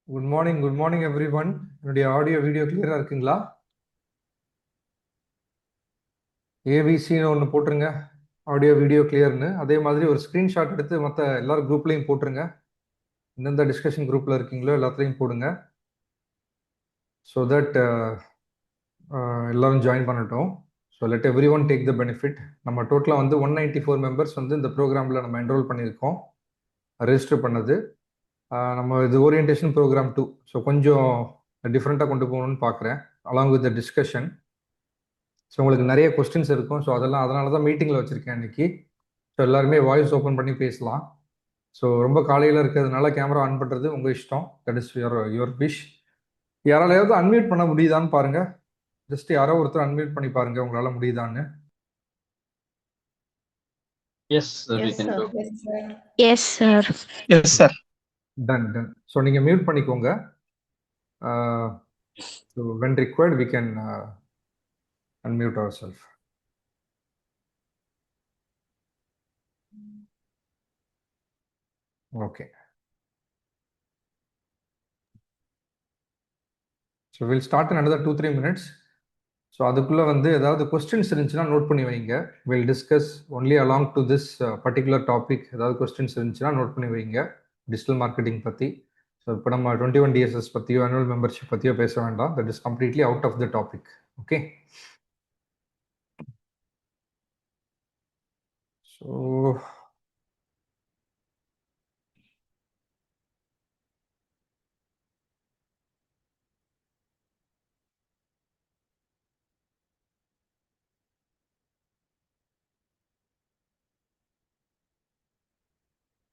Good morning every one. என்னுடைய audio video கிளியராக இருக்குங்களா? ஏவிசின்னு ஒன்று போட்டுருங்க, ஆடியோ வீடியோ கிளியர்னு. அதே மாதிரி ஒரு ஸ்க்ரீன்ஷாட் எடுத்து மற்ற எல்லாரும் குரூப்லேயும் போட்டுருங்க. எந்தெந்த டிஸ்கஷன் குரூப்பில் இருக்கீங்களோ எல்லாத்துலேயும் போடுங்க. ஸோ தட் எல்லாரும் ஜாயின் பண்ணட்டும். So let every one take the benefit. நம்ம டோட்டலாக வந்து 194 மெம்பர்ஸ் வந்து இந்த ப்ரோக்ராமில் நம்ம என்ரோல் பண்ணியிருக்கோம், ரெஜிஸ்டர் பண்ணது. நம்ம இது ஓரியன்டேஷன் ப்ரோக்ராம் 2. ஸோ கொஞ்சம் டிஃப்ரெண்ட்டாக கொண்டு போகணும்னு பார்க்குறேன், along with the discussion. So உங்களுக்கு நிறைய கொஸ்டின்ஸ் இருக்கும். ஸோ அதனால தான் மீட்டிங்கில் வச்சுருக்கேன் இன்னைக்கு. ஸோ எல்லாருமே வாய்ஸ் ஓப்பன் பண்ணி பேசலாம். ஸோ ரொம்ப காலையில் இருக்கிறதுனால கேமரா ஆன் பண்ணுறது உங்கள் இஷ்டம். That is your wish. யாராலையாவது அன்மியூட் பண்ண முடியுதான்னு பாருங்க. ஜஸ்ட் யாரோ ஒருத்தர் அன்மியூட் பண்ணி பாருங்க, உங்களால் முடியுதான்னு. Yes, sir. Yes, sir. Yes, sir. Yes, sir. Yes, sir. Done. So நீங்கள் மியூட் பண்ணிக்கோங்க. So when required we can unmute our self. Okay. So will start in another 2-3 minutes. So அதுக்குள்ளே வந்து ஏதாவது கொஸ்டின்ஸ் இருந்துச்சுன்னா note பண்ணி வைங்க. Will discuss only along to this particular topic. ஏதாவது questions இருந்துச்சுன்னா நோட் பண்ணி வைங்க டிஜிட்டல் மார்க்கெட்டிங் பற்றி. ஸோ இப்போ நம்ம 21 DSS பற்றியோ ஆனுவல் மெம்பர்ஷிப் பற்றியோ பேச வேண்டாம். That is completely out of the topic. Okay. So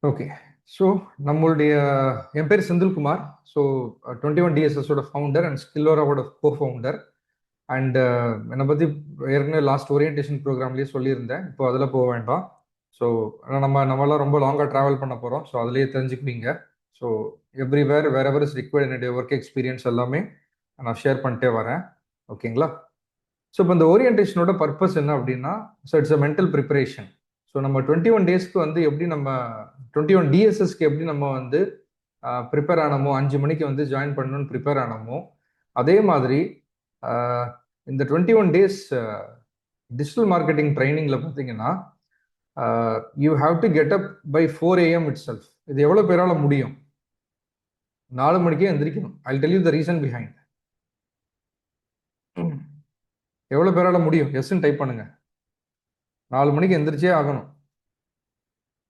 okay. So நம்மளுடைய என் பேர் செந்தில்குமார். ஸோ 21 DSSோட ஃபவுண்டர் அண்ட் ஸ்கில்லோராவோட கோ ஃபவுண்டர். அண்ட் என்னை பற்றி ஏற்கனவே லாஸ்ட் ஓரியன்டேஷன் ப்ரோக்ராம்லேயே சொல்லியிருந்தேன், இப்போ அதில் போக வேண்டாம். ஸோ நம்மளாம் ரொம்ப லாங்காக ட்ராவல் பண்ண போகிறோம். ஸோ அதுலேயே தெரிஞ்சுக்குவீங்க. So everywhere wherever is required என்னுடைய ஒர்க் எக்ஸ்பீரியன்ஸ் எல்லாமே நான் ஷேர் பண்ணிட்டே வரேன். ஓகேங்களா? ஸோ இப்போ இந்த ஓரியன்டேஷனோட பர்பஸ் என்ன அப்படின்னா, so it's a mental preparation. So நம்ம 21 டேஸ்க்கு வந்து எப்படி நம்ம 21 DSSக்கு எப்படி நம்ம வந்து ப்ரிப்பேர் ஆனமோ, 5 மணிக்கு வந்து ஜாயின் பண்ணணும்னு ப்ரிப்பேர் ஆனமோ, அதே மாதிரி இந்த 21 டேஸ் டிஜிட்டல் மார்க்கெட்டிங் ட்ரைனிங்கில் பார்த்தீங்கன்னா you have to get up by 4 AM itself. இது எவ்வளோ பேரால் முடியும்? 4 மணிக்கே எந்திரிக்கணும். I tell you the reason behind. எவ்வளோ பேரால் முடியும்? எஸ்ன்னு டைப் பண்ணுங்க. 4 மணிக்கு எந்திரிச்சே ஆகணும்.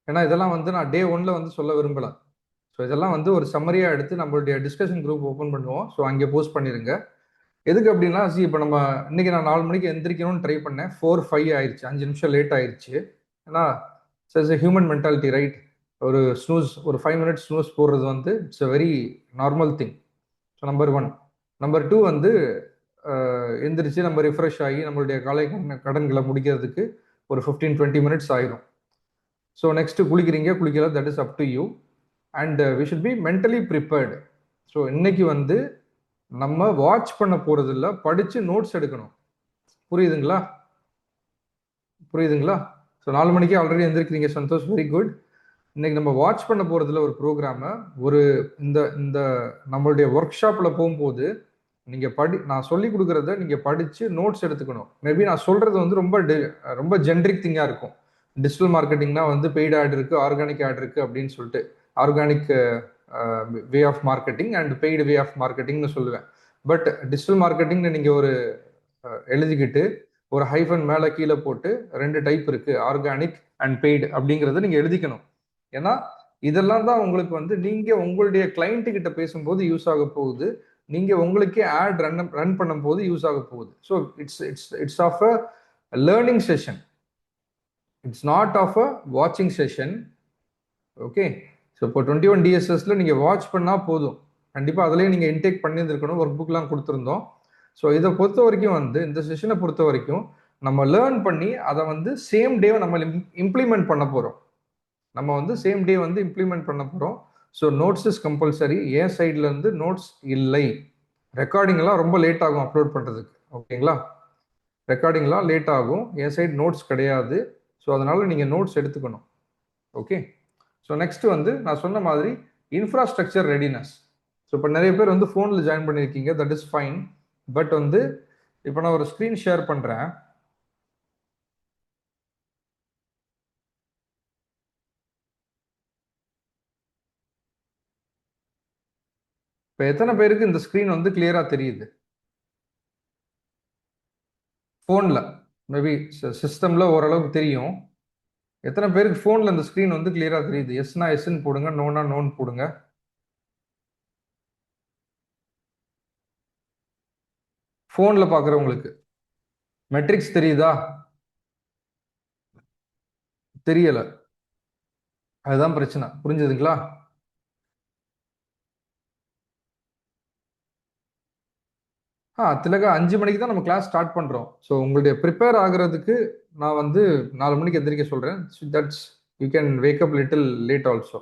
ஏன்னா இதெல்லாம் வந்து நான் டே 1ல வந்து சொல்ல விரும்பலை. ஸோ இதெல்லாம் வந்து ஒரு சம்மரியாக எடுத்து நம்மளுடைய டிஸ்கஷன் குரூப் ஓப்பன் பண்ணுவோம். ஸோ அங்கே போஸ்ட் பண்ணிடுங்க. எதுக்கு அப்படின்னா, இப்போ நம்ம இன்னைக்கு நான் 4 மணிக்கு எந்திரிக்கணும்னு ட்ரை பண்ணேன். 4:05 ஆயிடுச்சு, 5 நிமிஷம் லேட் ஆயிடுச்சு. ஏன்னா it's a human mentality, right? ஒரு ஸ்னூஸ், ஒரு 5 மினிட்ஸ் ஸ்னூஸ் போடுறது வந்து it's a very normal thing. So number 1. Number 2 வந்து எந்திரிச்சு நம்ம ரிஃப்ரெஷ் ஆகி நம்மளுடைய காலை கடன்களை முடிக்கிறதுக்கு ஒரு 15-20 மினிட்ஸ் ஆயிரும். ஸோ நெக்ஸ்ட் குளிக்கிறீங்க, குளிக்கல, that is up to you. And we should be mentally prepared. So இன்னைக்கு வந்து நம்ம வாட்ச் பண்ண போறது இல்லை, படிச்சு நோட்ஸ் எடுக்கணும். புரியுதுங்களா? ஸோ 4 மணிக்கே ஆல்ரெடி எந்திரிக்கிறீங்க, சந்தோஷ், வெரி குட். இன்னைக்கு நம்ம வாட்ச் பண்ண போறதுல ஒரு ப்ரோக்ராமை ஒரு இந்த நம்மளுடைய ஒர்க் ஷாப்ல போகும்போது நீங்க நான் சொல்லி கொடுக்கறத நீங்க படிச்சு நோட்ஸ் எடுத்துக்கணும். மேபி நான் சொல்றது வந்து ரொம்ப ஜென்ரிக் திங்கா இருக்கும். டிஜிட்டல் மார்க்கெட்டிங்னா வந்து பெய்டு ஆட் இருக்கு, ஆர்கானிக் ஆட் இருக்கு அப்படின்னு சொல்லிட்டு, organic way of marketing and paid way of மார்க்கெட்டிங்னு சொல்லுவேன். பட் டிஜிட்டல் மார்க்கெட்டிங்னு நீங்க ஒரு எழுதிக்கிட்டு ஒரு ஹைஃபன் மேலே கீழே போட்டு 2 டைப் இருக்கு, ஆர்கானிக் அண்ட் பெய்டு அப்படிங்கிறத நீங்க எழுதிக்கணும். ஏன்னா இதெல்லாம் தான் உங்களுக்கு வந்து நீங்க உங்களுடைய கிளைண்ட் கிட்ட பேசும்போது யூஸ் ஆக போகுது, நீங்க உங்களுக்கே ஆட் ரன் பண்ணும் போது யூஸ் ஆக போகுது. So it's of a learning session, it's not of a வாட்சிங் செஷன். ஓகே. ஸோ இப்போ 21 DSSல நீங்கள் வாட்ச் பண்ணால் போதும். கண்டிப்பாக அதிலேயே நீங்கள் இன்டேக் பண்ணியிருந்துருக்கணும், ஒர்க் புக்லாம் கொடுத்துருந்தோம். ஸோ இதை பொறுத்த வரைக்கும் வந்து இந்த செஷனை பொறுத்த வரைக்கும் நம்ம லேர்ன் பண்ணி அதை வந்து சேம் டே நம்ம இம்ப்ளிமெண்ட் பண்ண போகிறோம். நம்ம வந்து சேம் டே வந்து இம்ப்ளிமெண்ட் பண்ண போகிறோம். So notes is compulsory. என் சைட்ல இருந்து நோட்ஸ் இல்லை. ரெக்கார்டிங்லாம் ரொம்ப லேட் ஆகும் அப்லோட் பண்ணுறதுக்கு. ஓகேங்களா? ரெக்கார்டிங்லாம் லேட் ஆகும். என் சைடு நோட்ஸ் கிடையாது. ஸோ அதனால நீங்கள் நோட்ஸ் எடுத்துக்கணும். ஓகே. ஸோ நெக்ஸ்ட் வந்து நான் சொன்ன மாதிரி இன்ஃப்ராஸ்ட்ரக்சர் ரெடினஸ். ஸோ இப்போ நிறைய பேர் வந்து ஃபோனில் ஜாயின் பண்ணியிருக்கீங்க, தட் இஸ் ஃபைன். பட் வந்து இப்போ நான் ஒரு ஸ்க்ரீன் ஷேர் பண்ணுறேன். இப்போ எத்தனை பேருக்கு இந்த ஸ்க்ரீன் வந்து கிளியராக தெரியுது? ஃபோனில் மேபி சிஸ்டமில் ஓரளவுக்கு தெரியும். எத்தனை பேருக்கு ஃபோனில் இந்த ஸ்க்ரீன் வந்து கிளியராக தெரியுது? எஸ்னா எஸ்ன்னு போடுங்க, நோனா நோன்னு போடுங்க. ஃபோனில் பார்க்குறவங்களுக்கு மெட்ரிக்ஸ் தெரியுதா? தெரியலை, அதுதான் பிரச்சனை. புரிஞ்சுதுங்களா? திலகா 5 மணிக்கு தான் நம்ம கிளாஸ் ஸ்டார்ட் பண்ணுறோம். ஸோ உங்களுடைய ப்ரிப்பேர் ஆகுறதுக்கு நான் வந்து 4 மணிக்கு எந்திரிக்க சொல்கிறேன். That's you can wake up little late also.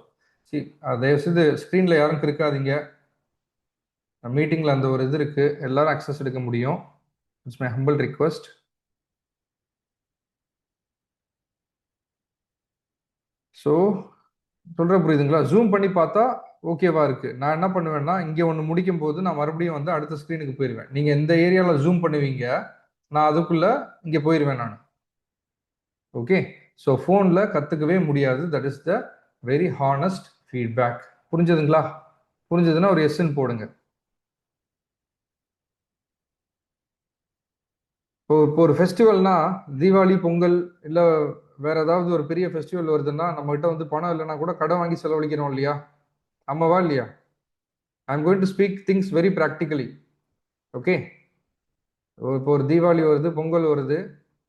C, தயவுசெய்து ஸ்க்ரீனில் யாரும் இருக்காதீங்க. மீட்டிங்கில் அந்த ஒரு இது இருக்குது, எல்லாரும் அக்சஸ் எடுக்க முடியும். It's my humble request. So சொல்கிற புரியுதுங்களா? ஜூம் பண்ணி பார்த்தா ஓகேவா இருக்குது. நான் என்ன பண்ணுவேன்னா, இங்கே ஒன்று முடிக்கும் போது நான் மறுபடியும் வந்து அடுத்த ஸ்க்ரீனுக்கு போயிடுவேன். நீங்கள் எந்த ஏரியாவில் ஜூம் பண்ணுவீங்க, நான் அதுக்குள்ளே இங்கே போயிடுவேன் நான். ஓகே, ஸோ ஃபோனில் கற்றுக்கவே முடியாது. That is the very honest feedback. புரிஞ்சதுங்களா? புரிஞ்சதுன்னா ஒரு எஸ்ன்னு போடுங்க. இப்போ ஒரு ஃபெஸ்டிவல்னா, தீபாவளி, பொங்கல், இல்லை வேற ஏதாவது ஒரு பெரிய ஃபெஸ்டிவல் வருதுன்னா, நம்மகிட்ட வந்து பணம் இல்லைன்னா கூட கடன் வாங்கி செலவழிக்கிறோம் இல்லையா? ஆமாவா இல்லையா? I am going to speak things very practically. Okay, இப்போ ஒரு தீபாவளி வருது, பொங்கல் வருது,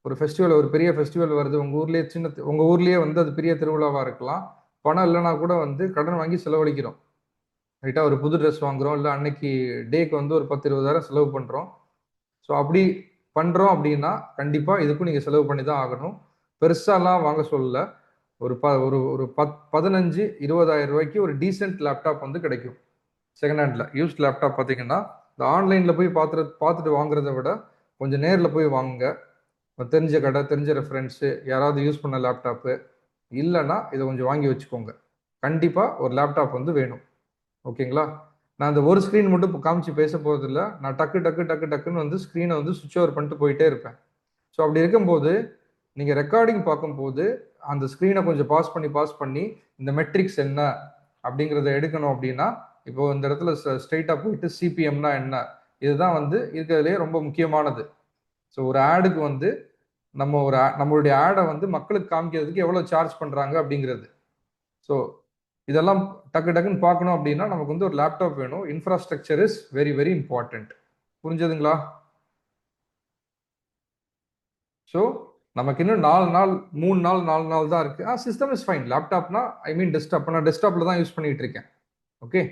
ஒரு ஃபெஸ்டிவல், ஒரு பெரிய ஃபெஸ்டிவல் வருது உங்கள் ஊர்லேயே, உங்கள் ஊர்லேயே வந்து அது பெரிய திருவிழாவாக இருக்கலாம். பணம் இல்லைன்னா கூட வந்து கடன் வாங்கி செலவழிக்கிறோம். ரைட்டாக ஒரு புது ட்ரெஸ் வாங்குகிறோம், இல்லை அன்னைக்கு டேக்கு வந்து ஒரு 10-20,000 செலவு பண்ணுறோம். ஸோ அப்படி பண்ணுறோம் அப்படின்னா கண்டிப்பாக இதுக்கும் நீங்கள் செலவு பண்ணி தான் ஆகணும். பெருசாலாம் வாங்க சொல்லல. ஒரு ஒரு ஒரு 15-20,000 ரூபாய்க்கு ஒரு டீசென்ட் லேப்டாப் வந்து கிடைக்கும். செகண்ட் ஹேண்டில் யூஸ்ட் லேப்டாப் பார்த்தீங்கன்னா, இந்த ஆன்லைனில் போய் பார்த்துட்டு வாங்குறத விட கொஞ்சம் நேரில் போய் வாங்குங்க. தெரிஞ்ச கடை, தெரிஞ்ச ரெஃபரன்ஸு, யாராவது யூஸ் பண்ண லேப்டாப்பு இல்லைன்னா இதை கொஞ்சம் வாங்கி வச்சுக்கோங்க. கண்டிப்பாக ஒரு லேப்டாப் வந்து வேணும். ஓகேங்களா? நான் அந்த ஒரு ஸ்க்ரீன் மட்டும் இப்போ காமிச்சு பேச போகிறதில்ல. நான் டக்கு டக்கு டக்கு டக்குன்னு வந்து ஸ்க்ரீனை வந்து சுவிட்ச் ஓவர் பண்ணிட்டு போயிட்டே இருப்பேன். ஸோ அப்படி இருக்கும்போது நீங்கள் ரெக்கார்டிங் பார்க்கும்போது அந்த ஸ்க்ரீனை கொஞ்சம் பாஸ் பண்ணி இந்த மெட்ரிக்ஸ் என்ன அப்படிங்கிறத எடுக்கணும். அப்படின்னா இப்போ இந்த இடத்துல ஸ்ட்ரெயிட்டாக போயிட்டு சிபிஎம்னா என்ன, இதுதான் வந்து இருக்கிறதுலே ரொம்ப முக்கியமானது. ஸோ ஒரு ஆடுக்கு வந்து நம்மளுடைய ஆடை வந்து மக்களுக்கு காமிக்கிறதுக்கு எவ்வளோ சார்ஜ் பண்ணுறாங்க அப்படிங்கிறது. ஸோ இதெல்லாம் டக்கு டக்குன்னு பார்க்கணும் அப்படின்னா நமக்கு வந்து ஒரு லேப்டாப் வேணும். Infrastructure is very very important. புரிஞ்சதுங்களா? ஸோ நமக்கு இன்னும் 3 நாள் தான் இருக்கு. System is fine. லேப்டாப்னா ஐ மீன் டெஸ்க்டாப். நான் டெஸ்க்டாப்ல தான் யூஸ் பண்ணிட்டு இருக்கேன். ஓகே,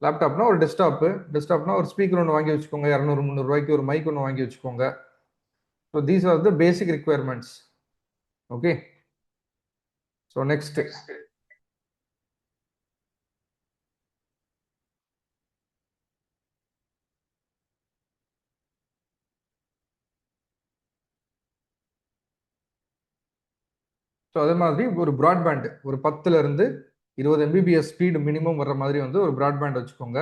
லேப்டாப்னா ஒரு டெஸ்க்டாப்னா ஒரு ஸ்பீக்கர் ஒன்று வாங்கி வச்சுக்கோங்க. 200-300 ரூபாய்க்கு ஒரு மைக் ஒன்று வாங்கி வச்சுக்கோங்க. So these are the basic requirements. Okay, so next. So அதே மாதிரி ஒரு ப்ராட்பேண்ட் ஒரு 10-20 Mbps ஸ்பீடு மினிமம் வர்ற மாதிரி வந்து ஒரு ப்ராட்பேண்ட் வச்சுக்கோங்க.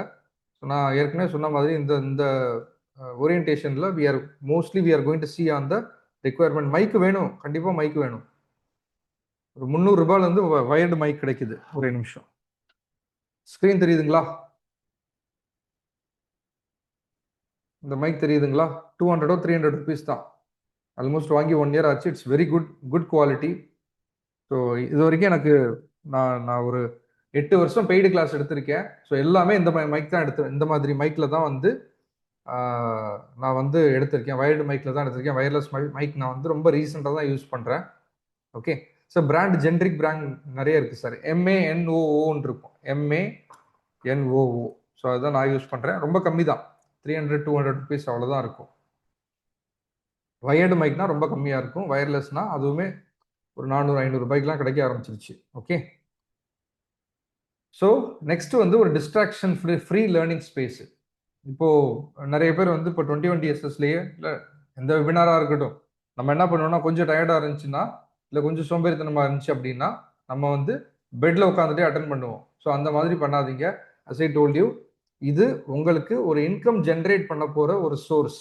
ஸோ நான் ஏற்கனவே சொன்ன மாதிரி இந்த இந்த ஓரியன்டேஷனில் we are going to see on the requirement. Mic வேணும், கண்டிப்பாக மைக்கு வேணும். ஒரு 300 ரூபாயிலேருந்து வயர்டு மைக் கிடைக்குது. ஒரே நிமிஷம். ஸ்க்ரீன் தெரியுதுங்களா? இந்த மைக் தெரியுதுங்களா? 200-300 ருபீஸ் தான். ஆல்மோஸ்ட் வாங்கி 1 இயர் ஆச்சு. It's very good quality. So இது வரைக்கும் எனக்கு நான் ஒரு 8 வருஷம் பெய்டு கிளாஸ் எடுத்திருக்கேன். ஸோ எல்லாமே இந்த மைக் தான் இந்த மாதிரி மைக்கில் தான் வந்து நான் வந்து எடுத்திருக்கேன். வயர்டு மைக்கில் தான் எடுத்திருக்கேன். வயர்லெஸ் மைக் நான் வந்து ரொம்ப ரீசெண்டாக தான் யூஸ் பண்ணுறேன். Okay, so brand generic brand நிறைய இருக்குது சார். MANOOன்னு இருக்கும். MANOO. ஸோ அதுதான் நான் யூஸ் பண்ணுறேன். ரொம்ப கம்மி தான், 300-200 ருபீஸ் அவ்வளோதான் இருக்கும். வயர்டு மைக்னா ரொம்ப கம்மியாக இருக்கும். வயர்லெஸ்னா அதுவுமே ஒரு 400-500 ரூபாய்க்குலாம் கிடைக்க ஆரம்பிச்சிருச்சு. ஓகே, ஸோ நெக்ஸ்ட் வந்து ஒரு டிஸ்ட்ராக்ஷன் ஃப்ரீ லேர்னிங் ஸ்பேஸ். இப்போ நிறைய பேர் வந்து இப்போ 2020SSலயே இல்லை எந்த வெபினாராக இருக்கட்டும், நம்ம என்ன பண்ணுவோம்னா கொஞ்சம் டயர்டாக இருந்துச்சுன்னா, இல்லை கொஞ்சம் சோம்பேறித்தனமாக இருந்துச்சு அப்படின்னா நம்ம வந்து பெட்டில் உட்காந்துட்டே அட்டன் பண்ணுவோம். ஸோ அந்த மாதிரி பண்ணாதீங்க. அஸ் ஐ டோல்ட் யூ, இது உங்களுக்கு ஒரு இன்கம் ஜென்ரேட் பண்ண போற ஒரு சோர்ஸ்.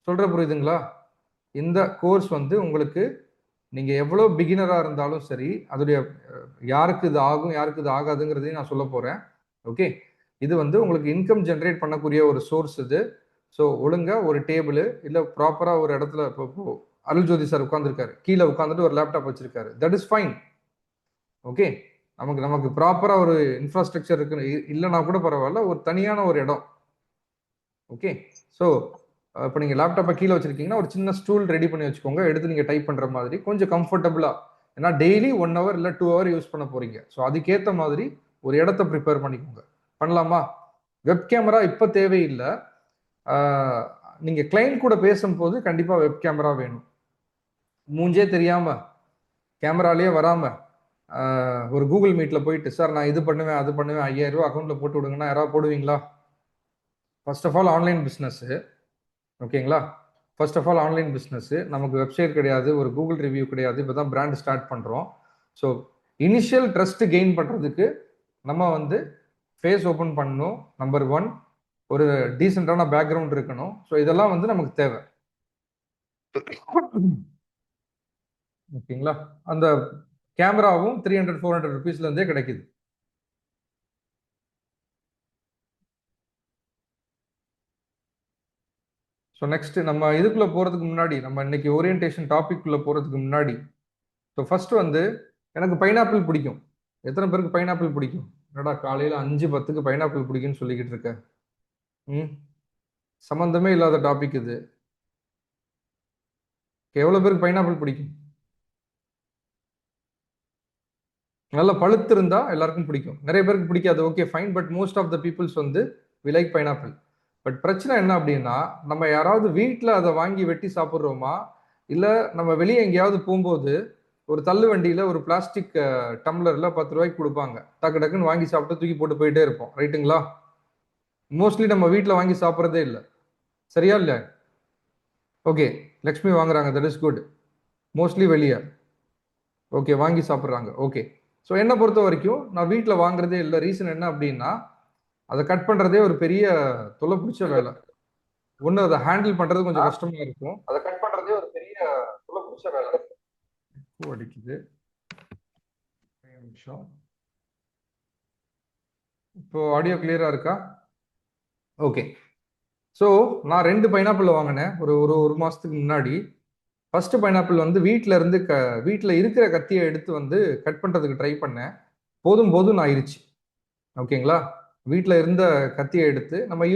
சொல்ற புரியுதுங்களா? இந்த கோர்ஸ் வந்து உங்களுக்கு நீங்க எவ்வளவு பிகினரா இருந்தாலும் சரி, அதோடைய யாருக்கு இது ஆகும் யாருக்கு இது ஆகாதுங்கிறதையும் நான் சொல்ல போறேன். ஓகே, இது வந்து உங்களுக்கு இன்கம் ஜென்ரேட் பண்ணக்கூடிய ஒரு சோர்ஸ் இது. ஸோ ஒழுங்கா ஒரு டேபிள் இல்ல ப்ராப்பரா ஒரு இடத்துல இப்போ அருள்ஜோதி சார் உட்காந்துருக்காரு, கீழே உட்காந்துட்டு ஒரு லேப்டாப் வச்சிருக்காரு, தட் இஸ் ஃபைன். ஓகே, நமக்கு ப்ராப்பரா ஒரு இன்ஃப்ராஸ்ட்ரக்சர் இருக்கு இல்லைன்னா கூட பரவாயில்ல, ஒரு தனியான ஒரு இடம். ஓகே, ஸோ இப்போ நீங்கள் லேப்டாப்பை கீழே வச்சிருக்கீங்கன்னா ஒரு சின்ன ஸ்டூல் ரெடி பண்ணி வச்சுக்கோங்க, எடுத்து நீங்கள் டைப் பண்ணுற மாதிரி கொஞ்சம் கம்ஃபர்டபுளா. ஏன்னா டெய்லி 1 hour இல்லை 2 hour யூஸ் பண்ண போறீங்க. ஸோ அதுக்கேற்ற மாதிரி ஒரு இடத்த ப்ரிப்பேர் பண்ணிக்கோங்க. பண்ணலாமா? வெப் கேமரா இப்போ தேவையில்லை. நீங்க கிளைண்ட் கூட பேசும்போது கண்டிப்பா வெப் கேமரா வேணும். மூஞ்சே தெரியாம கேமராலேயே வராம ஒரு கூகுள் மீட்ல போயிட்டு சார் நான் இது பண்ணுவேன் அது பண்ணுவேன் 5000 ரூபாய் அக்கௌண்ட்ல போட்டு விடுங்கன்னா யாராவது போடுவீங்களா? First of all online business. ஓகேங்களா? First of all online business. நமக்கு வெப்சைட் கிடையாது, ஒரு கூகுள் ரிவ்யூ கிடையாது, இப்போ தான் பிராண்ட் ஸ்டார்ட் பண்ணுறோம். ஸோ இனிஷியல் ட்ரஸ்ட் கெயின் பண்ணுறதுக்கு நம்ம வந்து ஃபேஸ் ஓப்பன் பண்ணணும். நம்பர் 1, ஒரு டீசெண்டான பேக்ரவுண்ட் இருக்கணும். ஸோ இதெல்லாம் வந்து நமக்கு தேவை. ஓகேங்களா? அந்த கேமராவும் 300-400 ருபீஸ்ல இருந்தே கிடைக்குது. ஸோ நெக்ஸ்ட் நம்ம இதுக்குள்ள போறதுக்கு முன்னாடி, நம்ம இன்னைக்கு ஓரியன்டேஷன் டாபிக் குள்ள போறதுக்கு முன்னாடி, ஸோ ஃபர்ஸ்ட் வந்து எனக்கு பைனாப்பிள் பிடிக்கும். எத்தனை பேருக்கு பைனாப்பிள் பிடிக்கும்? என்னடா காலையில 5:10க்கு பைனாப்பிள் பிடிக்கும்னு சொல்லிக்கிட்டு இருக்க? சம்பந்தமே இல்லாத டாபிக் இது. எவ்வளவு பேருக்கு பைனாப்பிள் பிடிக்கும்? நல்லா பழுத்து இருந்தா எல்லாருக்கும் பிடிக்கும். நிறைய பேருக்கு பிடிக்காது, okay fine. But most of the peoples வந்து வி லைக் பைனாப்பிள். பட் பிரச்சனை என்ன அப்படின்னா, நம்ம யாராவது வீட்டில் அதை வாங்கி வெட்டி சாப்பிட்றோமா, இல்லை நம்ம வெளியே எங்கேயாவது போகும்போது ஒரு தள்ளு வண்டியில் ஒரு பிளாஸ்டிக் டம்ளரில் 10 ரூபாய்க்கு கொடுப்பாங்க, டக்கு டக்குன்னு வாங்கி சாப்பிட்டு தூக்கி போட்டு போயிட்டே இருப்போம். ரைட்டுங்களா? மோஸ்ட்லி நம்ம வீட்டில் வாங்கி சாப்பிட்றதே இல்லை. சரியா இல்லை? ஓகே, லக்ஷ்மி வாங்குறாங்க, தட் இஸ் குட். மோஸ்ட்லி வெளியே ஓகே வாங்கி சாப்பிட்றாங்க. ஓகே, ஸோ என்னை பொறுத்த வரைக்கும் நான் வீட்டில் வாங்குறதே இல்லை. ரீசன் என்ன அப்படின்னா, அதை கட் பண்ணுறதே ஒரு பெரிய தொலை பிடிச்ச வேலை. ஒன்று அதை ஹேண்டில் பண்ணுறது கொஞ்சம் கஷ்டமாக இருக்கும். அதை கட் பண்ணுறதே ஒரு பெரிய தொலை பிடிச்ச வேலை. அடிக்குது, நிமிஷம். இப்போ ஆடியோ கிளியரா இருக்கா? ஓகே, ஸோ நான் 2 பைனாப்பிள் வாங்கினேன் ஒரு ஒரு ஒரு மாசத்துக்கு முன்னாடி. ஃபர்ஸ்ட் பைனாப்பிள் வந்து வீட்டில் இருக்கிற கத்தியை எடுத்து வந்து கட் பண்ணுறதுக்கு ட்ரை பண்ணேன். போதும் போதும் ஆயிடுச்சு. ஓகேங்களா? வீட்டில் இருந்த கத்தியை எடுத்து நம்ம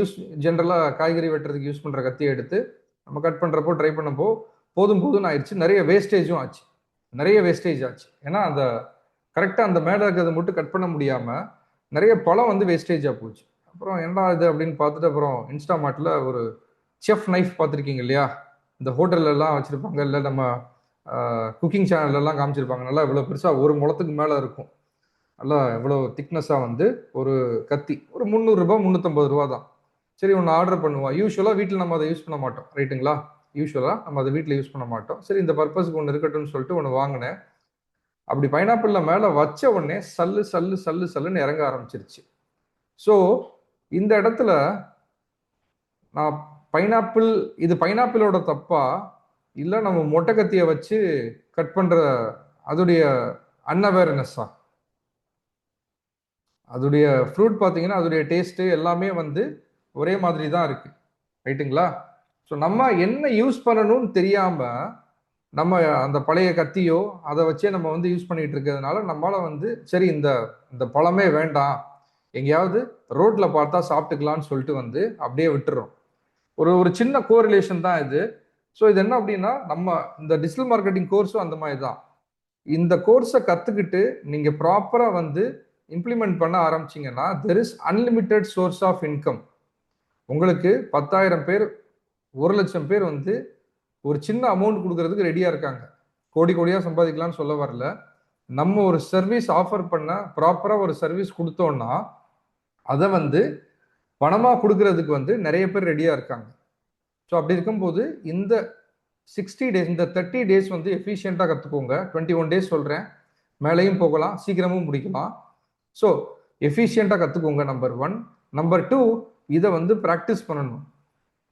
ஜென்ரலாக காய்கறி வெட்டுறதுக்கு யூஸ் பண்ணுற கத்தியை எடுத்து நம்ம கட் பண்ணுறப்போ ட்ரை பண்ணப்போ போதும் போதும்னு ஆயிடுச்சு. நிறைய வேஸ்டேஜும் ஆச்சு. நிறைய வேஸ்டேஜ் ஆச்சு. ஏன்னா அந்த கரெக்டாக அந்த மேலே இருக்கிறத மட்டும் கட் பண்ண முடியாமல் நிறைய பழம் வந்து வேஸ்டேஜாக போச்சு. அப்புறம் என்ன இது அப்படின்னு பார்த்துட்டு அப்புறம் இன்ஸ்டாமார்ட்டில் ஒரு செஃப் நைஃப் பார்த்துருக்கீங்க இல்லையா? இந்த ஹோட்டல்லலாம் வச்சுருப்பாங்க, இல்லை நம்ம குக்கிங் சேனல்லலாம் காமிச்சிருப்பாங்க. நல்லா இவ்வளோ பெருசாக 1 முழத்துக்கு மேலே இருக்கும். நல்லா எவ்வளோ திக்னஸாக வந்து ஒரு கத்தி. ஒரு 300 ரூபாய் 350 ரூபா தான். சரி ஒன்று ஆர்டர் பண்ணுவோம். யூஸ்வலாக வீட்டில் நம்ம அதை யூஸ் பண்ண மாட்டோம். ரைட்டுங்களா? யூஸ்வலாக நம்ம அதை வீட்டில் யூஸ் பண்ண மாட்டோம். சரி இந்த பர்பஸ்க்கு ஒன்று இருக்கட்டும்னு சொல்லிட்டு ஒன்று வாங்கினேன். அப்படி பைனாப்பிளில் மேலே வச்ச உடனே சல்லு சல்லு சல்லு சல்லுன்னு இறங்க ஆரம்பிச்சிருச்சு. ஸோ இந்த இடத்துல நான் இது பைனாப்பிளோட தப்பா, இல்லை நம்ம மொட்டை கத்தியை வச்சு கட் பண்ணுற அதோடைய அன்அவேர்னஸ்ஸா? அதோடைய ஃப்ரூட் பார்த்தீங்கன்னா அதோடைய டேஸ்ட்டு எல்லாமே வந்து ஒரே மாதிரி தான் இருக்கு. ரைட்டுங்களா? ஸோ நம்ம என்ன யூஸ் பண்ணணும்னு தெரியாம நம்ம அந்த பழைய கத்தியோ அதை வச்சே நம்ம வந்து யூஸ் பண்ணிட்டு இருக்கிறதுனால நம்மளால வந்து சரி இந்த பழமே வேண்டாம், எங்கேயாவது ரோட்ல பார்த்தா சாப்பிட்டுக்கலாம்னு சொல்லிட்டு வந்து அப்படியே விட்டுறோம். ஒரு சின்ன கோரிலேஷன் தான் இது. ஸோ இது என்ன அப்படின்னா, நம்ம இந்த டிஜிட்டல் மார்க்கெட்டிங் கோர்ஸும் அந்த மாதிரி தான். இந்த கோர்ஸை கற்றுக்கிட்டு நீங்கள் ப்ராப்பராக வந்து இம்ப்ளிமெண்ட் பண்ண ஆரம்பிச்சிங்கன்னா there is unlimited source of income. உங்களுக்கு 10,000 பேர் 1,00,000 பேர் வந்து ஒரு சின்ன அமௌண்ட் கொடுக்கறதுக்கு ரெடியாக இருக்காங்க. கோடி கோடியாக சம்பாதிக்கலாம்னு சொல்ல வரல. நம்ம ஒரு சர்வீஸ் ஆஃபர் பண்ண, ப்ராப்பராக ஒரு சர்வீஸ் கொடுத்தோம்னா அதை வந்து பணமாக கொடுக்கறதுக்கு வந்து நிறைய பேர் ரெடியாக இருக்காங்க. ஸோ அப்படி இருக்கும்போது இந்த 60 டேஸ், இந்த 30 டேஸ் வந்து எஃபிஷியண்டாக கற்றுக்கோங்க. 21 டேஸ் சொல்கிறேன், மேலேயும் போகலாம், சீக்கிரமும் முடிக்கலாம். ஸோ எஃபிஷியண்டாக கற்றுக்கோங்க. நம்பர் 1. நம்பர் 2, இதை வந்து ப்ராக்டிஸ் பண்ணணும்.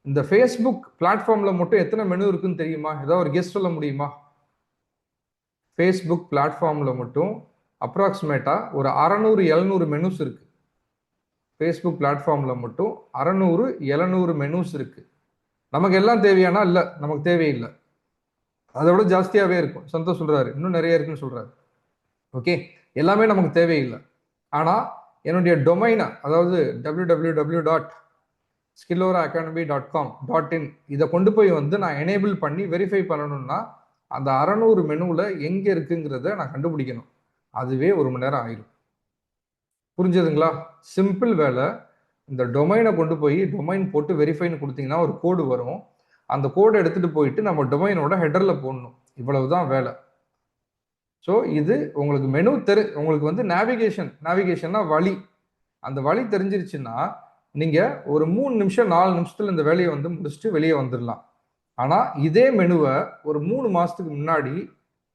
இந்த ஃபேஸ்புக் பிளாட்ஃபார்மில் மட்டும் எத்தனை மெனு இருக்குன்னு தெரியுமா? ஏதாவது ஒரு கெஸ் சொல்ல முடியுமா? ஃபேஸ்புக் பிளாட்ஃபார்மில் மட்டும் அப்ராக்சிமேட்டாக ஒரு 600-700 மெனுஸ் இருக்கு. ஃபேஸ்புக் பிளாட்ஃபார்மில் மட்டும் 600-700 மெனுஸ் இருக்கு. நமக்கு எல்லாம் தேவையானா இல்லை, நமக்கு தேவையில்லை. அதை விட ஜாஸ்தியாகவே இருக்கும். சந்தோஷ் சொல்றாரு இன்னும் நிறைய இருக்குன்னு சொல்றாரு. ஓகே, எல்லாமே நமக்கு தேவையில்லை. ஆனால் என்னுடைய டொமைனை, அதாவது www.skillora.academy.com.in இதை கொண்டு போய் வந்து நான் எனேபிள் பண்ணி வெரிஃபை பண்ணணும்னா அந்த 600 மெனுவில் எங்கே இருக்குங்கிறத நான் கண்டுபிடிக்கணும். அதுவே 1 மணி நேரம் ஆயிடும். புரிஞ்சதுங்களா? சிம்பிள் வேலை. இந்த டொமைனை கொண்டு போய் டொமைன் போட்டு வெரிஃபைன்னு கொடுத்தீங்கன்னா ஒரு கோடு வரும். அந்த கோடை எடுத்துட்டு போயிட்டு நம்ம டொமைனோட ஹெடரில் போடணும். இவ்வளவுதான் வேலை. ஸோ இது உங்களுக்கு மெனு உங்களுக்கு வந்து நேவிகேஷன்னா வழி. அந்த வழி தெரிஞ்சிருச்சுன்னா நீங்கள் ஒரு 3 நிமிஷம் 4 நிமிஷத்தில் இந்த வேலையை வந்து முடிச்சுட்டு வெளியே வந்துடலாம். ஆனால் இதே மெனுவை ஒரு 3 மாதத்துக்கு முன்னாடி,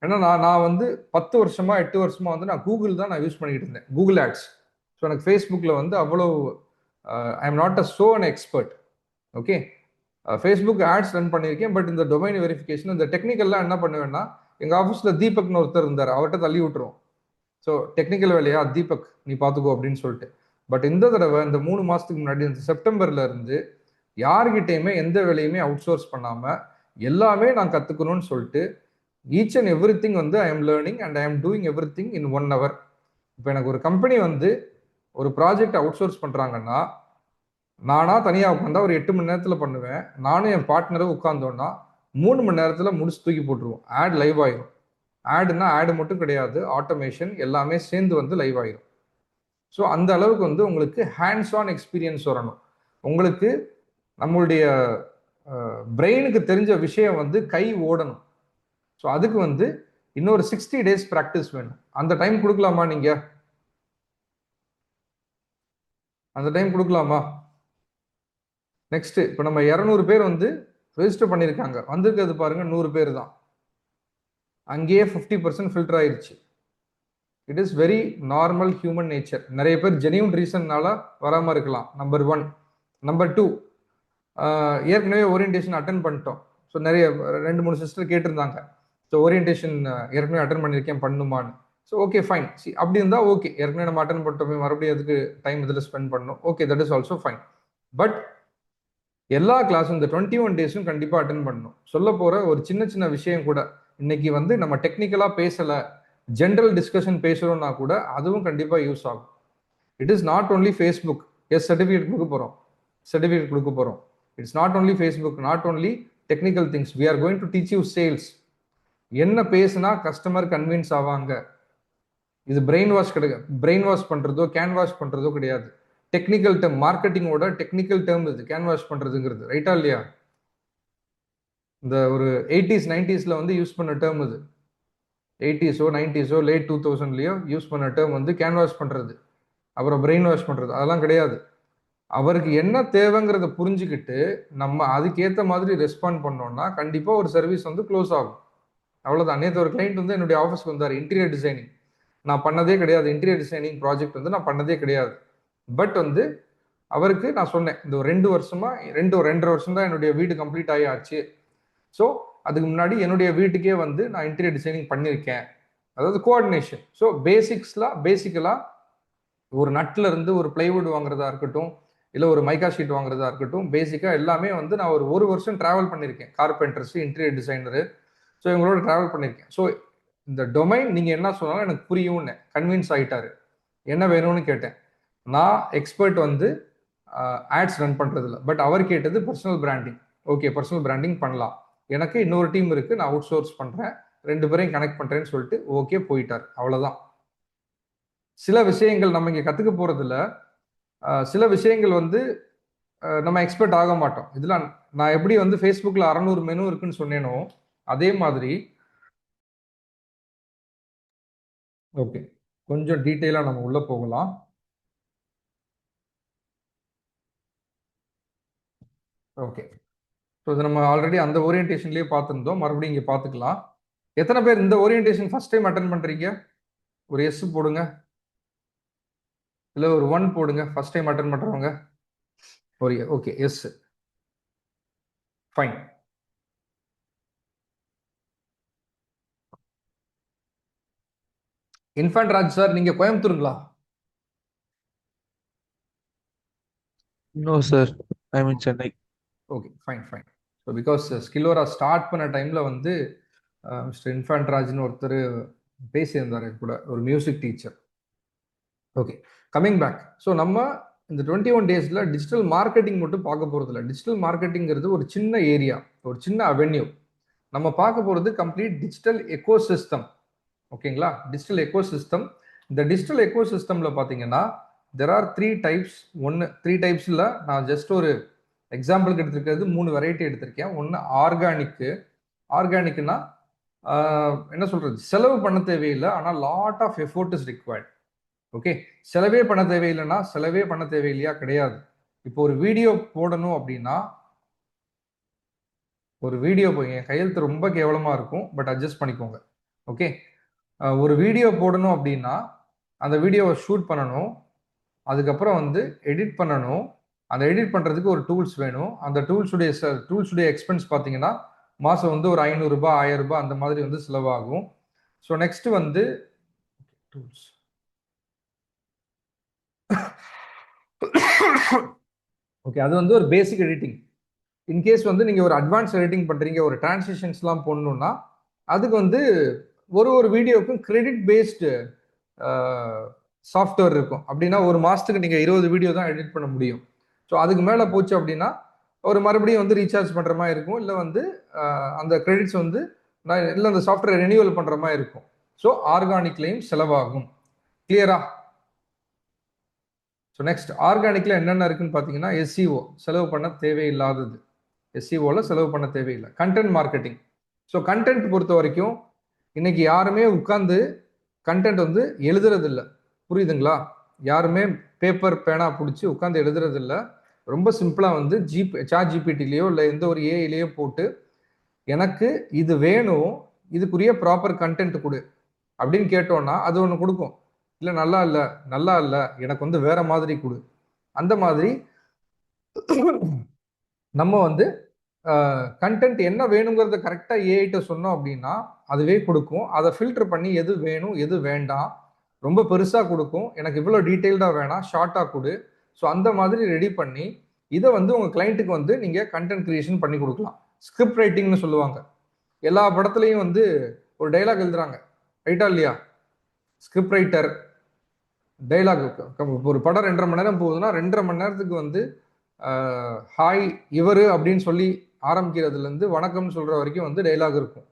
ஏன்னா நான் வந்து 10 வருஷமா 8 வருஷமா வந்து நான் கூகுள் தான் நான் யூஸ் பண்ணிக்கிட்டு இருந்தேன், கூகுள் ஆட்ஸ். ஸோ எனக்கு ஃபேஸ்புக்கில் வந்து அவ்வளோ I am not an expert. Okay, Facebook ads run பண்ணியிருக்கேன். பட் இந்த டொமைன் வெரிஃபிகேஷன், இந்த டெக்னிக்கல்லாம் என்ன பண்ணுவேன்னா, எங்கள் ஆஃபீஸில் தீபக்னு ஒருத்தர் இருந்தார், அவர்கிட்ட தள்ளி விட்டுருவோம். ஸோ டெக்னிக்கல் வேலையா தீபக் நீ பார்த்துக்கோ அப்படின்னு சொல்லிட்டு. பட் இந்த தடவை இந்த 3 மாதத்துக்கு முன்னாடி இந்த செப்டம்பர்ல இருந்து யார்கிட்டையுமே எந்த வேலையுமே அவுட் சோர்ஸ் பண்ணாமல் எல்லாமே நான் கற்றுக்கணும்னு சொல்லிட்டு ஈச் அண்ட் எவ்ரி திங் வந்து I am learning and I am doing every thing in 1 hour. இப்போ எனக்கு ஒரு கம்பெனி வந்து ஒரு ப்ராஜெக்ட் அவுட் சோர்ஸ் பண்ணுறாங்கன்னா, நானா தனியாக உட்காந்தா ஒரு 8 மணி நேரத்தில் பண்ணுவேன். நானும் என் பார்ட்னரும் உட்காந்தோன்னா 3 மணி நேரத்தில் முடிச்சு தூக்கி போட்டுருவோம். ஆட் லைவ் ஆயிரும். ஆடுனா ஆடு மட்டும் கிடையாது, ஆட்டோமேஷன் எல்லாமே சேர்ந்து வந்து லைவ் ஆயிரும். ஸோ அந்த அளவுக்கு வந்து உங்களுக்கு ஹேண்ட்ஸ் ஆன் எக்ஸ்பீரியன்ஸ் வரணும். உங்களுக்கு நம்மளுடைய பிரெயினுக்கு தெரிஞ்ச விஷயம் வந்து கை ஓடணும். ஸோ அதுக்கு வந்து இன்னொரு 60 days ப்ராக்டிஸ் வேணும். அந்த டைம் கொடுக்கலாமா? நீங்க அந்த டைம் கொடுக்கலாமா? நெக்ஸ்ட், இப்போ நம்ம 200 பேர் வந்து ரெஜிஸ்டர் பண்ணியிருக்காங்க, வந்திருக்கிறது பாருங்க 100 பேர் தான். அங்கேயே 50% ஃபில்டர் ஆயிருச்சு. It is very normal human nature. நிறைய பேர் ஜெனியூன் ரீசன்னால வராமல் இருக்கலாம். நம்பர் 1. நம்பர் 2, ஏற்கனவே ஓரியன்டேஷன் அட்டன் பண்ணிட்டோம். ஸோ நிறைய 2-3 சிஸ்டர் கேட்டிருந்தாங்க, ஸோ ஓரியன்டேஷன் ஏற்கனவே அட்டன் பண்ணியிருக்கேன் பண்ணுமான்னு. So okay fine. அப்படி இருந்தால் ஓகே, ஏற்கனவே நம்ம அட்டன் பண்ணிட்டோமே, மறுபடியும் அதுக்கு டைம் இதில் ஸ்பெண்ட் பண்ணணும். Okay, that is also fine. But எல்லா கிளாஸும் இந்த 21 டேஸும் கண்டிப்பாக அட்டன் பண்ணணும். சொல்ல போகிற ஒரு சின்ன சின்ன விஷயம் கூட, இன்னைக்கு வந்து நம்ம டெக்னிக்கலாக பேசலை, ஜென்ரல் டிஸ்கஷன் பேசுகிறோம்னா கூட அதுவும் கண்டிப்பாக யூஸ் ஆகும். It is not only Facebook. Yes, certificate கொடுக்க போகிறோம். It's not only Facebook, not only technical things. We are going to teach you sales. என்ன பேசுனா கஸ்டமர் கன்வின்ஸ் ஆவாங்க. இது பிரெயின் வாஷ் பண்ணுறதோ கேன்வாஷ் பண்ணுறதோ கிடையாது. டெக்னிக்கல் டேர்ம், மார்க்கெட்டிங்கோட டெக்னிக்கல் டேர்ம் இது கேன்வாஷ் பண்ணுறதுங்கிறது. ரைட்டா இல்லையா? இந்த ஒரு 80s 90s வந்து யூஸ் பண்ண டேர்ம் இது. 80s 90s லேட் 2000 யூஸ் பண்ண டேர்ம் வந்து கேன்வாஷ் பண்ணுறது, அப்புறம் பிரெயின் வாஷ் பண்ணுறது, அதெல்லாம் கிடையாது. அவருக்கு என்ன தேவைங்கிறத புரிஞ்சுக்கிட்டு நம்ம அதுக்கேற்ற மாதிரி ரெஸ்பாண்ட் பண்ணோம்னா கண்டிப்பாக ஒரு சர்வீஸ் வந்து க்ளோஸ் ஆகும். அவ்வளோதான். நேற்று ஒரு கிளைண்ட் வந்து என்னுடைய ஆஃபீஸ்க்கு வந்தார். இன்டீரியர் டிசைனிங் நான் பண்ணதே கிடையாது. இன்டீரியர் டிசைனிங் ப்ராஜெக்ட் வந்து நான் பண்ணதே கிடையாது. பட் வந்து அவருக்கு நான் சொன்னேன், இந்த ஒரு 2 வருஷமா 2.5 வருஷம் தான் என்னுடைய வீடு கம்ப்ளீட் ஆகியாச்சு. ஸோ அதுக்கு முன்னாடி என்னுடைய வீட்டுக்கே வந்து நான் இன்டீரியர் டிசைனிங் பண்ணியிருக்கேன். அதாவது கோஆர்டினேஷன். ஸோ பேசிக்கலாக ஒரு நட்டில் இருந்து ஒரு பிளைவுட் வாங்குறதா இருக்கட்டும், இல்லை ஒரு மைக்கா ஷீட் வாங்குறதா இருக்கட்டும், பேசிக்காக எல்லாமே வந்து நான் ஒரு வருஷம் ட்ராவல் பண்ணியிருக்கேன். கார்பெண்டர்ஸ், இன்டீரியர் டிசைனரு, ஸோ இவங்களோட ட்ராவல் பண்ணியிருக்கேன். ஸோ இந்த டொமைன் நீங்கள் என்ன சொன்னாலும் எனக்கு புரியும்னு கன்வின்ஸ் ஆகிட்டாரு. என்ன வேணும்னு கேட்டேன். நான் எக்ஸ்பர்ட் வந்து ஆட்ஸ் ரன் பண்ணுறதில்ல. பட் அவர் கேட்டது personal branding. Okay, personal branding பண்ணலாம், எனக்கு இன்னொரு டீம் இருக்குது, நான் அவுட் சோர்ஸ் பண்ணுறேன், 2 பேரையும் கனெக்ட் பண்ணுறேன்னு சொல்லிட்டு ஓகே போயிட்டார். அவ்வளோதான். சில விஷயங்கள் நம்ம இங்கே கற்றுக்க போகிறதுல சில விஷயங்கள் வந்து நம்ம எக்ஸ்பர்ட் ஆக மாட்டோம். இதில் நான் எப்படி வந்து ஃபேஸ்புக்கில் 600 மெனு இருக்குன்னு சொன்னேனோ அதே மாதிரி. ஓகே, கொஞ்சம் டீட்டெயிலாக நம்ம உள்ளே போகலாம். ஓகே, ஸோ இது நம்ம ஆல்ரெடி அந்த ஓரியன்டேஷன்லேயே பார்த்துருந்தோம், மறுபடியும் இங்கே பார்த்துக்கலாம். எத்தனை பேர் இந்த ஓரியன்டேஷன் ஃபர்ஸ்ட் டைம் அட்டன் பண்ணுறீங்க? ஒரு எஸ் போடுங்க. இல்லை ஒரு 1 போடுங்க. ஃபர்ஸ்ட் டைம் அட்டன் பண்ணுறவங்க ஒரு okay yes fine. Infant Raj sir, நீங்க கோயம்புத்தூருங்களா? No, sir. I'm in Chennai. Okay fine fine. So because Skillora start பண்ண டைம்ல வந்து மிஸ்டர் இன்ஃபேண்ட் ராஜ்னு ஒருத்தர் பேசியிருந்தார் கூட, ஒரு music teacher. Okay, coming back. So நம்ம இந்த 21 டேஸில் டிஜிட்டல் மார்க்கெட்டிங் மட்டும் பார்க்க போகிறது இல்லை. டிஜிட்டல் மார்க்கெட்டிங்கிறது ஒரு சின்ன ஏரியா, ஒரு சின்ன அவென்யூ. நம்ம பார்க்க போகிறது கம்ப்ளீட் டிஜிட்டல் எக்கோசிஸ்டம். ஓகேங்களா? Digital ecosystem. இந்த டிஜிட்டல் எக்கோசிஸ்டமில் பார்த்தீங்கன்னா தெர் ஆர் 3 டைப்ஸ். ஒன்று 3 டைப்ஸில் நான் ஜஸ்ட் ஒரு எக்ஸாம்பிளுக்கு எடுத்திருக்கிறது 3 வெரைட்டி எடுத்திருக்கேன். ஒன்று ஆர்கானிக்கு. ஆர்கானிக்னா என்ன சொல்கிறது, செலவு பண்ண தேவையில்லை, ஆனால் lot of effort is required. Okay, செலவே பண்ண தேவையில்லைன்னா செலவே பண்ண தேவையில்லையா? கிடையாது. இப்போ ஒரு வீடியோ போடணும் அப்படின்னா, ஒரு வீடியோ என் கையெழுத்து ரொம்ப கேவலமாக இருக்கும், பட் அட்ஜஸ்ட் பண்ணிக்கோங்க. ஓகே, ஒரு வீடியோ போடணும் அப்படின்னா அந்த வீடியோவை ஷூட் பண்ணணும், அதுக்கப்புறம் வந்து எடிட் பண்ணணும். அந்த எடிட் பண்ணுறதுக்கு ஒரு டூல்ஸ் வேணும். அந்த டூல்ஸுடைய எக்ஸ்பென்ஸ் பார்த்தீங்கன்னா மாதம் வந்து ஒரு 500 ரூபாய் 1000 ரூபாய் அந்த மாதிரி வந்து செலவாகும். ஸோ நெக்ஸ்ட் வந்து டூல்ஸ். ஓகே, அது வந்து ஒரு பேசிக் எடிட்டிங். இன்கேஸ் வந்து நீங்கள் ஒரு அட்வான்ஸ் எடிட்டிங் பண்ணுறீங்க, ஒரு டிரான்சிஷன்ஸ்லாம் போடணுன்னா அதுக்கு வந்து ஒரு வீடியோவுக்கும் கிரெடிட் பேஸ்டு சாஃப்ட்வேர் இருக்கும். அப்படின்னா ஒரு மாதத்துக்கு நீங்கள் 20 வீடியோ தான் எடிட் பண்ண முடியும். ஸோ அதுக்கு மேலே போச்சு அப்படின்னா ஒரு மறுபடியும் வந்து ரீசார்ஜ் பண்ணுற மாதிரி இருக்கும், இல்லை வந்து அந்த கிரெடிட்ஸ் வந்து இல்லை அந்த சாஃப்ட்வேர் ரெனியூவல் பண்ணுற மாதிரி இருக்கும். ஸோ ஆர்கானிக்லையும் செலவாகும். கிளியரா? ஸோ நெக்ஸ்ட் ஆர்கானிக்ல என்னென்ன இருக்குன்னு பார்த்தீங்கன்னா எஸ்இஓ, செலவு பண்ண தேவையில்லாதது. எஸ்இஓவில் செலவு பண்ண தேவையில்லை. Content marketing. ஸோ கண்டென்ட் பொறுத்த வரைக்கும் இன்னைக்கு யாருமே உட்காந்து கண்டென்ட் வந்து எழுதுறதில்ல. புரியுதுங்களா? யாருமே பேப்பர் பேனா பிடிச்சி உட்காந்து எழுதுறதில்ல. ரொம்ப சிம்பிளாக வந்து சாட் ஜிபிடிலேயோ இல்லை எந்த ஒரு ஏஐலேயோ போட்டு எனக்கு இது வேணும், இதுக்குரிய ப்ராப்பர் கண்டென்ட் கொடு அப்படின்னு கேட்டோன்னா அது ஒன்று கொடுக்கும். இல்லை நல்லா இல்லை, நல்லா இல்லை, எனக்கு வந்து வேற மாதிரி கொடு. அந்த மாதிரி நம்ம வந்து கண்டென்ட் என்ன வேணுங்கிறத கரெக்டாக ஏஐட்ட சொன்னோம் அப்படின்னா அதுவே கொடுக்கும். அதை ஃபில்டர் பண்ணி எது வேணும் எது வேண்டாம், ரொம்ப பெருசாக கொடுக்கும், எனக்கு இவ்வளோ டீட்டெயில்டாக வேணாம், ஷார்ட்டாக கொடு. ஸோ அந்த மாதிரி ரெடி பண்ணி இதை வந்து உங்கள் கிளைண்ட்டுக்கு வந்து நீங்கள் கண்டென்ட் கிரியேஷன் பண்ணி கொடுக்கலாம். ஸ்கிரிப்ட் ரைட்டிங்னு சொல்லுவாங்க. எல்லா படத்துலையும் வந்து ஒரு டைலாக் எழுதுறாங்க, ரைட்டா இல்லையா? Script writer dialogue. ஒரு படம் 2.5 மணி நேரம் போகுதுன்னா 2.5 மணி நேரத்துக்கு வந்து ஹாய் இவரு அப்படின்னு சொல்லி ஆரம்பிக்கிறதுலேருந்து வணக்கம்னு சொல்கிற வரைக்கும் வந்து டைலாக் இருக்கும்,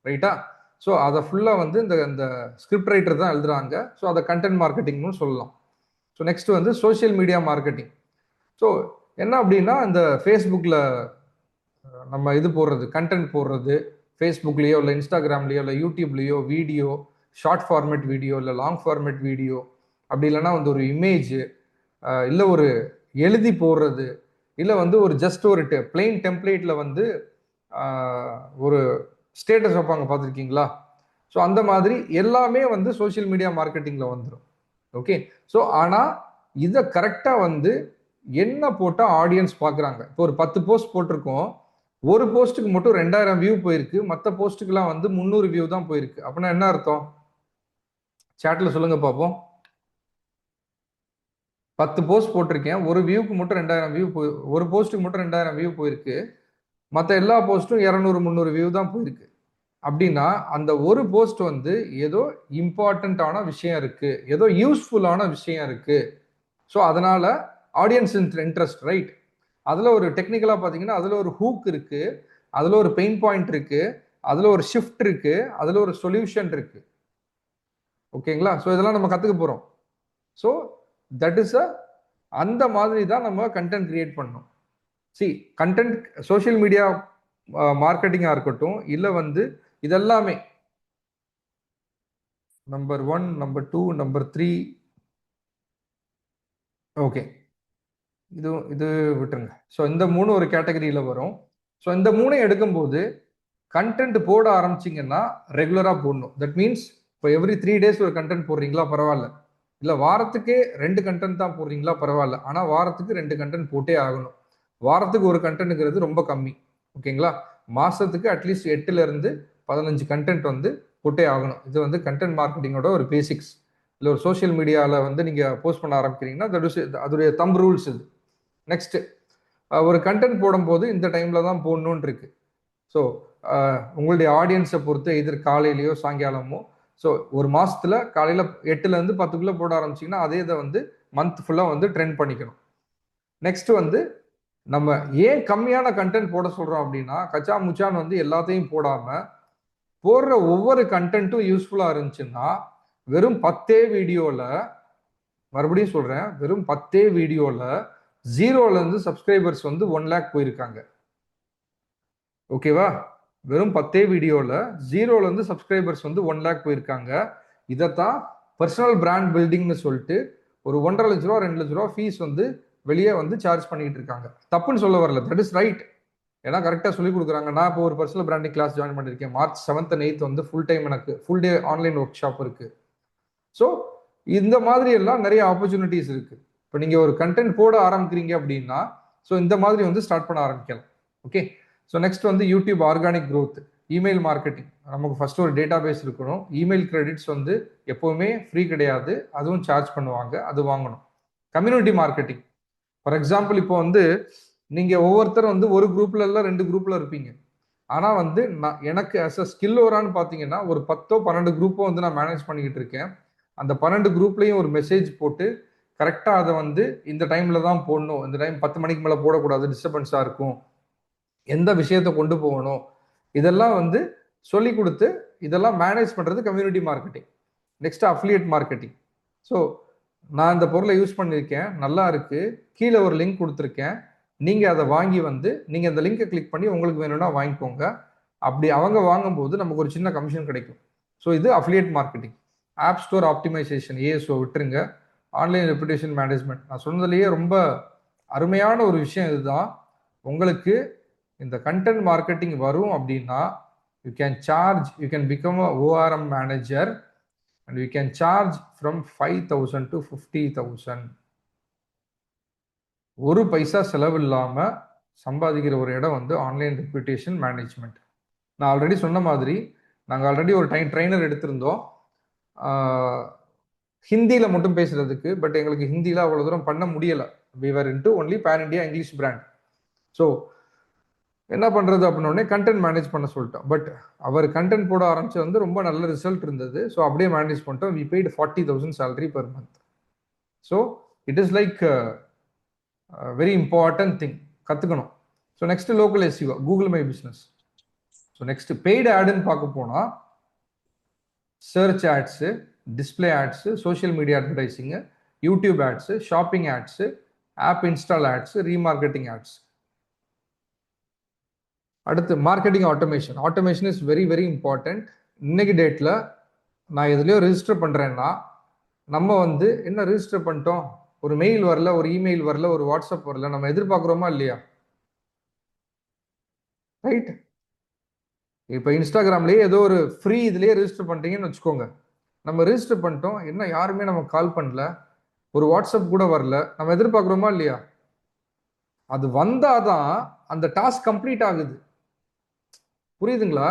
ரைட்டா? ஸோ அதை ஃபுல்லாக வந்து இந்த ஸ்கிரிப்ட் ரைட்டர் தான் எழுதுறாங்க. ஸோ அதை கண்டென்ட் மார்க்கெட்டிங்னு சொல்லலாம். ஸோ நெக்ஸ்ட் வந்து சோஷியல் மீடியா மார்க்கெட்டிங். ஸோ என்ன அப்படின்னா இந்த ஃபேஸ்புக்கில் நம்ம இது போடுறது, கண்டென்ட் போடுறது, ஃபேஸ்புக்லேயோ இல்லை இன்ஸ்டாகிராம்லேயோ இல்லை யூடியூப்லேயோ வீடியோ, ஷார்ட் ஃபார்மேட் வீடியோ இல்லை லாங் ஃபார்மேட் வீடியோ, அப்படி இல்லைன்னா வந்து ஒரு இமேஜ், இல்லை ஒரு எழுதி போடுறது, இல்லை வந்து ஒரு ஜஸ்ட் ஒரு பிளெயின் டெம்ப்ளேட்டில் வந்து ஒரு ஸ்டேட்டஸ் வைப்பாங்க, பார்த்துருக்கீங்களா? ஸோ அந்த மாதிரி எல்லாமே வந்து சோஷியல் மீடியா மார்க்கெட்டிங்கில் வந்துடும். ஓகே, ஸோ ஆனால் இதை கரெக்டாக வந்து என்ன போட்டால் ஆடியன்ஸ் பார்க்குறாங்க. இப்போ ஒரு 10 போஸ்ட் போட்டிருக்கோம், ஒரு போஸ்ட்டுக்கு மட்டும் 2000 வியூ போயிருக்கு, மற்ற போஸ்ட்டுக்கெல்லாம் வந்து 300 வியூ தான் போயிருக்கு. அப்படின்னா என்ன அர்த்தம்? சாட்டில் சொல்லுங்க பார்ப்போம். 10 போஸ்ட் போட்டிருக்கேன், ஒரு வியூக்கு மட்டும் 2000 வியூ ஒரு போஸ்ட்டுக்கு மட்டும் 2000 வியூ போயிருக்கு, மற்ற எல்லா போஸ்ட்டும் 200 300 வியூ தான் போயிருக்கு. அப்படின்னா அந்த ஒரு போஸ்ட் வந்து ஏதோ இம்பார்ட்டண்ட்டான விஷயம் இருக்கு, ஏதோ யூஸ்ஃபுல்லான விஷயம் இருக்கு. ஸோ அதனால ஆடியன்ஸ் இன்ட்ரெஸ்ட், ரைட்? அதில் ஒரு டெக்னிக்கலாக பார்த்தீங்கன்னா அதில் ஒரு ஹூக் இருக்கு, அதில் ஒரு பெயின் பாயிண்ட் இருக்கு, அதில் ஒரு ஷிஃப்ட் இருக்கு, அதில் ஒரு சொல்யூஷன் இருக்கு. ஓகேங்களா? ஸோ இதெல்லாம் நம்ம கற்றுக்க போகிறோம். ஸோ தட் இஸ் அந்த மாதிரி தான் நம்ம கண்டென்ட் கிரியேட் பண்ணணும். கண்டென்ட் சோஷியல் மீடியா மார்க்கெட்டிங்காக இருக்கட்டும், இல்லை வந்து இதெல்லாமே நம்பர் 1, நம்பர் 2, நம்பர் 3. ஓகே, இது விட்டுருங்க. ஸோ இந்த 3 ஒரு கேட்டகரியில் வரும். ஸோ இந்த 3 எடுக்கும்போது கண்டென்ட் போட ஆரம்பிச்சிங்கன்னா ரெகுலராக போடணும். தட் மீன்ஸ் இப்போ எவ்ரி 3 டேஸ் ஒரு கண்டென்ட் போடுறீங்களா, பரவாயில்ல. இல்லை வாரத்துக்கே 2 கண்டென்ட் தான் போடுறீங்களா பரவாயில்ல, ஆனால் வாரத்துக்கு 2 கண்டென்ட் போட்டே ஆகணும். வாரத்துக்கு ஒரு கண்டென்ட்ங்கிறது ரொம்ப கம்மி. ஓகேங்களா? மாசத்துக்கு அட்லீஸ்ட் 8ல இருந்து 15 கண்டென்ட் வந்து போட்டே ஆகணும். இது வந்து கண்டென்ட் மார்க்கெட்டிங்கோட ஒரு பேசிக்ஸ். இல்லை ஒரு சோஷியல் மீடியாவில் வந்து நீங்கள் போஸ்ட் பண்ண ஆரம்பிக்கிறீங்கன்னா அதோடைய தம் ரூல்ஸ் இது. நெக்ஸ்ட், ஒரு கண்டென்ட் போடும்போது இந்த டைமில் தான் போடணும்னு இருக்கு. ஸோ உங்களுடைய ஆடியன்ஸை பொறுத்து எதிர் காலையிலையோ சாயங்காலமோ, ஸோ ஒரு மாசத்துல காலையில் 8லேருந்து 10க்குள்ளே போட ஆரம்பிச்சிங்கன்னா அதே இதை வந்து மந்த் ஃபுல்லாக வந்து ட்ரெண்ட் பண்ணிக்கணும். நெக்ஸ்ட் வந்து நம்ம ஏன் கம்மியான கண்டென்ட் போட சொல்றோம் அப்படின்னா, கச்சா முச்சான்னு வந்து எல்லாத்தையும் போடாம போடுற ஒவ்வொரு கண்டென்ட்டும் யூஸ்ஃபுல்லா இருந்துச்சுன்னா, வெறும் 10 வீடியோல, மறுபடியும் சொல்றேன், வெறும் 10 வீடியோல 0ல இருந்து சப்ஸ்கிரைபர்ஸ் வந்து 1 லேக் போயிருக்காங்க. ஓகேவா? வெறும் 10 வீடியோல 0ல இருந்து சப்ஸ்கிரைபர்ஸ் வந்து 1 லேக் போயிருக்காங்க. இதைத்தான் பர்சனல் பிராண்ட் பில்டிங்னு சொல்லிட்டு ஒரு 1.5 லட்ச ரூபா 2 லட்ச ரூபா ஃபீஸ் வந்து வெளியே வந்து சார்ஜ் பண்ணிட்டு இருக்காங்க. தப்புன்னு சொல்ல வரல, தட் இஸ் ரைட். ஏன்னா கரெக்டாக சொல்லி கொடுக்குறாங்க. நான் இப்போ ஒரு பர்சனல் பிராண்டிங் கிளாஸ் ஜாயின் பண்ணியிருக்கேன். மார்ச் 7th and 8th வந்து ஃபுல் டைம் எனக்கு full day online work shop இருக்கு. ஸோ இந்த மாதிரி எல்லாம் நிறைய ஆப்பர்ச்சுனிட்டிஸ் இருக்கு. இப்போ நீங்க ஒரு கண்டென்ட் போட ஆரம்பிக்கிறீங்க அப்படின்னா, ஸோ இந்த மாதிரி வந்து ஸ்டார்ட் பண்ண ஆரம்பிக்கலாம். ஓகே. ஸோ நெக்ஸ்ட் வந்து YouTube organic growth, email marketing. நமக்கு ஃபர்ஸ்ட் ஒரு டேட்டா பேஸ் இருக்கணும். இமெயில் கிரெடிட்ஸ் வந்து எப்பவுமே ஃப்ரீ கிடையாது, அதுவும் சார்ஜ் பண்ணுவாங்க, அது வாங்கணும். கம்யூனிட்டி மார்க்கெட்டிங், ஃபார் எக்ஸாம்பிள் இப்போ வந்து நீங்க ஒவ்வொருத்தரும் வந்து ஒரு குரூப்ல இல்ல 2 குரூப்ல இருப்பீங்க. ஆனா வந்து எனக்கு அஸ் அ ஸ்கில் ஓரான்னு பாத்தீங்கன்னா ஒரு 10 12 குரூப்போ வந்து நான் மேனேஜ் பண்ணிக்கிட்டு இருக்கேன். அந்த 12 குரூப்லயும் ஒரு மெசேஜ் போட்டு கரெக்டா அதை வந்து இந்த டைம்ல தான் போடணும், இந்த டைம் 10 மணிக்கு மேல போடக்கூடாது, டிஸ்டர்பன்ஸா இருக்கும், எந்த விஷயத்தை கொண்டு போகணும், இதெல்லாம் வந்து சொல்லி கொடுத்து இதெல்லாம் மேனேஜ் பண்றது community marketing. Next affiliate marketing. So நான் இந்த பொருளை யூஸ் பண்ணியிருக்கேன், நல்லா இருக்கு, கீழே ஒரு லிங்க் கொடுத்துருக்கேன், நீங்க அதை வாங்கி வந்து நீங்க அந்த லிங்கை கிளிக் பண்ணி உங்களுக்கு வேணும்னா வாங்கிக்கோங்க. அப்படி அவங்க வாங்கும்போது நமக்கு ஒரு சின்ன கமிஷன் கிடைக்கும். ஸோ இது affiliate marketing. App store optimisation, ASO விட்டுருங்க. ஆன்லைன் ரெப்புடேஷன் மேனேஜ்மெண்ட், நான் சொன்னதுலேயே ரொம்ப அருமையான ஒரு விஷயம் இதுதான். உங்களுக்கு இந்த கண்டென்ட் மார்க்கெட்டிங் வரும் அப்படின்னா you can charge, you can become a ORM manager and we can charge from 5,000 to 50,000. ஒரு பைசா செலவு இல்லாம சம்பாதிக்கிற ஒரு இடம் வந்து ஆன்லைன் ரெப்யூட்டேஷன் மேனேஜ்மெண்ட். நான் ஆல்ரெடி சொன்ன மாதிரி நாங்கள் ஆல்ரெடி ஒரு ட்ரைனர் எடுத்திருந்தோம் ஹிந்தியில் மட்டும் பேசுறதுக்கு. பட் எங்களுக்கு ஹிந்தியில் அவ்வளோ தூரம் பண்ண முடியலை. we were into only pan India English brand. So என்ன பண்றது அப்படின்னே கண்டென்ட் மேனேஜ் பண்ண சொல்லிட்டோம். பட் அவர் கண்டென்ட் போட ஆரம்பிச்சு வந்து ரொம்ப நல்ல ரிசல்ட் இருந்தது. ஸோ அப்படியே மேனேஜ் பண்ணிட்டோம். We paid 40,000 salary per month. So it is like very important thing, கற்றுக்கணும். So next local SEO, Google my business. So next paid ஆடுன்னு பார்க்க போனால் search ads, display ads, social media advertising, YouTube ads, shopping ads, app install ads, remarketing ads. அடுத்து marketing automation. Automation is very very important. இன்னைக்கு டேட்டில் நான் எதுலையோ register பண்ணுறேன்னா நம்ம வந்து என்ன ரெஜிஸ்டர் பண்ணிட்டோம், ஒரு மெயில் வரல, ஒரு இமெயில் வரல, ஒரு வாட்ஸ்அப் வரல, நம்ம எதிர்பார்க்குறோமா இல்லையா? ரைட். இப்போ இன்ஸ்டாகிராம்லேயே ஏதோ ஒரு ஃப்ரீ இதுலேயே ரெஜிஸ்டர் பண்ணிட்டீங்கன்னு வச்சுக்கோங்க. நம்ம ரெஜிஸ்டர் பண்ணிட்டோம், என்ன யாருமே நமக்கு கால் பண்ணல, ஒரு வாட்ஸ்அப் கூட வரல, நம்ம எதிர்பார்க்குறோமா இல்லையா? அது வந்தாதான் அந்த டாஸ்க் கம்ப்ளீட் ஆகுது. புரியுதுங்களா?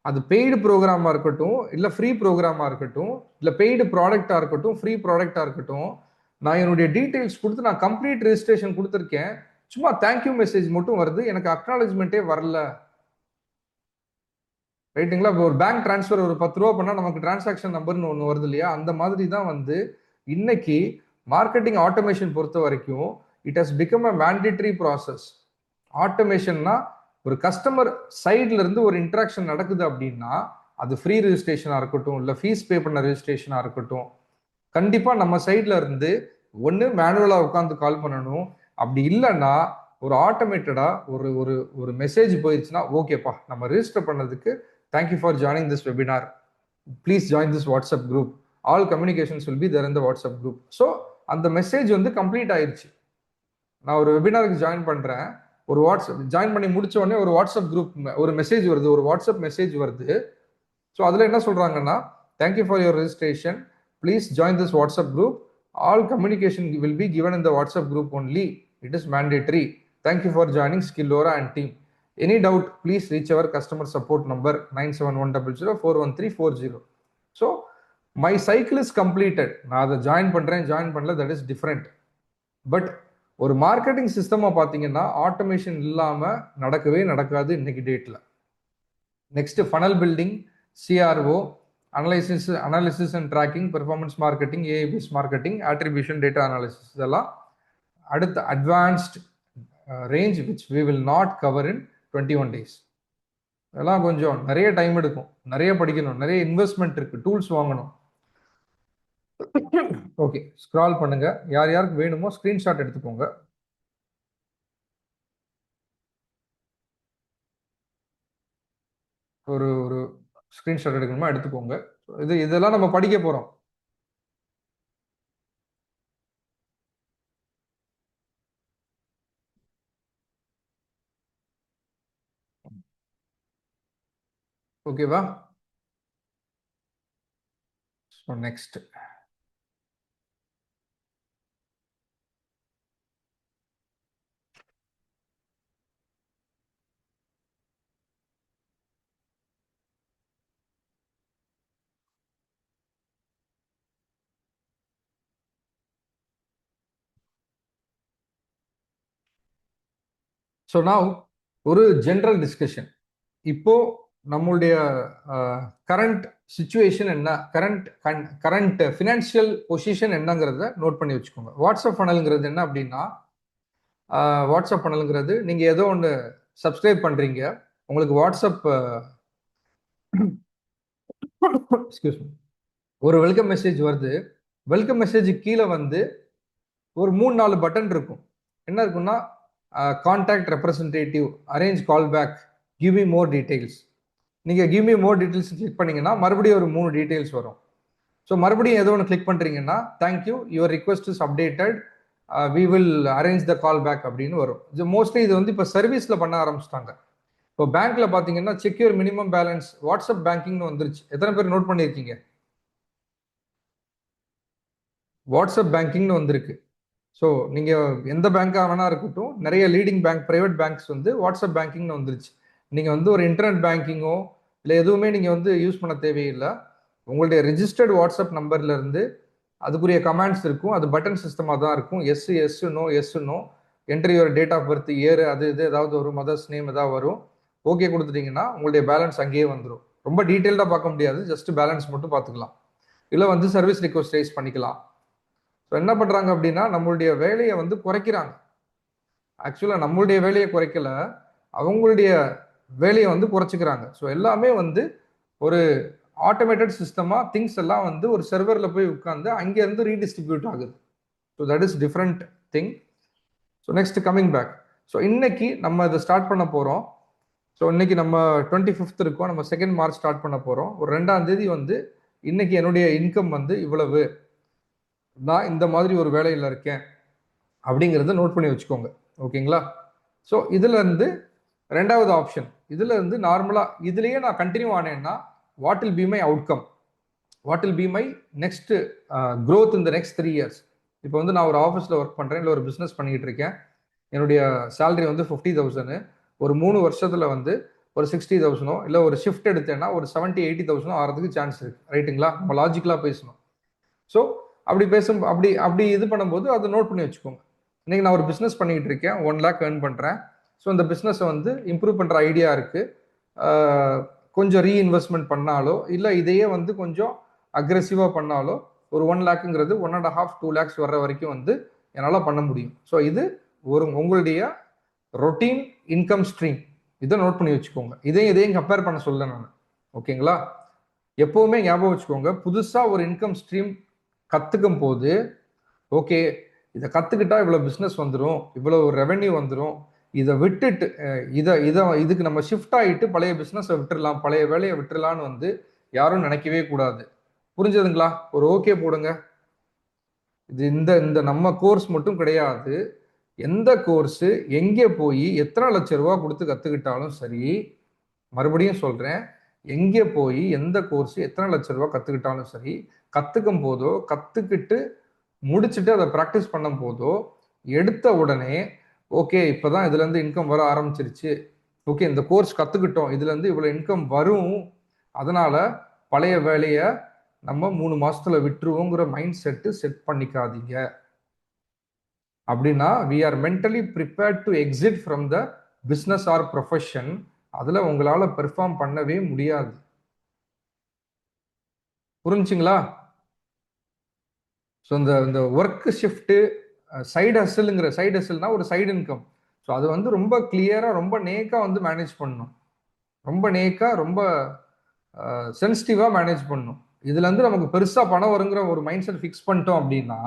அது பெய்டு ப்ரோக்ராமா இருக்கட்டும், இல்லை ஃப்ரீ ப்ரோக்ராமா இருக்கட்டும், இல்லை பெய்டு ப்ராடக்டா இருக்கட்டும், ஃப்ரீ ப்ராடக்டா இருக்கட்டும், நான் என்னுடைய டீட்டெயில்ஸ் கொடுத்து நான் கம்ப்ளீட் ரெஜிஸ்ட்ரேஷன் கொடுத்துருக்கேன், சும்மா தேங்க்யூ மெசேஜ் மட்டும் வருது, எனக்கு அக்னாலஜ்மெண்ட்டே வரல. ரைட்டுங்களா? இப்போ ஒரு பேங்க் டிரான்ஸ்ஃபர் ஒரு 10 ரூபா பண்ணால் நமக்கு டிரான்சாக்ஷன் நம்பர்னு ஒன்று வருது இல்லையா? அந்த மாதிரி தான் வந்து இன்னைக்கு மார்க்கெட்டிங் ஆட்டோமேஷன் பொறுத்த வரைக்கும் it has become a mandatory process. ஆட்டோமேஷன்னா ஒரு கஸ்டமர் சைட்ல இருந்து ஒரு இன்ட்ராக்ஷன் நடக்குது அப்படின்னா அது ஃப்ரீ ரெஜிஸ்ட்ரேஷனாக இருக்கட்டும், இல்லை ஃபீஸ் பே பண்ண ரெஜிஸ்ட்ரேஷனாக இருக்கட்டும், கண்டிப்பாக நம்ம சைட்ல இருந்து ஒன்று மேனுவலாக உட்காந்து கால் பண்ணணும். அப்படி இல்லைன்னா ஒரு ஆட்டோமேட்டடா ஒரு ஒரு ஒரு மெசேஜ் போயிடுச்சுன்னா, ஓகேப்பா நம்ம ரெஜிஸ்டர் பண்ணதுக்கு thank you for joining this webinar, please join this WhatsApp group, all communications will be there in the WhatsApp group. So அந்த மெசேஜ் வந்து கம்ப்ளீட் ஆயிடுச்சு. நான் ஒரு வெபினாருக்கு ஜாயின் பண்றேன், ஒரு வாட்ஸ்அப் ஜாயின் பண்ணி முடிச்ச உடனே ஒரு வாட்ஸ்அப் குரூப் ஒரு மெசேஜ் வருது, ஒரு வாட்ஸ்அப் மெசேஜ் வருது. ஸோ அதில் என்ன சொல்றாங்கன்னா, thank you for your registration, Please join this WhatsApp group. All communication will be given in the WhatsApp group only. It is mandatory. Thank you for joining Skillora and team. Any doubt, please reach our customer support number 97100413440. So my cycle is completed. நான் அதை join பண்ணல, that is different. But ஒரு marketing சிஸ்டமாக பார்த்தீங்கன்னா automation இல்லாமல் நடக்கவே நடக்காது இன்னைக்கு டேட்டில். Next funnel building, CRO, analysis and tracking, performance marketing, AIBS marketing, attribution, data analysis, இதெல்லாம் அடுத்த advanced range which we will not cover in 21 days. இதெல்லாம் கொஞ்சம் நிறைய டைம் எடுக்கும், நிறைய படிக்கணும், நிறைய இன்வெஸ்ட்மெண்ட் இருக்கு, டூல்ஸ் வாங்கணும். ஓகே, ஸ்க்ரால் பண்ணுங்க. யார் யாருக்கு வேணுமோ ஸ்கிரீன்ஷாட் எடுத்துக்கோங்க. ஒரு ஒரு ஸ்கிரீன்ஷாட் எடுக்கணுமா எடுத்துக்கோங்க. இதெல்லாம் நம்ம படிக்க போறோம். ஓகேவா? ஸோ நெக்ஸ்ட் ஸோ நான் ஒரு ஜென்ரல் டிஸ்கஷன். இப்போ நம்மளுடைய கரண்ட் சுச்சுவேஷன் என்ன, கரண்ட் ஃபினான்ஷியல் பொசிஷன் என்னங்கிறத நோட் பண்ணி வச்சுக்கோங்க. வாட்ஸ்அப் ஃபனல்ங்கிறது என்ன அப்படின்னா, வாட்ஸ்அப் ஃபனல்ங்கிறது நீங்கள் ஏதோ ஒன்று சப்ஸ்கிரைப் பண்ணுறீங்க, உங்களுக்கு வாட்ஸ்அப் எக்ஸ்கியூஸ் மீ, ஒரு வெல்கம் மெசேஜ் வருது. வெல்கம் மெசேஜ் கீழே வந்து ஒரு 3-4 பட்டன் இருக்கும். என்ன இருக்குன்னா, contact representative, arrange call back, give me more details. நீங்கள் give me more details click பண்ணீங்கன்னா மறுபடியும் ஒரு 3 டீடைல்ஸ் வரும். ஸோ மறுபடியும் ஏதோ ஒன்று கிளிக் பண்ணுறீங்கன்னா, thank you, your request is updated, we will arrange the call back அப்படின்னு வரும். இது மோஸ்ட்லி இது வந்து இப்போ சர்வீஸில் பண்ண ஆரம்பிச்சிட்டாங்க. இப்போ பேங்க்ல பார்த்தீங்கன்னா செக்யூர் மினிமம் பேலன்ஸ், வாட்ஸ்அப் பேங்கிங்னு வந்துருச்சு. எத்தனை பேர் நோட் பண்ணியிருக்கீங்க? வாட்ஸ்அப் பேங்கிங்னு வந்திருக்கு. ஸோ நீங்கள் எந்த பேங்காக வேணா இருக்கட்டும், நிறைய லீடிங் பேங்க், ப்ரைவேட் பேங்க்ஸ் வந்து வாட்ஸ்அப் பேங்கிங்னு வந்துருச்சு. நீங்கள் வந்து ஒரு இன்டர்நெட் பேங்கிங்கோ இல்லை எதுவுமே நீங்கள் வந்து யூஸ் பண்ண தேவையில்லை. உங்களுடைய ரிஜிஸ்டர்டு வாட்ஸ்அப் நம்பர்லேருந்து அதுக்குரிய கமாண்ட்ஸ் இருக்கும். அது பட்டன் சிஸ்டமாக தான் இருக்கும். Yes no, entry your date of birth, year, அது இது ஏதாவது ஒரு மதர்ஸ் நேம் ஏதாவது வரும். ஓகே கொடுத்துட்டீங்கன்னா உங்களுடைய பேலன்ஸ் அங்கேயே வந்துடும். ரொம்ப டீட்டெயில்டாக பார்க்க முடியாது, ஜஸ்ட் பேலன்ஸ் மட்டும் பார்த்துக்கலாம். இல்லை வந்து சர்வீஸ் ரிக்வஸ்ட் ரைஸ் பண்ணிக்கலாம். ஸோ என்ன பண்ணுறாங்க அப்படின்னா, நம்மளுடைய வேலையை வந்து குறைக்கிறாங்க. ஆக்சுவலாக நம்மளுடைய வேலையை குறைக்கல, அவங்களுடைய வேலையை வந்து குறைச்சிக்கிறாங்க. ஸோ எல்லாமே வந்து ஒரு ஆட்டோமேட்டட் சிஸ்டமாக திங்ஸ் எல்லாம் வந்து ஒரு சர்வரில் போய் உட்காந்து அங்கேருந்து ரீடிஸ்ட்ரிபியூட் ஆகுது. So that is different thing. So next coming back. So இன்னைக்கு நம்ம இதை ஸ்டார்ட் பண்ண போகிறோம். ஸோ இன்னைக்கு நம்ம 25th இருக்கோம், நம்ம 2 March ஸ்டார்ட் பண்ண போகிறோம். ஒரு 2ஆம் தேதி வந்து இன்னைக்கு என்னுடைய இன்கம் வந்து இவ்வளவு, நான் இந்த மாதிரி ஒரு வேலையில் இருக்கேன் அப்படிங்கிறத நோட் பண்ணி வச்சுக்கோங்க. ஓகேங்களா? ஸோ இதுல இருந்து 2வது ஆப்ஷன், இதுல இருந்து நார்மலாக இதுலேயே நான் கண்டினியூ ஆனேன்னா, what will be my outcome, what will be my next growth இந்த நெக்ஸ்ட் 3 years. இப்போ வந்து நான் ஒரு ஆஃபீஸில் ஒர்க் பண்ணுறேன், இல்லை ஒரு பிஸ்னஸ் பண்ணிக்கிட்டு இருக்கேன். என்னுடைய சேலரி வந்து 50,000. ஒரு 3 வருஷத்துல வந்து ஒரு 60,000 இல்லை ஒரு ஷிஃப்ட் எடுத்தேன்னா ஒரு 70,000-80,000 ஆகிறதுக்கு சான்ஸ் இருக்கு. ரைட்டுங்களா? நம்ம லாஜிக்கலாக பேசணும். ஸோ அப்படி அப்படி இது பண்ணும்போது அதை நோட் பண்ணி வச்சுக்கோங்க. இன்னைக்கு நான் ஒரு பிஸ்னஸ் பண்ணிக்கிட்டு இருக்கேன், 1 lakh earn பண்ணுறேன். ஸோ இந்த பிஸ்னஸை வந்து இம்ப்ரூவ் பண்ணுற ஐடியா இருக்குது. கொஞ்சம் ரீஇன்வெஸ்ட்மெண்ட் பண்ணாலோ இல்லை இதையே வந்து கொஞ்சம் அக்ரெசிவாக பண்ணாலோ ஒரு 1 lakhங்கிறது 1.5-2 lakhs வர்ற வரைக்கும் வந்து என்னால் பண்ண முடியும். ஸோ இது ஒரு உங்களுடைய ரொட்டீன் இன்கம் ஸ்ட்ரீம். இதை நோட் பண்ணி வச்சுக்கோங்க. இதையும் கம்பேர் பண்ண சொல்ல நான். ஓகேங்களா? எப்போவுமே ஞாபகம் வச்சுக்கோங்க, புதுசாக ஒரு இன்கம் ஸ்ட்ரீம் கற்றுக்கும் போது, ஓகே இதை கற்றுக்கிட்டா இவ்வளோ பிஸ்னஸ் வந்துடும், இவ்வளோ ரெவென்யூ வந்துடும், இதை விட்டுட்டு இதுக்கு நம்ம ஷிஃப்ட் ஆகிட்டு பழைய பிஸ்னஸை விட்டுடலாம், பழைய வேலையை விட்டுடலான்னு வந்து யாரும் நினைக்கவே கூடாது. புரிஞ்சதுங்களா? ஒரு ஓகே போடுங்க. இது இந்த நம்ம கோர்ஸ் மட்டும் கிடையாது. எந்த கோர்ஸு எங்கே போய் எத்தனை லட்ச ரூபா கொடுத்து கற்றுக்கிட்டாலும் சரி, மறுபடியும் சொல்கிறேன், எங்கே போய் எந்த கோர்ஸ் எத்தனை லட்ச ரூபா கற்றுக்கிட்டாலும் சரி, கற்றுக்கும் போதோ கற்றுக்கிட்டு முடிச்சுட்டு அதை ப்ராக்டிஸ் பண்ணும் போதோ எடுத்த உடனே ஓகே இப்போதான் இதுலேருந்து இன்கம் வர ஆரம்பிச்சிருச்சு, ஓகே இந்த கோர்ஸ் கற்றுக்கிட்டோம் இதுலேருந்து இவ்வளோ இன்கம் வரும், அதனால பழைய வேலையை நம்ம 3 மாசத்துல விட்டுருவோங்கிற மைண்ட் செட் பண்ணிக்காதீங்க. அப்படின்னா we are mentally prepared to exit from the business or profession. அதுல உங்களால பெர்ஃபார்ம் பண்ணவே முடியாது. புரிஞ்சுங்களா? ஸோ இந்த ஒர்க் ஷிஃப்ட் சைடு ஹஸ்ல்னா ஒரு சைடு இன்கம். ஸோ அது வந்து ரொம்ப கிளியரா ரொம்ப நேக்கா வந்து மேனேஜ் பண்ணணும், ரொம்ப நேக்கா ரொம்ப சென்சிட்டிவா மேனேஜ் பண்ணணும். இதுல இருந்து நமக்கு பெருசா பணம் வருங்கிற ஒரு மைண்ட் செட் ஃபிக்ஸ் பண்ணிட்டோம் அப்படின்னா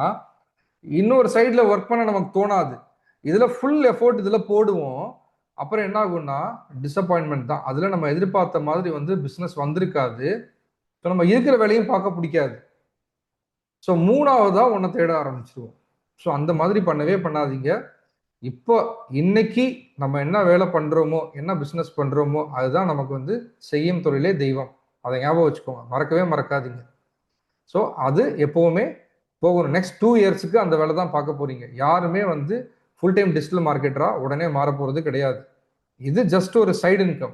இன்னொரு சைட்ல ஒர்க் பண்ண நமக்கு தோணாது. இதுல ஃபுல் எஃபோர்ட் இதுல போடுவோம், அப்புறம் என்ன ஆகும்னா டிசப்பாயின்மெண்ட் தான். அதுல நம்ம எதிர்பார்த்த மாதிரி வந்து பிசினஸ் வந்திருக்காது. ஸோ நம்ம இருக்கிற வேலையும் பார்க்க பிடிக்காது. ஸோ மூணாவதா ஒன்றை தேட ஆரம்பிச்சிருவோம். ஸோ அந்த மாதிரி பண்ணவே பண்ணாதீங்க. இப்போ இன்னைக்கு நம்ம என்ன வேலை பண்றோமோ என்ன பிசினஸ் பண்றோமோ அதுதான் நமக்கு வந்து செய்யும் தொழிலே தெய்வம். அதை ஞாபகம் வச்சுக்கோங்க, மறக்கவே மறக்காதீங்க. ஸோ அது எப்பவுமே போகணும். நெக்ஸ்ட் 2 இயர்ஸுக்கு அந்த வேலை தான் பார்க்க போறீங்க. யாருமே வந்து ஃபுல் டைம் டிஜிட்டல் மார்க்கெட்டரா உடனே மாற போறது கிடையாது. இது ஜஸ்ட் ஒரு சைடு இன்கம்.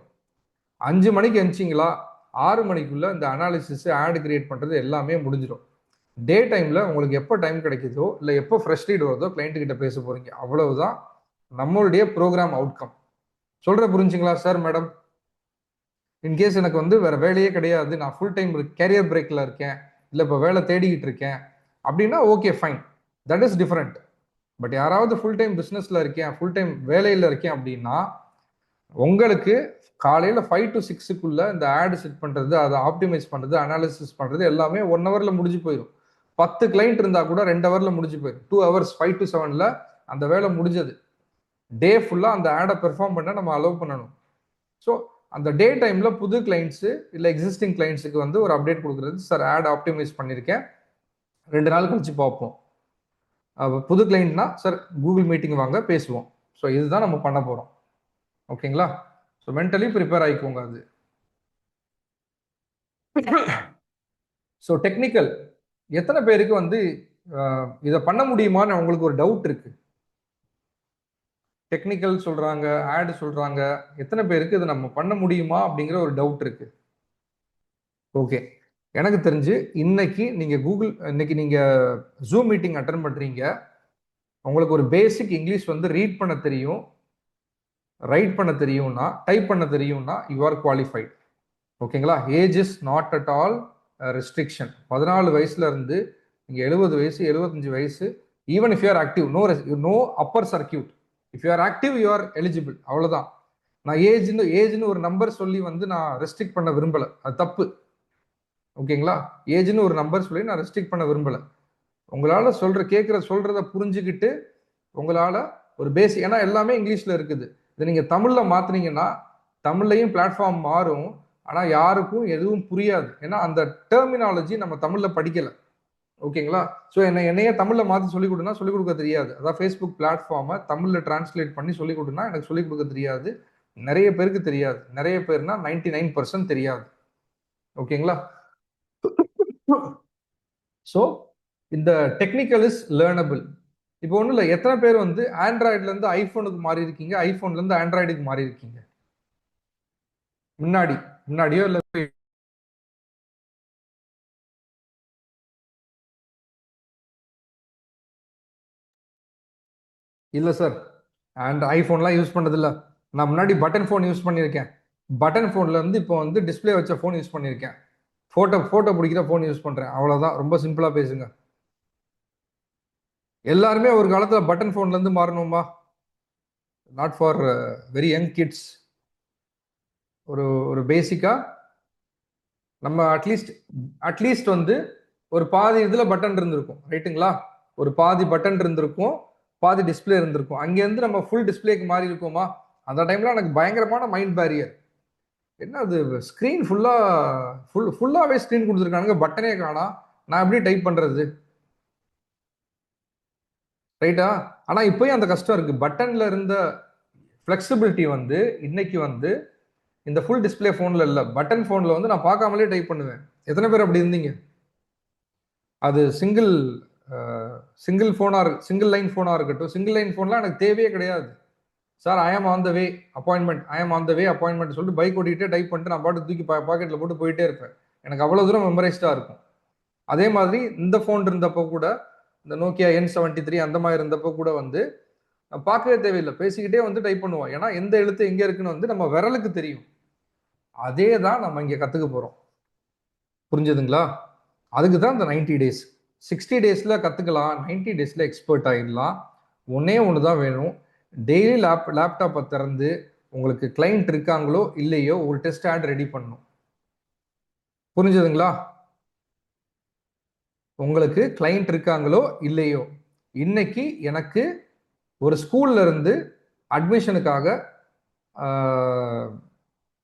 5 மணிக்கு எழுச்சிங்களா 6 மணிக்குள்ள இந்த அனாலிசிஸ் ஆட் கிரியேட் பண்றது எல்லாமே முடிஞ்சிடும். டே டைம்ல உங்களுக்கு எப்போ டைம் கிடைக்குதோ இல்லை எப்போ ஃப்ரெஷ் லீட் வருதோ கிளைண்ட் கிட்ட பேச போறீங்க. அவ்வளவுதான் நம்மளுடைய ப்ரோக்ராம் அவுட்கம். சொல்ற புரிஞ்சுங்களா சார் மேடம்? இன்கேஸ் எனக்கு வந்து வேற வேலையே கிடையாது, நான் ஃபுல் டைம் கேரியர் பிரேக்ல இருக்கேன், இல்லை இப்போ வேலை தேடிக்கிட்டு இருக்கேன் அப்படின்னா okay fine, that is different. But யாராவது ஃபுல் டைம் பிஸ்னஸ்ல இருக்கேன் ஃபுல் டைம் வேலையில் இருக்கேன் அப்படின்னா உங்களுக்கு காலையில் 5 to 6க்குள்ள இந்த ஆட் செட் பண்ணுறது, அதை ஆப்டிமைஸ் பண்ணுறது, அனாலிசிஸ் பண்ணுறது எல்லாமே 1 ஹவரில் முடிஞ்சு போயிடும். 10 கிளைண்ட் இருந்தால் கூட 2 ஹவரில் முடிஞ்சு போயிடும். 2 ஹவர்ஸ் 5 to 7ல் அந்த வேலை முடிஞ்சது. டே ஃபுல்லாக அந்த ஆடை பெர்ஃபார்ம் பண்ண நம்ம அலோவ் பண்ணணும். ஸோ அந்த டே டைமில் புது கிளைண்ட்ஸு இல்லை எக்ஸிஸ்டிங் கிளைண்ட்ஸுக்கு வந்து ஒரு அப்டேட் கொடுக்குறது, சார் ஆட் ஆப்டிமைஸ் பண்ணியிருக்கேன் 2 நாள் கழிச்சு பார்ப்போம். புது கிளைண்ட்னா சார் கூகுள் மீட்டிங் வாங்க பேசுவோம். ஸோ இதுதான் நம்ம பண்ண போகிறோம். ஓகேங்களா? ஸோ மென்டலி ப்ரிப்பேர் ஆகிக்கோங்க. அது ஸோ டெக்னிக்கல் எத்தனை பேருக்கு வந்து இதை பண்ண முடியுமான்னு உங்களுக்கு ஒரு டவுட் இருக்கு? டெக்னிக்கல் சொல்றாங்க, ஆட் சொல்றாங்க, எத்தனை பேருக்கு இதை நம்ம பண்ண முடியுமா அப்படிங்கிற ஒரு டவுட் இருக்கு? ஓகே, எனக்கு தெரிஞ்சு இன்னைக்கு நீங்க ஜூம் மீட்டிங் அட்டன் பண்றீங்க, உங்களுக்கு ஒரு பேசிக் இங்கிலீஷ் வந்து ரீட் பண்ண தெரியும், ரைட் பண்ண தெரியும்னா, டைப் பண்ண தெரியும்னா யூ ஆர் குவாலிஃபைட். ஓகேங்களா? Age is not at all restriction. 14 வயசுல இருந்து நீங்க 70 வயசு 75 வயசு, even if you are active, no upper circuit, if you are active you are eligible. அவ்வளவுதான். நான் ஏஜ்னு ஒரு நம்பர் சொல்லி வந்து நான் ரெஸ்ட்ரிக்ட் பண்ண விரும்பல, அது தப்பு. ஓகேங்களா? ஏஜ்னு ஒரு நம்பர் சொல்லி நான் ரெஸ்ட்ரிக்ட் பண்ண விரும்பல. உங்களால சொல்றத புரிஞ்சுக்கிட்டு உங்களால ஒரு பேசிக், ஏன்னா எல்லாமே இங்கிலீஷ்ல இருக்குது, இதை நீங்க தமிழ்ல மாத்துனீங்கன்னா தமிழ்லையும் பிளாட்ஃபார்ம் மாறும், ஆனா யாருக்கும் எதுவும் புரியாது. ஏன்னா அந்த டெர்மினாலஜி நம்ம தமிழ்ல படிக்கல. ஓகேங்களா? ஸோ என்னையே தமிழ்ல மாற்றி சொல்லிக் கொடுனா சொல்லிக் கொடுக்க தெரியாது. அதான் ஃபேஸ்புக் பிளாட்ஃபார்மை தமிழ்ல டிரான்ஸ்லேட் பண்ணி சொல்லிக் கொடுனா எனக்கு சொல்லிக் கொடுக்க தெரியாது. நிறைய பேருக்கு தெரியாது. நிறைய பேர்னா 99% தெரியாது. ஓகேங்களா? ஸோ இந்த டெக்னிக்கல் இஸ் லேர்னபிள். இப்போ ஒன்றும் இல்லை, எத்தனை பேர் வந்து ஆண்ட்ராய்ட்ல இருந்து ஐபோனுக்கு மாறி இருக்கீங்க, ஐபோன்ல இருந்து ஆண்ட்ராய்டுக்கு மாறி இருக்கீங்க? முன்னாடியோ இல்லை இல்லை சார், அண்ட் ஐஃபோன்லாம் யூஸ் பண்ணதில்ல. நான் முன்னாடி பட்டன் ஃபோன் யூஸ் பண்ணியிருக்கேன். பட்டன் ஃபோனில் இருந்து இப்போ வந்து டிஸ்பிளே வச்ச ஃபோன் யூஸ் பண்ணியிருக்கேன். ஃபோட்டோ பிடிக்கிற ஃபோன் யூஸ் பண்ணுறேன். அவ்வளோதான். ரொம்ப சிம்பிளாக பேசுங்க. எல்லாருமே ஒரு காலத்தில் பட்டன் ஃபோன்லேருந்து மாறணுமா? Not for very young kids. ஒரு பேசிக்காக நம்ம அட்லீஸ்ட் வந்து ஒரு பாதி இதில் பட்டன் இருந்திருக்கும், ரைட்டுங்களா? ஒரு பாதி பட்டன் இருந்திருக்கும், பாதி டிஸ்பிளே இருந்திருக்கும். அங்கேருந்து நம்ம ஃபுல் டிஸ்பிளேக்கு மாறி இருக்கோமா? அந்த டைம்ல எனக்கு பயங்கரமான மைண்ட் பேரியர். என்ன அது ஸ்க்ரீன் ஃபுல்லாகவே ஸ்க்ரீன் கொடுத்துருக்கானுங்க, பட்டனே காணா, நான் எப்படி டைப் பண்ணுறது? ரைட்டா? ஆனால் இப்போயும் அந்த கஷ்டம் இருக்குது. பட்டனில் இருந்த ஃப்ளெக்சிபிலிட்டி வந்து இன்னைக்கு வந்து இந்த ஃபுல் டிஸ்பிளே ஃபோனில் இல்லை, பட்டன் ஃபோனில் வந்து நான் பார்க்காமலே டைப் பண்ணுவேன். எத்தனை பேர் அப்படி இருந்தீங்க? அது சிங்கிள் ஃபோனாக சிங்கிள் லைன் ஃபோனாக இருக்கட்டும், சிங்கிள் லைன் ஃபோன்லாம் எனக்கு தேவையே கிடையாது. சார் ஐ ஆம் ஆன் த வே அப்பாயின்மெண்ட், ஐ ஆம் ஆன் த வே அப்பாயின்மெண்ட் சொல்லிட்டு பைக் ஓட்டிகிட்டே டைப் பண்ணிட்டு நான் பாட்டு தூக்கி பாக்கெட்டில் போட்டு போயிட்டே இருப்பேன். எனக்கு அவ்வளோ தூரம் மெமரைஸ்டாக இருக்கும். அதே மாதிரி இந்த ஃபோன் இருந்தப்போ கூட, இந்த நோக்கியா N73 அந்த மாதிரி இருந்தப்போ கூட வந்து பார்க்கவே தேவையில்லை, பேசிக்கிட்டே வந்து டைப் பண்ணுவோம். ஏன்னா எந்த எழுத்து எங்கே இருக்குன்னு வந்து நம்ம விரலுக்கு தெரியும். அதே தான் நம்ம இங்கே கற்றுக்க போகிறோம். புரிஞ்சுதுங்களா? அதுக்கு தான் இந்த 90 டேஸ். 60 டேஸில் கற்றுக்கலாம், 90 டேஸில் எக்ஸ்பர்ட் ஆகிடலாம். ஒன்றே ஒன்று தான் வேணும். டெய்லி லேப்டாப்பை திறந்து உங்களுக்கு கிளைண்ட் இருக்காங்களோ இல்லையோ ஒரு டெஸ்ட் ஆட் ரெடி பண்ணணும். புரிஞ்சுதுங்களா? உங்களுக்கு கிளைண்ட் இருக்காங்களோ இல்லையோ, இன்னைக்கு எனக்கு ஒரு ஸ்கூல்ல இருந்து அட்மிஷனுக்காக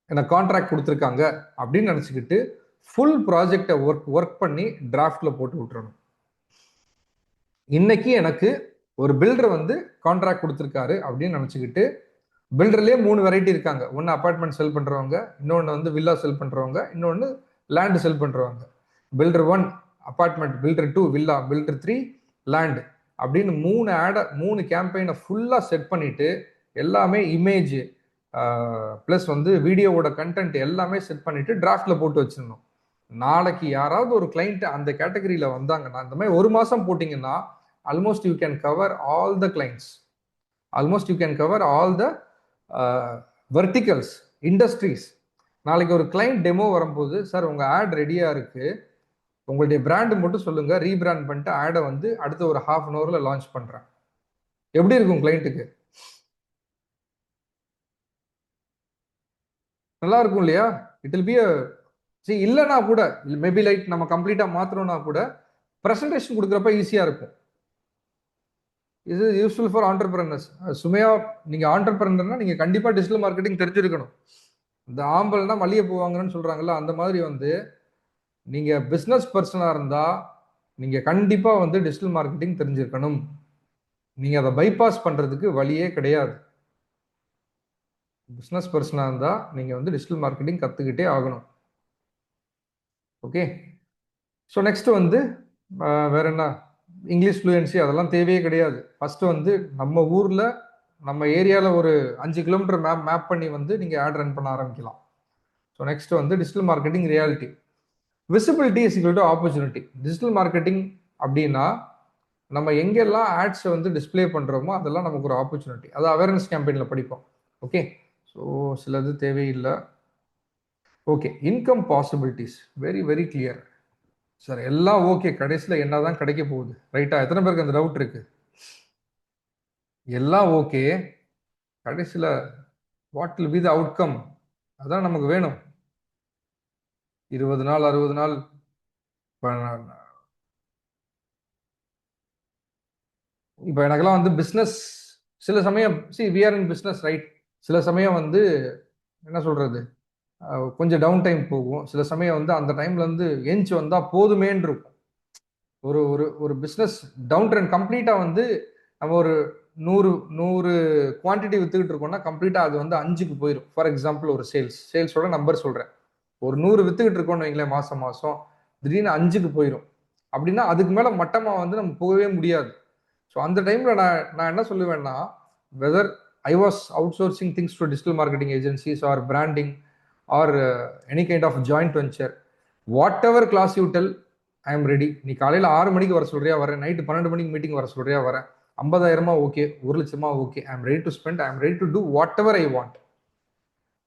எனக்கு கான்ட்ராக்ட் கொடுத்துருக்காங்க அப்படின்னு நினச்சிக்கிட்டு ஃபுல் ப்ராஜெக்டை ஒர்க் பண்ணி டிராஃப்ட்ல போட்டு விட்டுறணும். இன்னைக்கு எனக்கு ஒரு பில்டர் வந்து கான்ட்ராக்ட் கொடுத்துருக்காரு அப்படின்னு நினச்சிக்கிட்டு, பில்டர்லேயே 3 வெரைட்டி இருக்காங்க. ஒன்று அப்பார்ட்மெண்ட் செல் பண்ணுறவங்க, இன்னொன்று வந்து வில்லா செல் பண்ணுறவங்க, இன்னொன்று லேண்டு செல் பண்ணுறவங்க. Builder 1 apartment, builder 2 villa, builder 3 land அப்படின்னு 3 கேம்பெயினை ஃபுல்லாக செட் பண்ணிட்டு, எல்லாமே இமேஜ் ப்ளஸ் வந்து வீடியோவோட கண்டென்ட் எல்லாமே செட் பண்ணிட்டு டிராஃப்ட்ல போட்டு வச்சிடணும். நாளைக்கு யாராவது ஒரு கிளைண்ட் அந்த கேட்டகரியில வந்தாங்கன்னா, இந்த மாதிரி 1 மாசம் போட்டிங்கன்னா almost you can cover all the clients, almost you can cover all the verticals, industries. நாளைக்கு ஒரு கிளைண்ட் டெமோ வரும்போது, சார் உங்க ஆட் ரெடியா இருக்கு, உங்களுடைய பிராண்ட் மட்டும் சொல்லுங்க, ரீபிராண்ட் பண்ணிட்டு ஆடை வந்து அடுத்த ஒரு ½ அன் ஹவர்ல லான்ச் பண்றேன். எப்படி இருக்கும் கிளைண்ட்டுக்கு? நல்லா இருக்கும் இல்லையா? இட் வில் பி இல்லைன்னா கூட, மேபி லைக் நம்ம கம்ப்ளீட்டா மாத்திரம்னா கூட பிரசன்டேஷன் கொடுக்குறப்ப ஈஸியா இருக்கும். இது யூஸ்ஃபுல் ஃபார் ஆண்டர்பிரனர்ஸ். சுமையா நீங்க ஆண்டர்பிரனர்னா நீங்க கண்டிப்பா டிஜிட்டல் மார்க்கெட்டிங் தெரிஞ்சிருக்கணும். இந்த ஆம்பல்னா மல்லிகை போவாங்கன்னு சொல்றாங்கல்ல, அந்த மாதிரி வந்து நீங்க பிசினஸ் பர்சனா இருந்தா நீங்க கண்டிப்பா வந்து டிஜிட்டல் மார்க்கெட்டிங் தெரிஞ்சிருக்கணும். நீங்க அதை பைபாஸ் பண்றதுக்கு வழியே கிடையாது. பிசினஸ் பர்சனா இருந்தா நீங்க வந்து டிஜிட்டல் மார்க்கெட்டிங் கத்துக்கிட்டே ஆகணும். ஓகே, ஸோ நெக்ஸ்ட் வந்து வேற என்ன, இங்கிலீஷ் ஃப்ளூயன்சி அதெல்லாம் தேவையே கிடையாது. ஃபர்ஸ்ட் வந்து நம்ம ஊர்ல நம்ம ஏரியாவில் ஒரு 5 கிலோமீட்டர் மேப் பண்ணி வந்து நீங்கள் ஆட் ரன் பண்ண ஆரம்பிக்கலாம். ஸோ நெக்ஸ்ட் வந்து digital marketing reality. Visibility is equal to opportunity. Digital marketing அப்படின்னா நம்ம எங்கெல்லாம் ஆட்ஸை வந்து டிஸ்பிளே பண்ணுறோமோ அதெல்லாம் நமக்கு ஒரு ஆப்பர்ச்சுனிட்டி. அது அவேர்னஸ் கேம்பெயினில் படிப்போம். ஓகே, ஸோ சிலது தேவையில்லை. Okay, income possibilities very very clear. Sir எல்லாம் ஓகே, கடைசியில் என்னதான் கிடைக்க போகுது? ரைட்டா? எத்தனை பேருக்கு அந்த டவுட் இருக்கு? எல்லாம் ஓகே, கடைசியில் what will be the outcome? அதான் நமக்கு வேணும். 20 நாள் 60 நாள் இப்போ எனக்கெல்லாம் வந்து பிஸ்னஸ் சில சமயம் we are in business right. சில சமயம் வந்து என்ன சொல்றது, கொஞ்சம் டவுன் டைம் போகும். சில சமயம் வந்து அந்த டைம்ல வந்து எஞ்சி வந்தா போதுமேன்னு இருக்கும். ஒரு ஒரு ஒரு பிஸ்னஸ் டவுன் ட்ரெண்ட் கம்ப்ளீட்டா வந்து நம்ம ஒரு 100 குவான்டிட்டி வித்துக்கிட்டு இருக்கோம்னா கம்ப்ளீட்டா அது வந்து 5க்கு போயிடும். ஃபார் எக்ஸாம்பிள் ஒரு சேல்ஸோட நம்பர் சொல்றேன். ஒரு 100 வித்துக்கிட்டு இருக்கோம்னு வைங்களேன், மாசம் மாசம் திடீர்னு 5க்கு போயிடும். அப்படின்னா அதுக்கு மேல மட்டமா வந்து நம்ம போகவே முடியாது. ஸோ அந்த டைம்ல நான் என்ன சொல்லுவேன்னா, whether I was outsourcing things to digital marketing agencies or branding or any kind of joint venture, whatever class you tell, I am ready. நீ காலையில் 6 மணிக்கு வர சொல்றியா வரேன், நைட்டு 12 மணிக்கு மீட்டிங் வர சொல்றியா வரேன், 50,000 okay, 1,00,000 okay, I am ready to spend, I am ready to do whatever I want.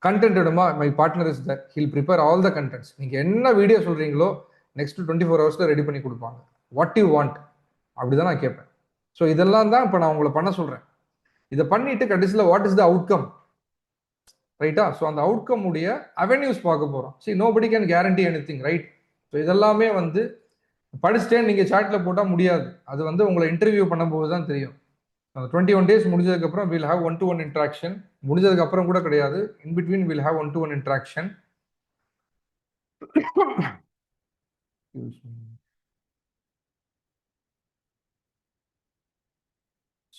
Content எடுமா, my partner is that, he'll prepare all the contents. நீங்கள் என்ன வீடியோ சொல்கிறீங்களோ நெக்ஸ்ட் 24 ஹவர்ஸில் ரெடி பண்ணி கொடுப்பாங்க. வாட் யூ வாண்ட் அப்படிதான் நான் கேட்பேன். ஸோ இதெல்லாம் தான் இப்போ நான் உங்களை பண்ண சொல்கிறேன். இதை பண்ணிட்டு கடைசியில் வாட் இஸ் த அவுட்கம், ரைட்டா? ஸோ அந்த அவுட்கம் உடைய அவென்யூஸ் பார்க்க போகிறோம். Nobody can guarantee anything, right? So இதெல்லாமே வந்து படிச்சுட்டேன் நீங்கள் சாட்டில் போட்டால் முடியாது. அது வந்து உங்களை இன்டர்வியூ பண்ணும்போது தான் தெரியும். 21 days முடிஞ்சதுக்கப்புறம் வில் ஹாவ் 1-to-1 இன்ட்ராக்ஷன். முடிஞ்சதுக்கு அப்புறம் கூட கிடையாது, in between will have 1-to-1 interaction.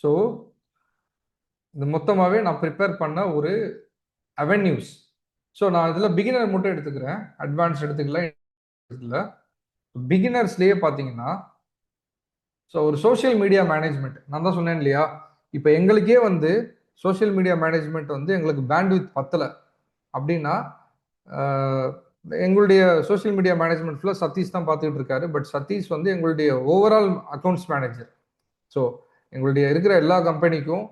So இது மொத்தமாகவே நான் ப்ரிப்பேர் பண்ண ஒரு அவென்யூஸ். ஸோ நான் இதில் பிகினர் மட்டும் எடுத்துக்கிறேன், அட்வான்ஸ் எடுத்துக்கல. பிகினர்ஸ்லேயே பார்த்தீங்கன்னா, ஸோ ஒரு சோஷியல் மீடியா மேனேஜ்மெண்ட் நான் தான் சொன்னேன் இல்லையா, இப்போ எங்களுக்கே வந்து சோஷியல் மீடியா மேனேஜ்மெண்ட் வந்து எங்களுக்கு பேண்ட்வித் பத்தலை அப்படின்னா, எங்களுடைய சோஷியல் மீடியா மேனேஜ்மெண்ட் ஃபுல்லாக சதீஷ் தான் பார்த்துக்கிட்டு இருக்காரு. பட் சதீஷ் வந்து எங்களுடைய ஓவரால் அக்கௌண்ட்ஸ் மேனேஜர். ஸோ எங்களுடைய இருக்கிற எல்லா கம்பெனிக்கும்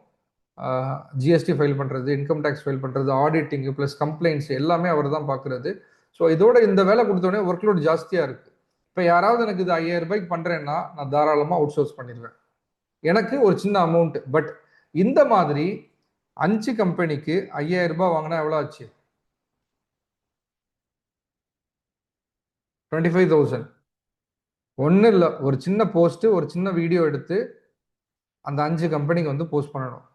ஜிஎஸ்டி ஃபைல் பண்ணுறது, இன்கம் டேக்ஸ் ஃபைல் பண்ணுறது, ஆடிட்டிங்கு ப்ளஸ் கம்ப்ளைண்ட்ஸ் எல்லாமே அவர் தான் பார்க்குறது. ஸோ இதோட இந்த வேலை கொடுத்தோடனே ஒர்க் லோட் ஜாஸ்தியாக இருக்குது. இப்போ யாராவது எனக்கு இது 5000 ரூபாய்க்கு பண்ணுறேன்னா நான் தாராளமாக அவுட் சோர்ஸ் பண்ணிடுவேன். எனக்கு ஒரு சின்ன அமௌண்ட். பட் இந்த மாதிரி 5 கம்பெனிக்கு 5000 ரூபாய் வாங்கினா எவ்வளோ ஆச்சு? 25,000. ஒன்றும் இல்லை, ஒரு சின்ன போஸ்ட்டு, ஒரு சின்ன வீடியோ எடுத்து அந்த 5 கம்பெனிக்கு வந்து போஸ்ட் பண்ணணும்.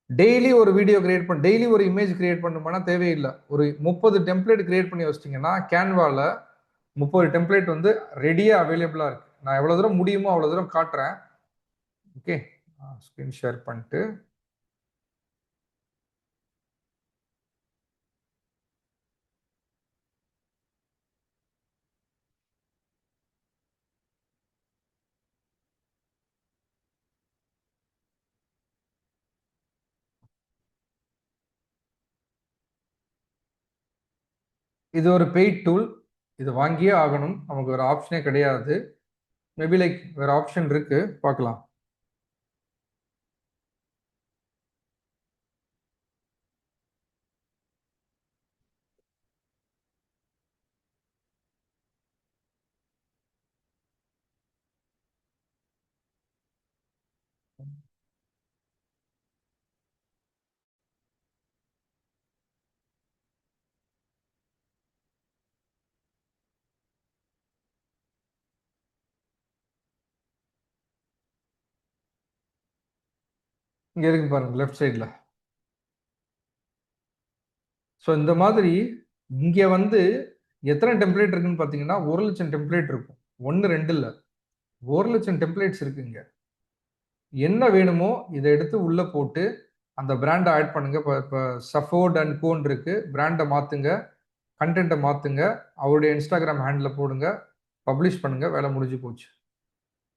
டெய்லி ஒரு வீடியோ கிரியேட் பண்ண, டெய்லி ஒரு இமேஜ் கிரியேட் பண்ணணும்னா தேவையில்லை. ஒரு 30 டெம்ப்ளேட் கிரியேட் பண்ணி வச்சிட்டிங்கன்னா கேன்வாவில் 30 டெம்ப்ளேட் வந்து ரெடியாக அவைலபிளாக இருக்குது. நான் எவ்வளோ தூரம் முடியுமோ அவ்வளோ தூரம் காட்டுறேன். ஓகே, ஸ்க்ரீன் ஷேர் பண்ணிட்டு இது ஒரு பெய்ட் டூல். இது வாங்கியே ஆகணும், நமக்கு வேறு ஆப்ஷனே கிடையாது. மேபி லைக் வேறு ஆப்ஷன் இருக்கு, பார்க்கலாம். இங்கே இருக்கு பாருங்க லெஃப்ட் சைடில். ஸோ இந்த மாதிரி இங்கே வந்து எத்தனை டெம்ப்ளேட் இருக்குன்னு பார்த்தீங்கன்னா 1,00,000 டெம்ப்ளேட் இருக்கும். 1 2 இல்லை, 1,00,000 டெம்ப்ளேட்ஸ் இருக்குங்க. என்ன வேணுமோ இதை எடுத்து உள்ளே போட்டு அந்த பிராண்டை ஆட் பண்ணுங்க. இப்போ சஃபோர்ட் அண்ட் கோன் இருக்கு, பிராண்டை மாற்றுங்க, கண்டென்ட்டை மாற்றுங்க, அவருடைய இன்ஸ்டாகிராம் ஹேண்டில் போடுங்க, பப்ளிஷ் பண்ணுங்க, வேலை முடிஞ்சு போச்சு.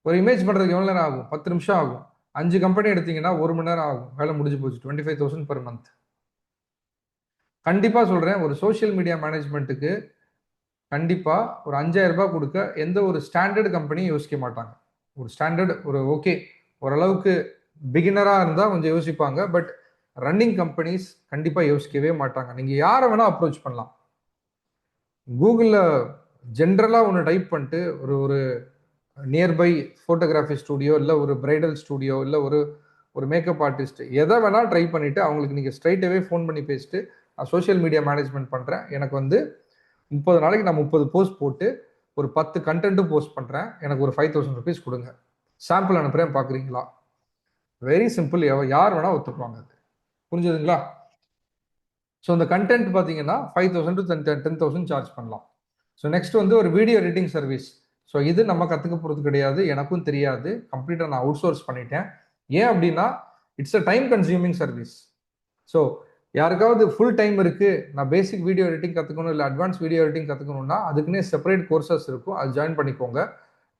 ஒரு இமேஜ் பண்ணுறதுக்கு எவ்வளோ நேரம் ஆகும்? 10 நிமிஷம் ஆகும். 5 கம்பெனி எடுத்தீங்கன்னா 1 மணி நேரம் ஆகும், வேலை முடிஞ்சு போச்சு. 25,000 per month. கண்டிப்பாக சொல்கிறேன், ஒரு சோஷியல் மீடியா மேனேஜ்மெண்ட்டுக்கு கண்டிப்பாக ஒரு 5,000 ரூபாய் கொடுக்க எந்த ஒரு ஸ்டாண்டர்ட் கம்பெனியும் யோசிக்க மாட்டாங்க. ஒரு ஸ்டாண்டர்ட், ஒரு ஓகே ஓரளவுக்கு பிகினராக இருந்தால் கொஞ்சம் யோசிப்பாங்க. பட் ரன்னிங் கம்பெனிஸ் கண்டிப்பாக யோசிக்கவே மாட்டாங்க. நீங்கள் யாரை வேணால் அப்ரோச் பண்ணலாம். கூகுளில் ஜென்ரலாக ஒன்று டைப் பண்ணிட்டு ஒரு ஒரு நியர்பை ஃபோட்டோகிராஃபி ஸ்டூடியோ, இல்லை ஒரு பிரைடல் ஸ்டூடியோ, இல்லை ஒரு ஒரு மேக்கப் ஆர்டிஸ்ட், எதை வேணால் ட்ரை பண்ணிவிட்டு அவங்களுக்கு நீங்கள் ஸ்ட்ரைட்டாகவே ஃபோன் பண்ணி பேசிட்டு நான் சோஷியல் மீடியா மேனேஜ்மெண்ட் பண்ணுறேன், எனக்கு வந்து 30 நாளைக்கு நான் 30 போஸ்ட் போட்டு ஒரு 10 கண்டென்ட்டும் போஸ்ட் பண்ணுறேன், எனக்கு ஒரு 5,000 rupees கொடுங்க, சாம்பிள் அனுப்புகிறேன், பார்க்குறீங்களா? Very simple. யார் வேணால் ஒத்துக்குவாங்க. அது புரிஞ்சுதுங்களா? ஸோ இந்த கண்டென்ட் பார்த்தீங்கன்னா 5,000 to 10,000 சார்ஜ் பண்ணலாம். ஸோ நெக்ஸ்ட் வந்து ஒரு வீடியோ எடிட்டிங் சர்வீஸ். ஸோ இது நம்ம கற்றுக்க போகிறது கிடையாது, எனக்கும் தெரியாது, கம்ப்ளீட்டாக நான் அவுட் சோர்ஸ் பண்ணிட்டேன். ஏன் அப்படின்னா it's a time consuming service. So யாருக்காவது ஃபுல் டைம் இருக்குது, நான் பேசிக் வீடியோ எடிட்டிங் கற்றுக்கணும், இல்லை அட்வான்ஸ் வீடியோ எடிட்டிங் கற்றுக்கணும்னா அதுக்குன்னே செப்பரேட் கோர்சஸ் இருக்கும், அது ஜாயின் பண்ணிக்கோங்க.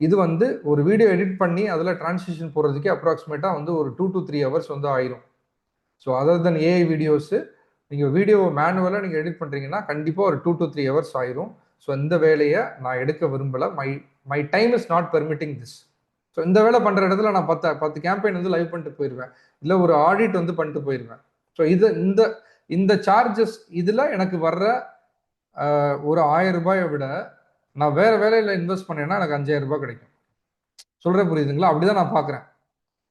இது வந்து ஒரு வீடியோ எடிட் பண்ணி அதில் டிரான்ஸ்லேஷன் போடுறதுக்கே அப்ராக்சிமேட்டாக வந்து ஒரு 2 to 3 hours வந்து ஆயிரும். ஸோ அதர் தென் ஏஐ வீடியோஸு, நீங்கள் வீடியோ மேனுவலாக நீங்கள் எடிட் பண்ணுறீங்கன்னா கண்டிப்பாக ஒரு 2 to 3 hours ஆயிரும். ஸோ இந்த வேலையை நான் எடுக்க விரும்பலை. My time is not permitting this. So இந்த வேலை பண்ணுற இடத்துல நான் 10 கேம்பெயின் வந்து லைவ் பண்ணிட்டு போயிடுவேன், இல்லை ஒரு ஆடிட் வந்து பண்ணிட்டு போயிடுவேன். ஸோ இது இந்த சார்ஜஸ் இதில் எனக்கு வர்ற ஒரு 1000 ரூபாயை விட நான் வேறு வேலையில் இன்வெஸ்ட் பண்ணேன்னா எனக்கு 5,000 ரூபாய் கிடைக்கும். சொல்கிறேன், புரியுதுங்களா? அப்படிதான் நான் பார்க்குறேன்.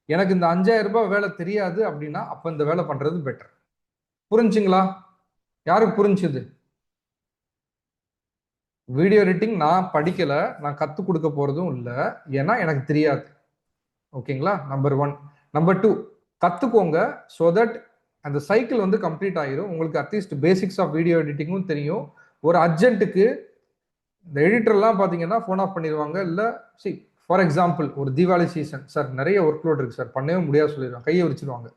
எனக்கு இந்த 5,000 ரூபாய் வேலை தெரியாது அப்படின்னா அப்போ இந்த வேலை பண்ணுறது பெட்டர். புரிஞ்சுங்களா? யாருக்கு புரிஞ்சுது? வீடியோ எடிட்டிங் நான் படிக்கலை, நான் கற்றுக் கொடுக்க போகிறதும் இல்லை, ஏன்னா எனக்கு தெரியாது. ஓகேங்களா? நம்பர் 1. நம்பர் 2, கற்றுக்கோங்க. ஸோ தட் அந்த சைக்கிள் வந்து கம்ப்ளீட் ஆகிரும். உங்களுக்கு அட்லீஸ்ட் பேசிக்ஸ் ஆஃப் வீடியோ எடிட்டிங்கும் தெரியும். ஒரு அர்ஜென்ட்டுக்கு இந்த எடிட்டர்லாம் பார்த்தீங்கன்னா ஃபோன் ஆஃப் பண்ணிடுவாங்க. இல்லை ஃபார் எக்ஸாம்பிள் ஒரு தீபாவளி சீசன், சார் நிறைய ஒர்க் லோட் இருக்குது சார், பண்ணவே முடியாது சொல்லிடுவாங்க, கையை விரிச்சிடுவாங்க.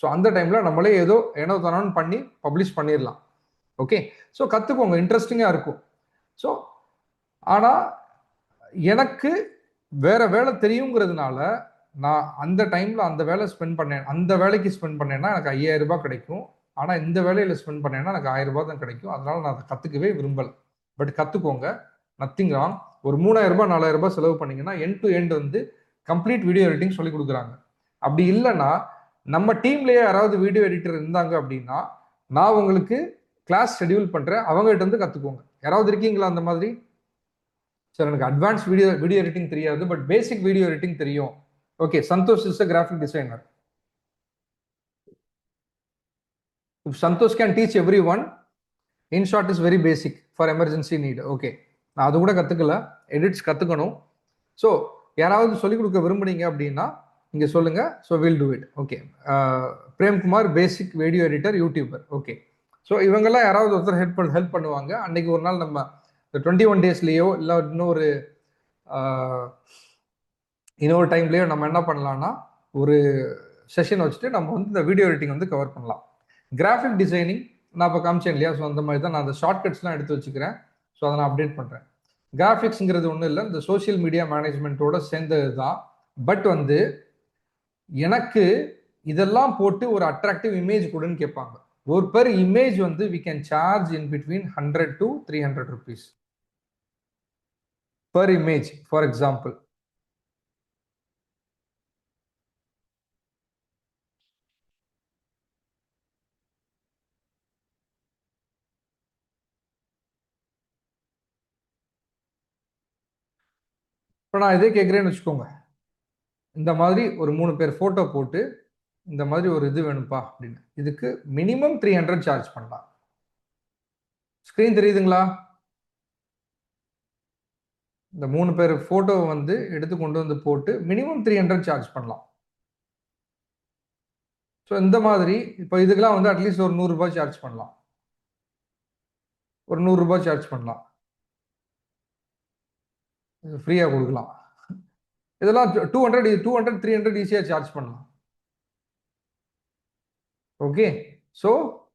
ஸோ அந்த டைமில் நம்மளே ஏதோ தானோன்னு பண்ணி பப்ளிஷ் பண்ணிடலாம். ஓகே, ஸோ கற்றுக்கோங்க, இன்ட்ரெஸ்டிங்காக இருக்கும். ஸோ ஆனால் எனக்கு வேற வேலை தெரியுங்கிறதுனால நான் அந்த டைமில் அந்த வேலை ஸ்பெண்ட் பண்ணேன், அந்த வேலைக்கு ஸ்பெண்ட் பண்ணேன்னா எனக்கு 5000 ரூபாய் கிடைக்கும். ஆனால் இந்த வேலையில் ஸ்பெண்ட் பண்ணேன்னா எனக்கு 1000 ரூபாய் தான் கிடைக்கும். அதனால நான் அதை கற்றுக்கவே விரும்பலை. பட் கற்றுக்கோங்க, நத்திங் ராங். ஒரு 3000 ரூபாய் 4000 ரூபாய் செலவு பண்ணீங்கன்னா எண்ட் டு எண்ட் வந்து கம்ப்ளீட் வீடியோ எடிட்டிங் சொல்லி கொடுக்குறாங்க. அப்படி இல்லைன்னா நம்ம டீம்லேயே யாராவது வீடியோ எடிட்டர் இருந்தாங்க அப்படின்னா நான் உங்களுக்கு கிளாஸ் ஷெடியூல் பண்ணுறேன், அவங்ககிட்ட இருந்து கற்றுக்கோங்க. யாராவது இருக்கீங்களா அந்த மாதிரி? சார் எனக்கு அட்வான்ஸ் வீடியோ எடிட்டிங் தெரியாது, பட் பேசிக் வீடியோ எடிட்டிங் தெரியும். Okay, Santhosh is a graphic designer. If Santosh can teach everyone, in short is very basic for emergency need. Okay, நான் அது கூட கற்றுக்கல, எடிட்ஸ் கற்றுக்கணும். ஸோ யாராவது சொல்லிக் கொடுக்க விரும்புனீங்க அப்படின்னா இங்கே சொல்லுங்கள். So will do it. Okay, Premkumar basic video editor, YouTuber. Okay, so இவங்கெல்லாம் யாராவது ஒருத்தர் ஹெல்ப் பண்ணுவாங்க. அன்னைக்கு ஒரு நாள் நம்ம இந்த 21 டேஸ்லேயோ இல்லை இன்னொரு டைம்லேயோ நம்ம என்ன பண்ணலாம்னா ஒரு செஷன் வச்சுட்டு நம்ம வந்து இந்த வீடியோ எடிட்டிங் வந்து கவர் பண்ணலாம். கிராஃபிக் டிசைனிங் நான் இப்போ காமிச்சேன் இல்லையா, ஸோ அந்த மாதிரி தான் நான் அந்த ஷார்ட்கட்ஸ்லாம் எடுத்து வச்சுக்கிறேன். ஸோ அதை நான் அப்டேட் பண்ணுறேன். கிராஃபிக்ஸுங்கிறது ஒன்றும் இல்லை, இந்த சோஷியல் மீடியா மேனேஜ்மெண்ட்டோட சேர்ந்தது தான். பட் வந்து எனக்கு இதெல்லாம் போட்டு ஒரு அட்ராக்டிவ் இமேஜ் கொடுன்னு கேட்பாங்க. ஒரு பெர் இமேஜ் வந்து we can charge in between 100 to 300 rupees per image, for example. இப்போ நான் இதே கேட்குறேன்னு வச்சுக்கோங்க, இந்த மாதிரி ஒரு 3 பேர் ஃபோட்டோ போட்டு இந்த மாதிரி ஒரு இது வேணும்ப்பா அப்படின்னு, இதுக்கு மினிமம் 300 சார்ஜ் பண்ணலாம். ஸ்க்ரீன் தெரியுதுங்களா? இந்த 3 பேர் ஃபோட்டோ வந்து எடுத்து கொண்டு வந்து போட்டு மினிமம் 300 சார்ஜ் பண்ணலாம். ஸோ இந்த மாதிரி இப்போ இதுக்கெல்லாம் வந்து அட்லீஸ்ட் ஒரு 100 ரூபாய் சார்ஜ் பண்ணலாம், ஒரு 100 ரூபாய் சார்ஜ் பண்ணலாம், ஃப்ரீயாக கொடுக்கலாம். இதெல்லாம் 200 300 ஈஸியாக சார்ஜ் பண்ணலாம். ஓகே, ஸோ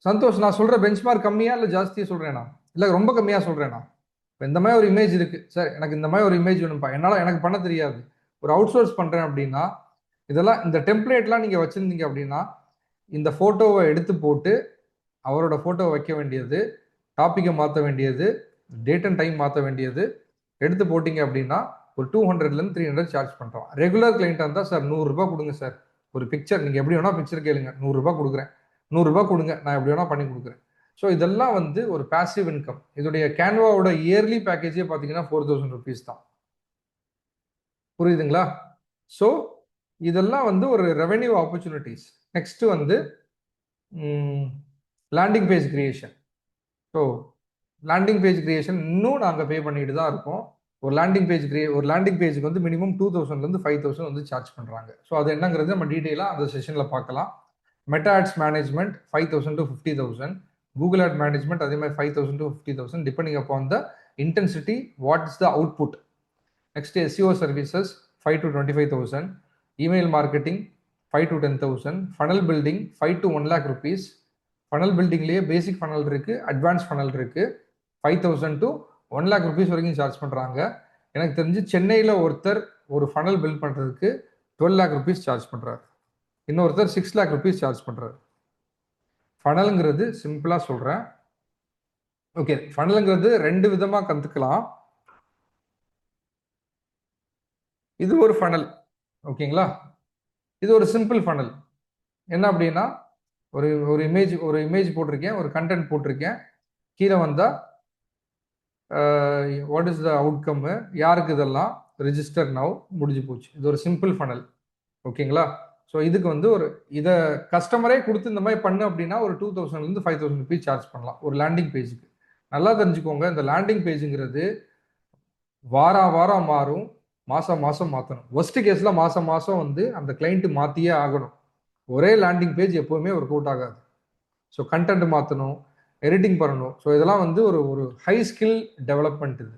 சந்தோஷ், நான் சொல்கிற பெஞ்ச்மார்க் கம்மியாக இல்லை ஜாஸ்தியாக சொல்கிறேனா, இல்லை ரொம்ப கம்மியாக சொல்கிறேனா? இப்போ இந்த மாதிரி ஒரு இமேஜ் இருக்குது சார், எனக்கு இந்த மாதிரி ஒரு இமேஜ் வேணும்ப்பா, என்னால் எனக்கு பண்ண தெரியாது, ஒரு அவுட் சோர்ஸ் பண்ணுறேன் அப்படின்னா இதெல்லாம் இந்த டெம்ப்ளேட்லாம் நீங்கள் வச்சுருந்தீங்க அப்படின்னா இந்த ஃபோட்டோவை எடுத்து போட்டு அவரோட ஃபோட்டோவை வைக்க வேண்டியது, டாப்பிக்கை மாற்ற வேண்டியது, டேட் அண்ட் டைம் மாற்ற வேண்டியது, எடுத்து போட்டிங்க அப்படின்னா ஒரு 200லேருந்து 300 சார்ஜ் பண்ணுறோம். ரெகுலர் கிளைண்ட்டாக இருந்தால் சார் 100 ரூபாய் கொடுங்க சார், ஒரு பிக்சர் நீங்கள் எப்படி வேணால் பிக்சர் கேளுங்க, 100 ரூபாய் கொடுக்குறேன், 100 ரூபாய் கொடுங்க, நான் எப்படி வேணால் பண்ணி கொடுக்குறேன். ஸோ இதெல்லாம் வந்து ஒரு பாசிவ் இன்கம். இதோடைய கேன்வாவோட இயர்லி பேக்கேஜே பார்த்தீங்கன்னா 4000 rupees தான். புரியுதுங்களா? ஸோ இதெல்லாம் வந்து ஒரு ரெவென்யூ ஆப்பர்ச்சுனிட்டிஸ். நெக்ஸ்ட் வந்து landing page creation. So landing page creation இன்னும் நாங்கள் பே பண்ணிட்டு தான் இருக்கோம். ஒரு லேண்டிங் பேஜுக்கு வந்து மினிமம் 2000லேருந்து 5000 வந்து சார்ஜ் பண்ணுறாங்க. ஸோ அது என்னங்கிறது நம்ம டீட்டெயிலாக அந்த செஷனில் பார்க்கலாம். Meta ads management 5000 to 50,000, Google ad management அதே மாதிரி 5000 to 50,000 depending upon the intensity, what is the output. Next SEO services 5 to 25,000, email marketing 5 to 10,000, funnel building 5 to 1 lakh rupees. Funnel பில்டிங்லேயே பேசிக் ஃபனல் இருக்குது, advance funnel இருக்குது. 5,000 to 1 lakh rupees வரைக்கும் charge பண்ணுறாங்க. எனக்கு தெரிஞ்சு சென்னையில் ஒருத்தர் ஒரு ஃபனல் பில்ட் பண்ணுறதுக்கு 12 lakh rupees சார்ஜ் பண்ணுறாரு, இன்னொருத்தர் 6 lakh rupees சார்ஜ் பண்ணுறாரு. ஃபனலுங்கிறது சிம்பிளாக சொல்கிறேன். ஓகே, ஃபனலுங்கிறது 2 விதமாக கற்றுக்கலாம். இது ஒரு ஃபனல், ஓகேங்களா? இது ஒரு சிம்பிள் ஃபனல். என்ன அப்படின்னா ஒரு இமேஜ் போட்டிருக்கேன், ஒரு கண்டென்ட் போட்டிருக்கேன், கீழே வந்தால் வாட் இஸ் த அவுட்கம், யாருக்கு இதெல்லாம் ரிஜிஸ்டர் நவ், முடிஞ்சு போச்சு. இது ஒரு சிம்பிள் ஃபனல், ஓகேங்களா? ஸோ இதுக்கு வந்து இதை கஸ்டமரே கொடுத்து இந்த மாதிரி பண்ணு அப்படின்னா ஒரு 2000லேருந்து 5000 rupees சார்ஜ் பண்ணலாம் ஒரு லேண்டிங் பேஜுக்கு. நல்லா தெரிஞ்சுக்கோங்க, இந்த லேண்டிங் பேஜுங்கிறது வாரம் மாறும், மாதம் மாற்றணும். ஒஸ்ட் கேஸில் மாதம் வந்து அந்த கிளைண்ட்டு மாற்றியே ஆகணும். ஒரே லேண்டிங் பேஜ் எப்போவுமே ஒர்க் அவுட் ஆகாது. ஸோ கண்டென்ட் மாற்றணும், எடிட்டிங் பண்ணணும். ஸோ இதெல்லாம் வந்து ஒரு ஹை ஸ்கில் டெவலப்மெண்ட். இது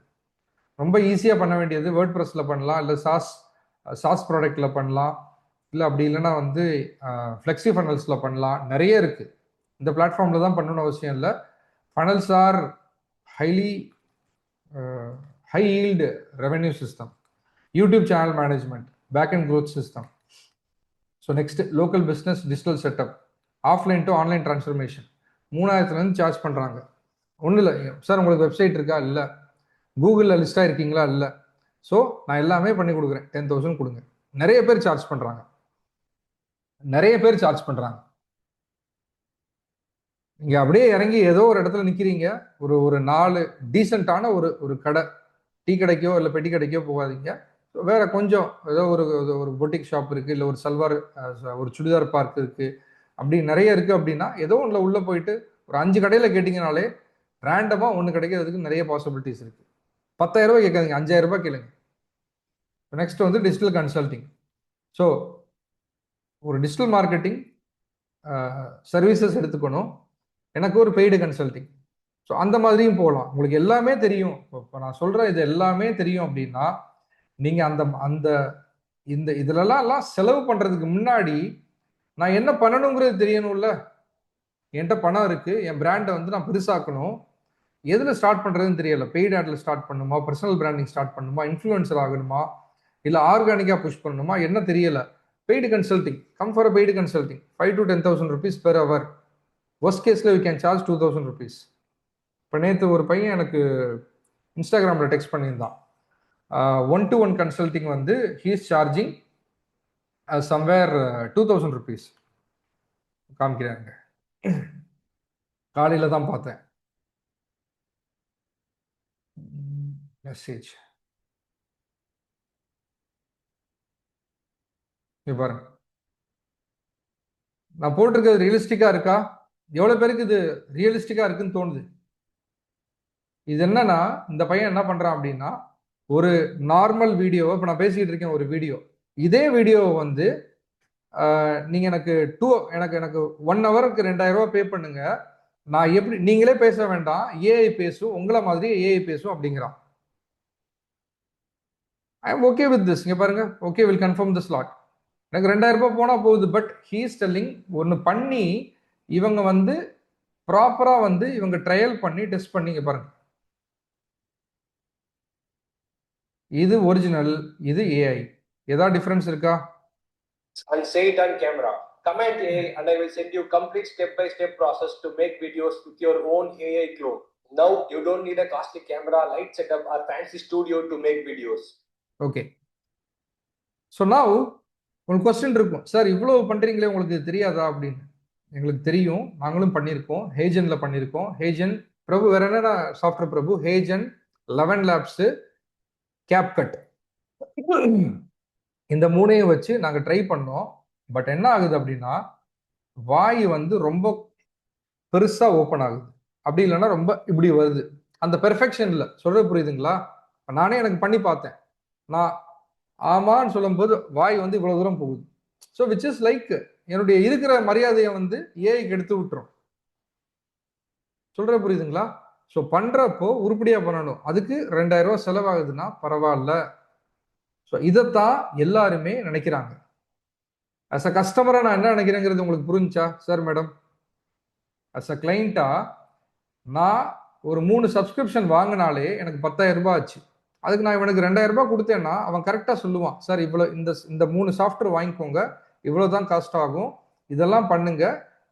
ரொம்ப ஈஸியாக பண்ண வேண்டியது வேர்ட் ப்ரெஸ்ஸில் பண்ணலாம், இல்லை சாஸ் ப்ராடக்டில் பண்ணலாம், இல்லை அப்படி இல்லைன்னா வந்து ஃப்ளெக்ஸி ஃபனல்ஸில் பண்ணலாம். நிறைய இருக்குது. இந்த பிளாட்ஃபார்மில் தான் பண்ணணும்னு அவசியம் இல்லை. Funnels are highly high yield revenue system. YouTube channel management, back-end growth system. So next, local business digital setup, offline to online transformation. 3000 charge பண்றாங்க. ஒன்றும் இல்லை சார், உங்களுக்கு வெப்சைட் இருக்கா? இல்லை. கூகுளில் லிஸ்டாக இருக்கீங்களா? இல்லை. ஸோ நான் எல்லாமே பண்ணி கொடுக்குறேன், 10,000 கொடுங்க. நிறைய பேர் சார்ஜ் பண்ணுறாங்க. நீங்கள் அப்படியே இறங்கி ஏதோ ஒரு இடத்துல நிற்கிறீங்க, ஒரு 4 டீசெண்டான ஒரு கடை, டீ கடைக்கோ இல்லை பெட்டி கடைக்கோ போகாதீங்க. வேற கொஞ்சம் ஏதோ ஒரு பொட்டிக் ஷாப் இருக்குது, இல்லை ஒரு சல்வார் ஒரு சுடிதார் பார்க் இருக்குது, அப்படி நிறைய இருக்குது. அப்படின்னா ஏதோ ஒன்றில் உள்ளே போயிட்டு ஒரு 5 கடையில் கேட்டிங்கனாலே ரேண்டமாக ஒன்று கிடைக்கிறதுக்கு நிறைய பாசிபிலிட்டிஸ் இருக்குது. 10,000 ரூபாய் கேட்காதீங்க, 5,000 ரூபாய் கேளுங்க. நெக்ஸ்ட் வந்து டிஜிட்டல் கன்சல்டிங். ஸோ ஒரு டிஜிட்டல் மார்க்கெட்டிங் சர்வீசஸ் எடுத்துக்கணும். எனக்கு ஒரு பெய்டு கன்சல்டிங். ஸோ அந்த மாதிரியும் போகலாம். உங்களுக்கு எல்லாமே தெரியும், இப்போ நான் சொல்கிறேன் இது எல்லாமே தெரியும் அப்படின்னா நீங்கள் அந்த இதுலலாம் செலவு பண்ணுறதுக்கு முன்னாடி நான் என்ன பண்ணணுங்கிறது தெரியணும்ல. என்கிட்ட பணம் இருக்குது, என் பிராண்டை வந்து நான் பெருசாக்கணும், எதில் ஸ்டார்ட் பண்ணுறதுன்னு தெரியல. பெய்டு ஆடில் ஸ்டார்ட் பண்ணணுமா, பர்சனல் பிராண்டிங் ஸ்டார்ட் பண்ணணுமா, இன்ஃப்ளூயன்சர் ஆகணுமா, இல்லை ஆர்கானிக்காக புஷ் பண்ணணுமா, என்ன தெரியல. Paid consulting, come for paid consulting, 5,000 to 10,000 rupees per hour. Worst கேஸில் வி கேன் சார்ஜ் 2,000 rupees. இப்போ நேற்று ஒரு பையன் எனக்கு இன்ஸ்டாகிராமில் டெக்ஸ்ட் பண்ணியிருந்தான். 1-to-1 கன்சல்டிங் வந்து he is charging somewhere 2,000 rupees காமிக்கிறாங்க. காலையில் தான் பார்த்தேன் மெசேஜ். பாருங்க, நான் போட்டிருக்கிறது ரியலிஸ்டிக்கா இருக்கா? எவ்வளவு பேருக்கு இது ரியலிஸ்டிக்கா இருக்குன்னு தோணுது? இது என்னன்னா, இந்த பையன் என்ன பண்றான் அப்படின்னா, ஒரு நார்மல் வீடியோவை, இப்போ நான் பேசிக்கிட்டு இருக்கேன் ஒரு வீடியோ, இதே வீடியோவை வந்து நீங்க எனக்கு எனக்கு 1 ஹவருக்கு 2,000 ரூபாய் பே பண்ணுங்க, நான் எப்படி, நீங்களே பேச வேண்டாம், ஏஐ பேசும், உங்களை மாதிரி ஏஐ பேசும் அப்படிங்கிறான். I am okay with this. இங்க பாருங்க, okay will confirm this lot. எனக்கு 2,000 ரூபாய் போனா போகுது. பட் ஹீ இஸ் டெல்லிங், ஒன்று பண்ணி இவங்க வந்து ப்ராப்பரா வந்து இவங்க ட்ரையல் பண்ணி டெஸ்ட் பண்ணிங்க பாருங்க. இது ஒரிஜினல், இது ஏஐ. ஏதாவது டிஃபரன்ஸ் இருக்கா? And say it on camera. Command AI and I will send you complete step-by-step process to make videos with your own AI clone. Now you don't need a costly camera, light setup or fancy studio to make videos. Okay. So now உங்களுக்கு question இருக்கும், sir இவ்வளவு பண்றீங்களே உங்களுக்கு தெரியாதா அப்படின்னு. எங்களுக்கு தெரியும், நாங்களும் பண்ணியிருக்கோம், ஹேஜன்ல பண்ணியிருக்கோம். ஹேஜன் பிரபு, வேற என்ன சாஃப்ட்வேர் பிரபு? ஹேஜன், 11 லேப்ஸ், கேப்கட், இந்த 3ஐயும் வச்சு நாங்கள் ட்ரை பண்ணோம். பட் என்ன ஆகுது அப்படின்னா, வாய் வந்து ரொம்ப பெருசா ஓப்பன் ஆகுது, அப்படி இல்லைன்னா ரொம்ப இப்படி வருது. அந்த பெர்ஃபெக்ஷன் இல்லை. சொல்றது புரியுதுங்களா? நானே எனக்கு பண்ணி பார்த்தேன். நான் ஆமான்னு சொல்லும்போது வாய் வந்து இவ்வளவு தூரம் போகுது. ஸோ விச் இஸ் லைக் என்னுடைய இருக்கிற மரியாதையை வந்து ஏஐக்கு எடுத்து விட்டுரும். சொல்ற புரியுதுங்களா? ஸோ பண்றப்போ உருப்படியா பண்ணணும். அதுக்கு 2,000 ரூபாய் செலவாகுதுன்னா பரவாயில்ல. ஸோ இதைத்தான் எல்லாருமே நினைக்கிறாங்க. அஸ் அ கஸ்டமரா நான் என்ன நினைக்கிறேங்கிறது உங்களுக்கு புரிஞ்சா சார் மேடம்? அஸ் அ கிளைண்டா நான் ஒரு 3 சப்ஸ்கிரிப்ஷன் வாங்கினாலே எனக்கு 10,000 ரூபாய் ஆச்சு. அதுக்கு நான் இவனுக்கு 2,000 ரூபாய் கொடுத்தேன்னா அவன் கரெக்டாக சொல்லுவான், சார் இவ்வளோ இந்த 3 சாஃப்ட்வேர் வாங்கிக்கோங்க, இவ்வளோ தான் காஸ்ட் ஆகும், இதெல்லாம் பண்ணுங்க,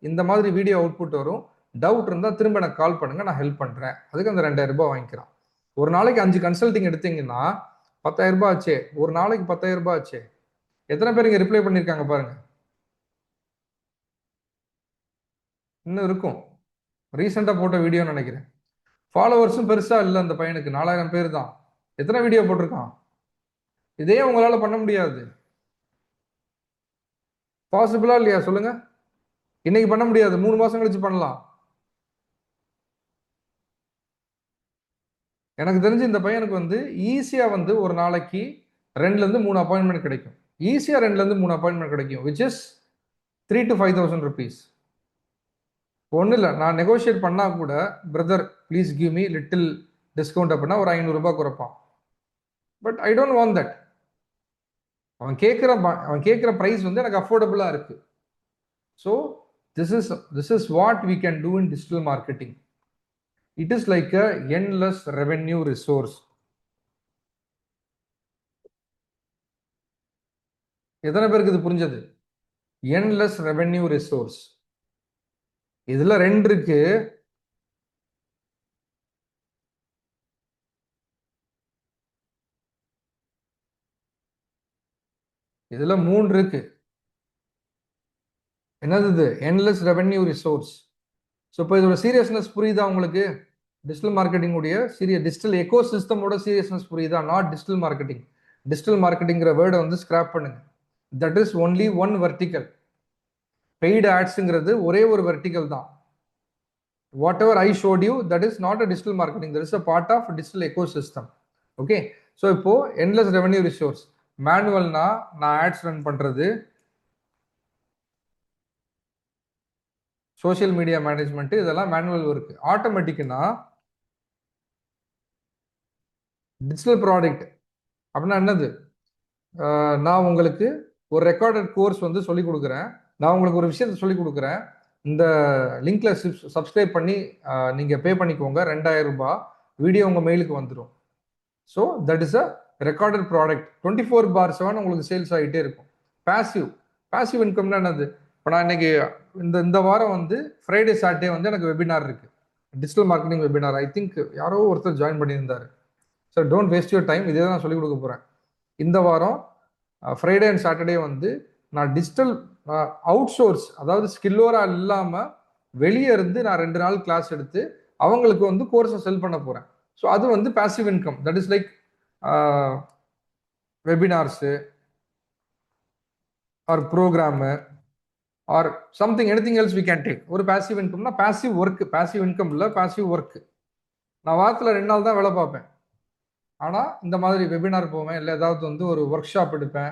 இந்த மாதிரி வீடியோ அவுட்புட் வரும், டவுட் இருந்தால் திரும்ப எனக்கு கால் பண்ணுங்க, நான் ஹெல்ப் பண்ணுறேன். அதுக்கு அந்த 2,000 ரூபாய் வாங்கிக்கிறான். ஒரு நாளைக்கு 5 கன்சல்டிங் எடுத்தீங்கன்னா 10,000 ரூபாய் ஆச்சே. ஒரு நாளைக்கு 10,000 ரூபாய் ஆச்சே. எத்தனை பேர் இங்கே ரிப்ளை பண்ணியிருக்காங்க பாருங்க. இன்னும் இருக்கும், ரீசெண்டாக போட்ட வீடியோ நினைக்கிறேன். ஃபாலோவர்ஸும் பெருசா இல்லை அந்த பையனுக்கு, 4,000 பேர் தான். எத்தனை வீடியோ போட்டிருக்கான்? இதே உங்களால பண்ண முடியாது. பாசிபிளா இல்லையா சொல்லுங்க? இன்னைக்கு பண்ண முடியாது, 3 மாசம் கழிச்சு பண்ணலாம். எனக்கு தெரிஞ்சு இந்த பையனுக்கு வந்து ஈஸியா வந்து ஒரு நாளைக்கு 2ல இருந்து 3 அப்பாயின்மெண்ட் கிடைக்கும். ஈஸியா 2ல இருந்து 3 அப்பாயின்மெண்ட் கிடைக்கும், விச் இஸ் 3,000 to 5,000 rupees. ஒன்றும் இல்லை, நான் நெகோஷியேட் பண்ணா கூட, brother please give me little discount அப்படின்னா ஒரு 500 ரூபாய் குறைப்பான். But I don't want that. அவன் கேட்குற ப்ரைஸ் வந்து எனக்கு அஃபோர்டபுளாக இருக்கு. So this is what we can do in digital marketing. It is like a endless revenue resource. எத்தனை பேருக்கு இது புரிஞ்சது? Endless revenue resource. இதுல 2 இருக்கு. இதுல 3 இருக்கு. என்னது இது? Endless revenue resource. ஸோ இப்போ இதோட சீரியஸ்னஸ் புரியுதா உங்களுக்கு? டிஜிட்டல் மார்க்கெட்டிங் உடைய டிஜிட்டல் எக்கோ சிஸ்டமோட சீரியஸ்னஸ் புரியுதா? Not digital marketing. டிஜிட்டல் மார்க்கெட்டிங்கிற வேர்டை வந்து ஸ்கிராப் பண்ணுங்க. That is only one vertical. Paid ஆட்ஸுங்கிறது ஒரே ஒரு வெர்டிக்கல் தான். Whatever I showed you, that is not a digital marketing, that is a part of digital ecosystem. Okay, so இப்போ endless revenue resource. மேனுவல்னா நான் ads run பண்றது, social media management, இதெல்லாம் manual work. ஆட்டோமேட்டிக்னா digital product அப்படின்னா என்னது? நான் உங்களுக்கு ஒரு ரெக்கார்டட் கோர்ஸ் வந்து சொல்லிக் கொடுக்குறேன். நான் உங்களுக்கு ஒரு விஷயத்த சொல்லிக் கொடுக்குறேன். இந்த லிங்க்ல சப்ஸ்கிரைப் பண்ணி நீங்கள் பே பண்ணிக்கோங்க, 2000 ரூபாய். வீடியோ உங்கள் மெயிலுக்கு வந்துடும். So that is a recorded product. 24/7 உங்களுக்கு சேல்ஸ் ஆகிட்டே இருக்கும். பேசிவ் இன்கம்னா என்னது? இப்போ நான் இன்னைக்கு இந்த வாரம் வந்து ஃப்ரைடே சாட்டர்டே வந்து எனக்கு வெபினார் இருக்கு, digital marketing webinar. I think யாரோ ஒருத்தர் ஜாயின் பண்ணியிருந்தாரு. So don't waste your time. இதே தான் நான் சொல்லிக் கொடுக்க போகிறேன். இந்த வாரம் ஃப்ரைடே அண்ட் சாட்டர்டே வந்து நான் டிஜிட்டல் அவுட் சோர்ஸ், அதாவது ஸ்கில்லோரா இல்லாமல் வெளியே இருந்து நான் 2 நாள் கிளாஸ் எடுத்து அவங்களுக்கு வந்து கோர்ஸை செல் பண்ண போகிறேன். ஸோ அது வந்து passive income. That is like webinars or programme or something, anything else we can take. ஒரு பேசிவ் இன்கம்னா பேசிவ் ஒர்க். பேசிவ் இன்கம் இல்லை, பேசிவ் ஒர்க். நான் வாரத்தில் 2 நாள் தான் வேலை பார்ப்பேன். ஆனால் இந்த மாதிரி வெபினார் போவேன், இல்லை ஏதாவது வந்து ஒரு ஒர்க் ஷாப் எடுப்பேன்.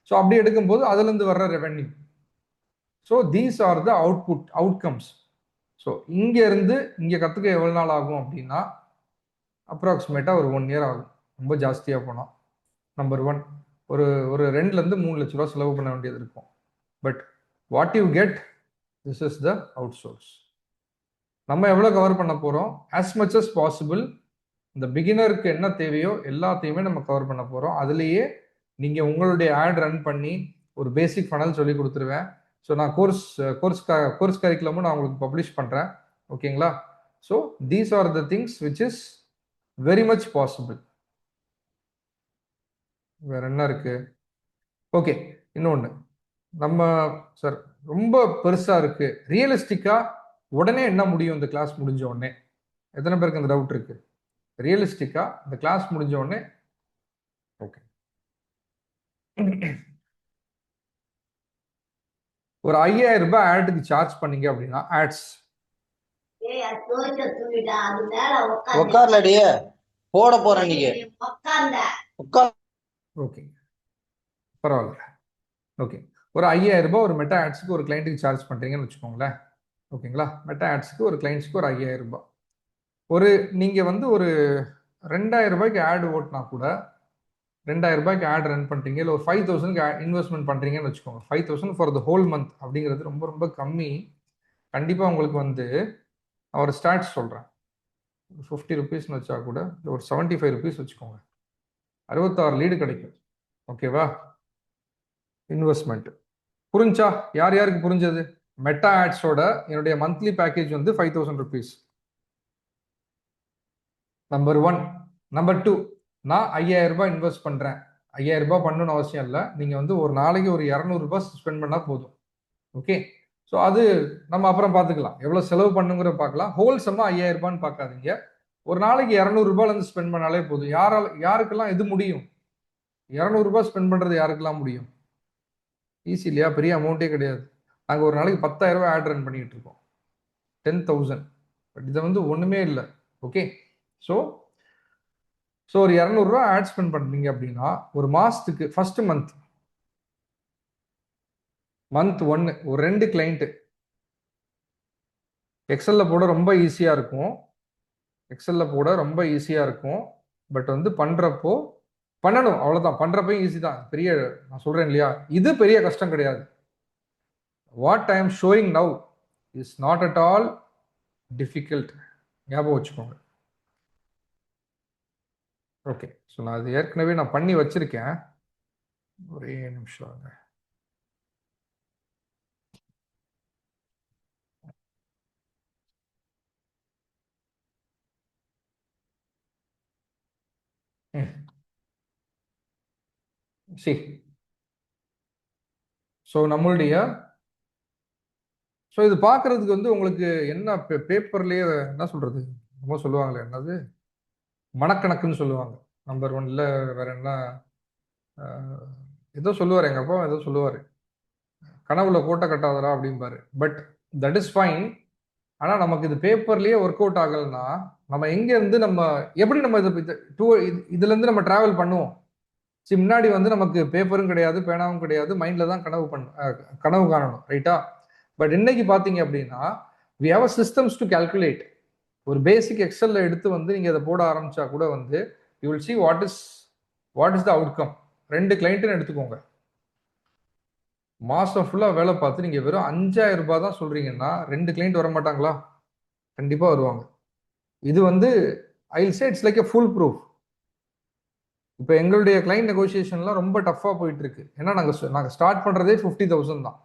ஸோ அப்படி எடுக்கும்போது அதுலேருந்து வர்ற revenue. So these are the outcomes. So இங்கேருந்து இங்கே கற்றுக்க எவ்வளோ நாள் ஆகும் அப்படின்னா அப்ராக்சிமேட்டாக ஒரு 1 இயர் ஆகும், ரொம்ப ஜாஸ்தியாக போனால். நம்பர் 1, ஒரு 2-3 லட்ச ரூபா செலவு பண்ண வேண்டியது இருக்கும். But what you get, this is the out source. நம்ம எவ்வளோ கவர் பண்ண போகிறோம்? ஆஸ் மச் அஸ் பாசிபிள் இந்த பிகினருக்கு என்ன தேவையோ எல்லாத்தையுமே நம்ம கவர் பண்ண போகிறோம். அதுலேயே நீங்கள் உங்களுடைய ஆட் ரன் பண்ணி ஒரு பேசிக் ஃபனல் சொல்லி கொடுத்துருவேன். ஸோ நான் கோர்ஸ் கரிக்குலமும் நான் உங்களுக்கு பப்ளிஷ் பண்ணுறேன். ஓகேங்களா? So these are the things which is very much possible. வேற என்ன இருக்கு? ஓகே, இன்னொன்று நம்ம சார் ரொம்ப பெருசாக இருக்கு, ரியலிஸ்டிக்காக உடனே என்ன முடியும் இந்த கிளாஸ் முடிஞ்ச உடனே? எத்தனை பேருக்கு அந்த டவுட் இருக்கு? ரியலிஸ்டிக்கா இந்த கிளாஸ் முடிஞ்ச உடனே ஓகே ஒரு 5000 ரூபாய் ஆடுக்கு சார்ஜ் பண்ணீங்க அப்படின்னா, ஆட்ஸ் உட்கார்லடியே போட போறேன் நீங்க. ஓகே, பரவாயில்ல. ஓகே, ஒரு 5000 ரூபாய் ஒரு மெட்டா ஆட்ஸ்க்கு ஒரு கிளைண்ட்டுக்கு சார்ஜ் பண்றீங்கன்னு வச்சுக்கோங்களேன். ஓகேங்களா? மெட்டா ஆட்ஸ்க்கு ஒரு கிளைண்ட்ஸ்க்கு ஒரு 5000 ரூபாய். நீங்க வந்து ஒரு 2000 ரூபாய்க்கு ஆட் ஓட்டினா கூட, 2000 ரூபாய்க்கு ஆட் ரன் பண்றீங்க, இல்லை ஒரு 5000க்கு இன்வெஸ்ட்மெண்ட் பண்றீங்கன்னு வச்சுக்கோங்க. 5000 ஃபார் த ஹோல் மந்த் அப்படிங்கிறது ரொம்ப ரொம்ப கம்மி. கண்டிப்பா உங்களுக்கு வந்து நான் ஒரு ஸ்டாட்ஸ் சொல்றேன். 50 ருபீஸ்னு வச்சா கூட ஒரு 75 ருபீஸ் வச்சுக்கோங்க, 66 லீடு கிடைக்கும். ஓகேவா? இன்வெஸ்ட்மெண்ட் புரிஞ்சா? யார் யாருக்கு புரிஞ்சது? மெட்டா ஆட்ஸோட என்னுடைய மந்த்லி பேக்கேஜ் வந்து 5000 ருபீஸ். நம்பர் 1. நம்பர் 2, நான் 5000 ரூபாய் இன்வெஸ்ட் பண்றேன். 5000 ரூபாய் பண்ணணும்னு அவசியம் இல்லை. நீங்க வந்து ஒரு நாளைக்கு ஒரு 200 ரூபாய் ஸ்பெண்ட் பண்ணா போதும். ஓகே, ஸோ அது நம்ம அப்புறம் பார்த்துக்கலாம், எவ்வளோ செலவு பண்ணுங்கிற பார்க்கலாம். ஹோல்சமா 5000 ரூபான்னு பார்க்காதீங்க. ஒரு நாளைக்கு 200 ரூபாயிலேருந்து ஸ்பெண்ட் பண்ணாலே போதும். யாருக்கெல்லாம் இது முடியும்? 200 ரூபாய் ஸ்பெண்ட் பண்றது யாருக்கெல்லாம் முடியும்? ஈஸி இல்லையா? பெரிய அமௌண்ட்டே கிடையாது. நாங்கள் ஒரு நாளைக்கு 10,000 ரூபாய் ஆட் ரன் பண்ணிட்டு இருக்கோம், 10,000. பட் இதை வந்து ஒண்ணுமே இல்லை. ஓகே, ஸோ ஒரு 200 ரூபாய் ஆட் ஸ்பெண்ட் பண்றீங்க அப்படின்னா ஒரு மாசத்துக்கு ஃபர்ஸ்ட் மந்த் 1 ஒரு 2 கிளைண்ட் எக்ஸல்ல போட ரொம்ப ஈஸியா இருக்கும். பட் வந்து பண்றப்போ பண்ணணும், அவ்வளவுதான். பண்றப்பையும் ஈஸி தான். நான் சொல்றேன் இல்லையா, இது பெரிய கஷ்டம் கிடையாது. What I am showing now is not at all difficult. ஞாபகம் வச்சுக்கோங்க. ஓகே, ஸோ நான் அது ஏற்கனவே நான் பண்ணி வச்சிருக்கேன். ஒரே நிமிஷம். சி, ஸோ நம்மளுடைய ஸோ இது பார்க்கறதுக்கு வந்து உங்களுக்கு என்ன பேப்பர்லயே என்ன சொல்றது, ரொம்ப சொல்லுவாங்களே, என்னது மனக்கணக்குன்னு சொல்லுவாங்க. நம்பர் ஒன்ல வேற என்ன, ஏதோ சொல்லுவார் எங்க அப்பா, ஏதோ சொல்லுவார், கனவுல கோட்டை கட்டாதரா அப்படிம்பாரு. But that is fine. ஆனா நமக்கு இது பேப்பர்லயே ஒர்க் அவுட் ஆகலைன்னா நம்ம எங்க இருந்து நம்ம எப்படி நம்ம இதுல இருந்து நம்ம டிராவல் பண்ணுவோம்? முன்னாடி வந்து நமக்கு பேப்பரும் கிடையாது, பேனாவும் கிடையாது, மைண்ட்ல தான் கனவு காணணும், ரைட்டா? பட் இன்னைக்கு பாத்தீங்க அப்படின்னா we have a systems to calculate. ஒரு பேசிக் எக்ஸல்ல எடுத்து வந்து நீங்க அதை போட ஆரம்பிச்சா கூட வந்து you will see what is the outcome. 2 கிளைண்ட்னு எடுத்துக்கோங்க. மாசம் ஃபுல்லா வேலை பார்த்து நீங்க வெறும் 5000 ரூபாய் தான் சொல்றீங்கன்னா 2 கிளைண்ட் வர மாட்டாங்களா? கண்டிப்பா வருவாங்க. இது வந்து I will say it's like a full proof. இப்போ எங்களுடைய கிளைண்ட் நெகோசியேஷன்லாம் ரொம்ப டஃப்பாக போயிட்டு இருக்கு. ஏன்னா நாங்கள் ஸ்டார்ட் பண்ணுறதே 50,000 தான்.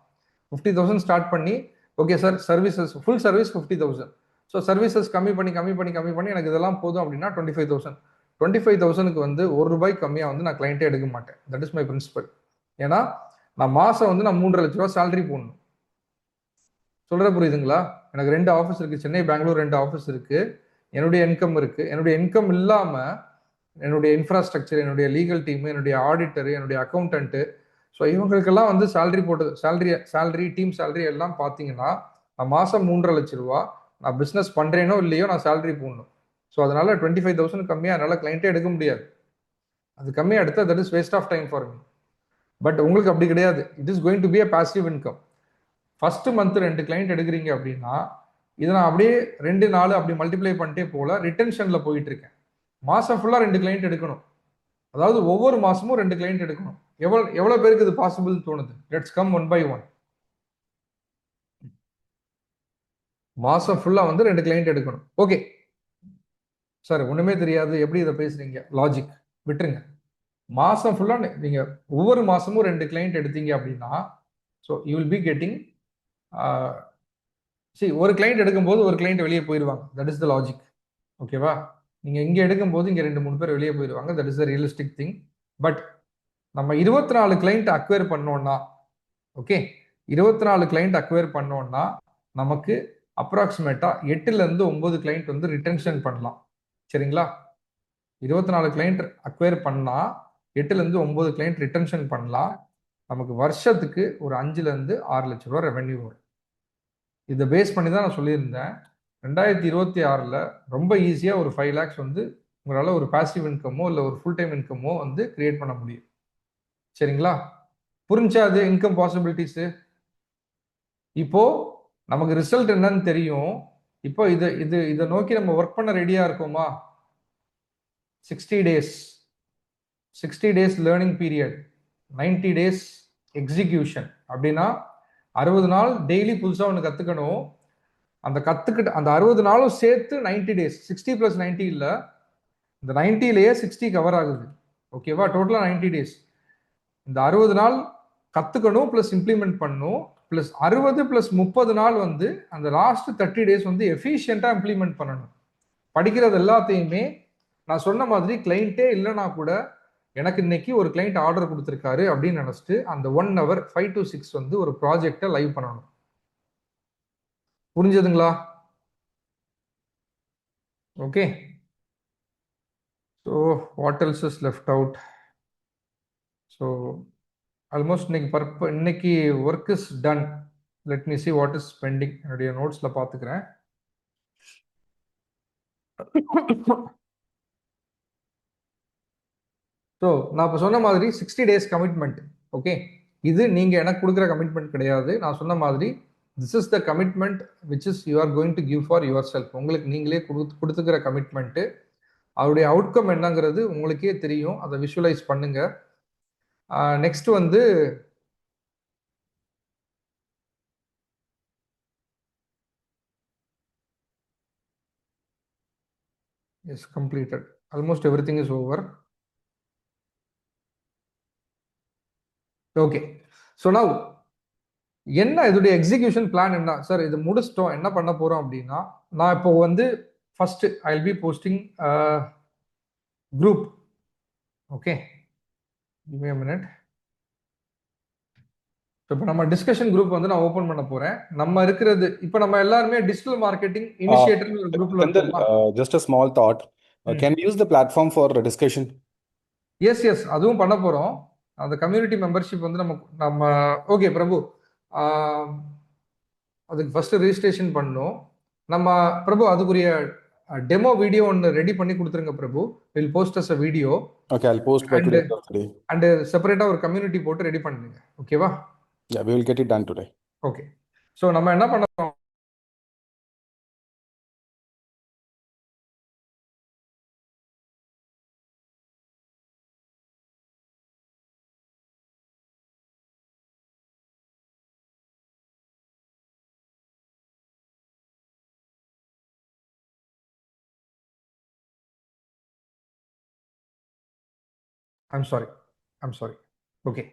50,000 ஸ்டார்ட் பண்ணி, okay sir services full service 50,000. So services கம்மி பண்ணி எனக்கு இதெல்லாம் போதும் அப்படின்னா 25,000. 25,000க்கு வந்து ₹1 கம்மியாக வந்து நான் கிளைண்ட்டே எடுக்க மாட்டேன். That is my principle. ஏன்னா நான் மாதம் வந்து நான் 3.5 லட்ச ரூபா சேலரி போடணும். சொல்கிற புரியுதுங்களா? எனக்கு 2 ஆஃபீஸ் இருக்குது, சென்னை பெங்களூர் 2 ஆஃபீஸ் இருக்குது, என்னுடைய இன்கம் இருக்குது. என்னுடைய இன்கம் இல்லாமல் என்னுடைய இன்ஃப்ராஸ்ட்ரக்சர், என்னுடைய லீகல் டீம், என்னுடைய ஆடிட்டர், என்னுடைய அக்கௌண்டன்ட்டு, ஸோ இவங்களுக்கெல்லாம் வந்து சேலரி போட்டது, சேலரி டீம் சேலரி எல்லாம் பார்த்தீங்கன்னா நான் மாதம் 3.5 லட்ச ரூபா நான் பிஸ்னஸ் பண்ணுறேனோ இல்லையோ நான் சேலரி போடணும். ஸோ அதனால 25,000 கம்மியாக என்னால் கிளைண்ட்டே எடுக்க முடியாது. அது கம்மியாக எடுத்தால் that is waste of time for me. But உங்களுக்கு அப்படி கிடையாது. It is going to be a passive income. First month 2 client எடுக்கிறீங்க அப்படின்னா இதை நான் அப்படியே 2 4 அப்படி மல்டிப்ளை பண்ணிட்டே போல ரிட்டென்ஷன்ல போயிட்டு இருக்கேன். மாசம் ஃபுல்லா 2 கிளைண்ட் எடுக்கணும். அதாவது ஒவ்வொரு மாசமும் 2 கிளைண்ட் எடுக்கணும். எவ்வளவு பேருக்கு இது பாசிபிள் தோணுது? Let's come one by one. மாசம் ஃபுல்லா வந்து 2 கிளைண்ட் எடுக்கணும். ஓகே சார், ஒண்ணுமே தெரியாது, எப்படி இதை பேசுறீங்க? லாஜிக் விட்டுருங்க. மாசம் ஃபுல்லா நீங்க ஒவ்வொரு மாசமும் 2 கிளைண்ட் எடுத்தீங்க அப்படின்னா so you will be getting ஒரு கிளைண்ட் எடுக்கும்போது ஒரு கிளைண்ட் வெளியே போயிடுவாங்க. That is the logic. ஓகேவா? நீங்க இங்க எடுக்கும்போது இங்க 2-3 பேர் வெளியே போயிடுவாங்க. That is the realistic thing. But நம்ம 24 கிளைண்ட் அக்வயர் பண்ணோம்னா, ஓகே, 24 கிளைண்ட் அக்வயர் பண்ணோம்னா நமக்கு அப்ராக்சிமேட்டா 8ல இருந்து 9 கிளைண்ட் வந்து ரிட்டென்ஷன் பண்ணலாம். சரிங்களா? 24 கிளைண்ட் அக்வயர் பண்ணா 8ல இருந்து 9 கிளைண்ட் ரிட்டென்ஷன் பண்ணலாம். நமக்கு வருஷத்துக்கு ஒரு 5ல இருந்து 6 லட்சம் ரூபாய் ரெவென்யூ வரும். இதை பேஸ் பண்ணி தான் நான் சொல்லியிருந்தேன் 2026ல ரொம்ப ஈஸியா ஒரு 5 lakhs வந்து உங்களால ஒரு பாசிவ் இன்கமோ இல்லை ஒரு ஃபுல் டைம் இன்கமோ வந்து கிரியேட் பண்ண முடியும். சரிங்களா? புரிஞ்சா அது இன்கம் பாசிபிலிட்டிஸ்? இப்போ நமக்கு ரிசல்ட் என்னன்னு தெரியும். இப்போ இதை நோக்கி நம்ம ஒர்க் பண்ண ரெடியா இருக்கோமா? 60 days 60 days learning period, 90 days execution. அப்படின்னா 60 நாள் டெய்லி புதுசா ஒன்று கத்துக்கணும். அந்த கத்துக்கிட்டு அந்த 60 நாளும் சேர்த்து 90 days, 60 + 90 இல்ல, இந்த 90லயே 60 கவர் ஆகுது. ஓகேவா? டோட்டலா 90 days. இந்த 60 நாள் கத்துக்கணும் பிளஸ் இம்ப்ளிமெண்ட் பண்ணணும், பிளஸ் 60 + 30 நாள் வந்து அந்த லாஸ்ட் 30 days வந்து எஃபிஷியண்டா இம்ப்ளிமெண்ட் பண்ணணும். படிக்கிறது எல்லாத்தையுமே நான் சொன்ன மாதிரி கிளைண்டே இல்லைன்னா கூட எனக்கு இன்னைக்கு ஒரு கிளைண்ட் ஆர்டர் கொடுத்துருக்காரு அப்படின்னு நினைச்சிட்டு அந்த 1 hour 5 to 6 வந்து ஒரு ப்ராஜெக்டை லைவ் பண்ணணும். புரிஞ்சதுங்களா? Okay, so what else is left out? So almost இன்னைக்கு work is done. Let me see what is pending. என்னுடைய நோட்ஸ்ல பார்த்துக்கிறேன். ஸோ நான் இப்போ சொன்ன மாதிரி 60 days கமிட்மெண்ட். ஓகே, இது நீங்க எனக்கு கொடுக்குற கமிட்மெண்ட் கிடையாது. நான் சொன்ன மாதிரி this is the commitment which is you are going to give for your self. உங்களுக்கு நீங்களே கொடுத்துக்கிற கமிட்மெண்ட்டு. அவருடைய அவுட்கம் என்னங்கிறது உங்களுக்கே தெரியும். அதை விஷுவலைஸ் பண்ணுங்க. நெக்ஸ்ட் வந்து Yes, completed. Almost everything is over. Okay. So now, என்ன இதோடைய எக்ஸிகியூஷன் பிளான் என்ன சார்? இது முடிச்சிட்டோம், என்ன பண்ண போறோம் அப்படின்னா, நான் இப்போ வந்து first I will be posting group. Okay, give me a minute. இப்போ நம்ம டிஸ்கஷன் குரூப் வந்து நான் ஓபன் பண்ண போறேன். நம்ம இருக்கிறது இப்போ நம்ம எல்லாருமே டிஜிட்டல் மார்க்கெட்டிங் இனிஷியேட்டிவ் ஒரு குரூப்ல Chandal, இருக்கோம். just a small thought. Can we use the platform for discussion? Yes அதுவும் பண்ண போறோம். அந்த கம்யூனிட்டி மெம்பர்ஷிப் வந்து நம்ம ஓகே பிரபு, அதுக்கு ஃபர்ஸ்ட் ரெஜிஸ்ட்ரேஷன் பண்ணணும். நம்ம பிரபு அதுக்குரிய டெமோ வீடியோ ஒன்று ரெடி பண்ணி கொடுத்துருங்க Prabhu. Will post as a video. Okay, I'll post by today or today. And செப்பரேட்டா ஒரு கம்யூனிட்டி போட்டு ரெடி பண்ணுங்க. ஓகேவா? Yeah, we will get it done today. Okay. So நம்ம என்ன பண்ணோம், I'm sorry. Okay.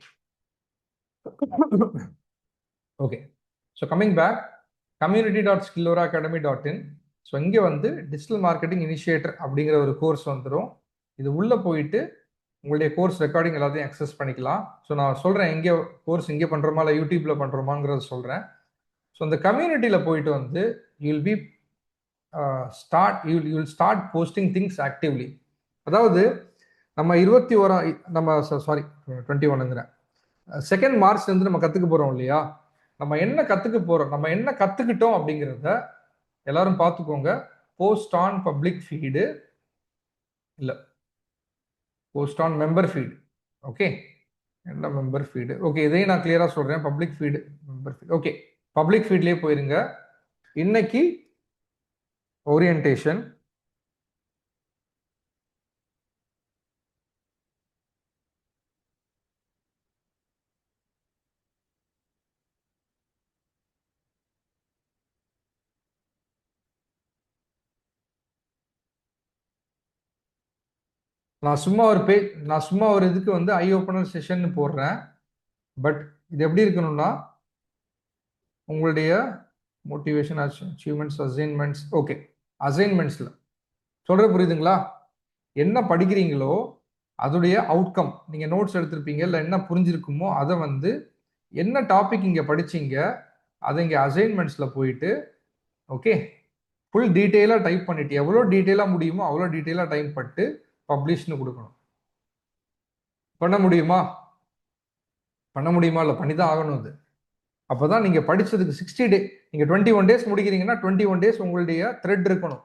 Okay. So coming back, community.skillora.academy.in. So இங்கே வந்து டிஜிட்டல் மார்க்கெட்டிங் இனிஷியேட்டர் அப்படிங்கிற ஒரு கோர்ஸ் வந்துடும். இது உள்ளே போயிட்டு உங்களுடைய கோர்ஸ் ரெக்கார்டிங் எல்லாத்தையும் அக்சஸ் பண்ணிக்கலாம். ஸோ நான் சொல்கிறேன் எங்கே கோர்ஸ் இங்கே பண்ணுறோமா இல்லை யூடியூப்பில் பண்ணுறோமாங்கிறத சொல்கிறேன். ஸோ அந்த கம்யூனிட்டியில் போயிட்டு வந்து you will start posting things actively. அதாவது நம்ம 21 2nd மார்ச்லேருந்து நம்ம கற்றுக்க போகிறோம் இல்லையா? நம்ம என்ன கற்றுக்க போகிறோம், நம்ம என்ன கற்றுக்கிட்டோம் அப்படிங்கிறத எல்லாரும் பார்த்துக்கோங்க. போஸ்ட் ஆன் பப்ளிக் ஃபீடு இல்லை, post on member feed. Okay, என்ன மெம்பர் ஃபீடு? ஓகே, இதையும் நான் கிளியராக சொல்கிறேன். Public feed, member feed. Okay, public ஃபீட்லேயே போயிருங்க. இன்னைக்கு ஓரியன்டேஷன், நான் சும்மா ஒரு இதுக்கு வந்து ஐ ஓப்பனர் செஷன் போடுறேன். பட் இது எப்படி இருக்கணும்னா உங்களுடைய மோட்டிவேஷன், அச்சீவ்மெண்ட்ஸ், அசைன்மெண்ட்ஸ். ஓகே, அசைன்மெண்ட்ஸில் சொல்கிற புரியுதுங்களா? என்ன படிக்கிறீங்களோ அதோடைய அவுட்கம், நீங்கள் நோட்ஸ் எடுத்திருப்பீங்க இல்லை என்ன புரிஞ்சிருக்குமோ அதை வந்து என்ன டாபிக் இங்கே படிச்சீங்க அதை இங்கே அசைன்மெண்ட்ஸில் போயிட்டு ஓகே ஃபுல் டீட்டெயிலாக டைப் பண்ணிட்டு எவ்வளோ டீட்டெயிலாக முடியுமோ அவ்வளோ டீட்டெயிலாக டைப் பண்ணிட்டு பப்ளிஷ்னு கொடுக்கணும். பண்ண முடியுமா இல்லை பண்ணி தான் ஆகணும். அது அப்போ தான் நீங்கள் படித்ததுக்கு 60 டே, நீங்கள் 21 டேஸ் முடிக்கிறீங்கன்னா 21 டேஸ் உங்களுடைய த்ரெட் இருக்கணும்.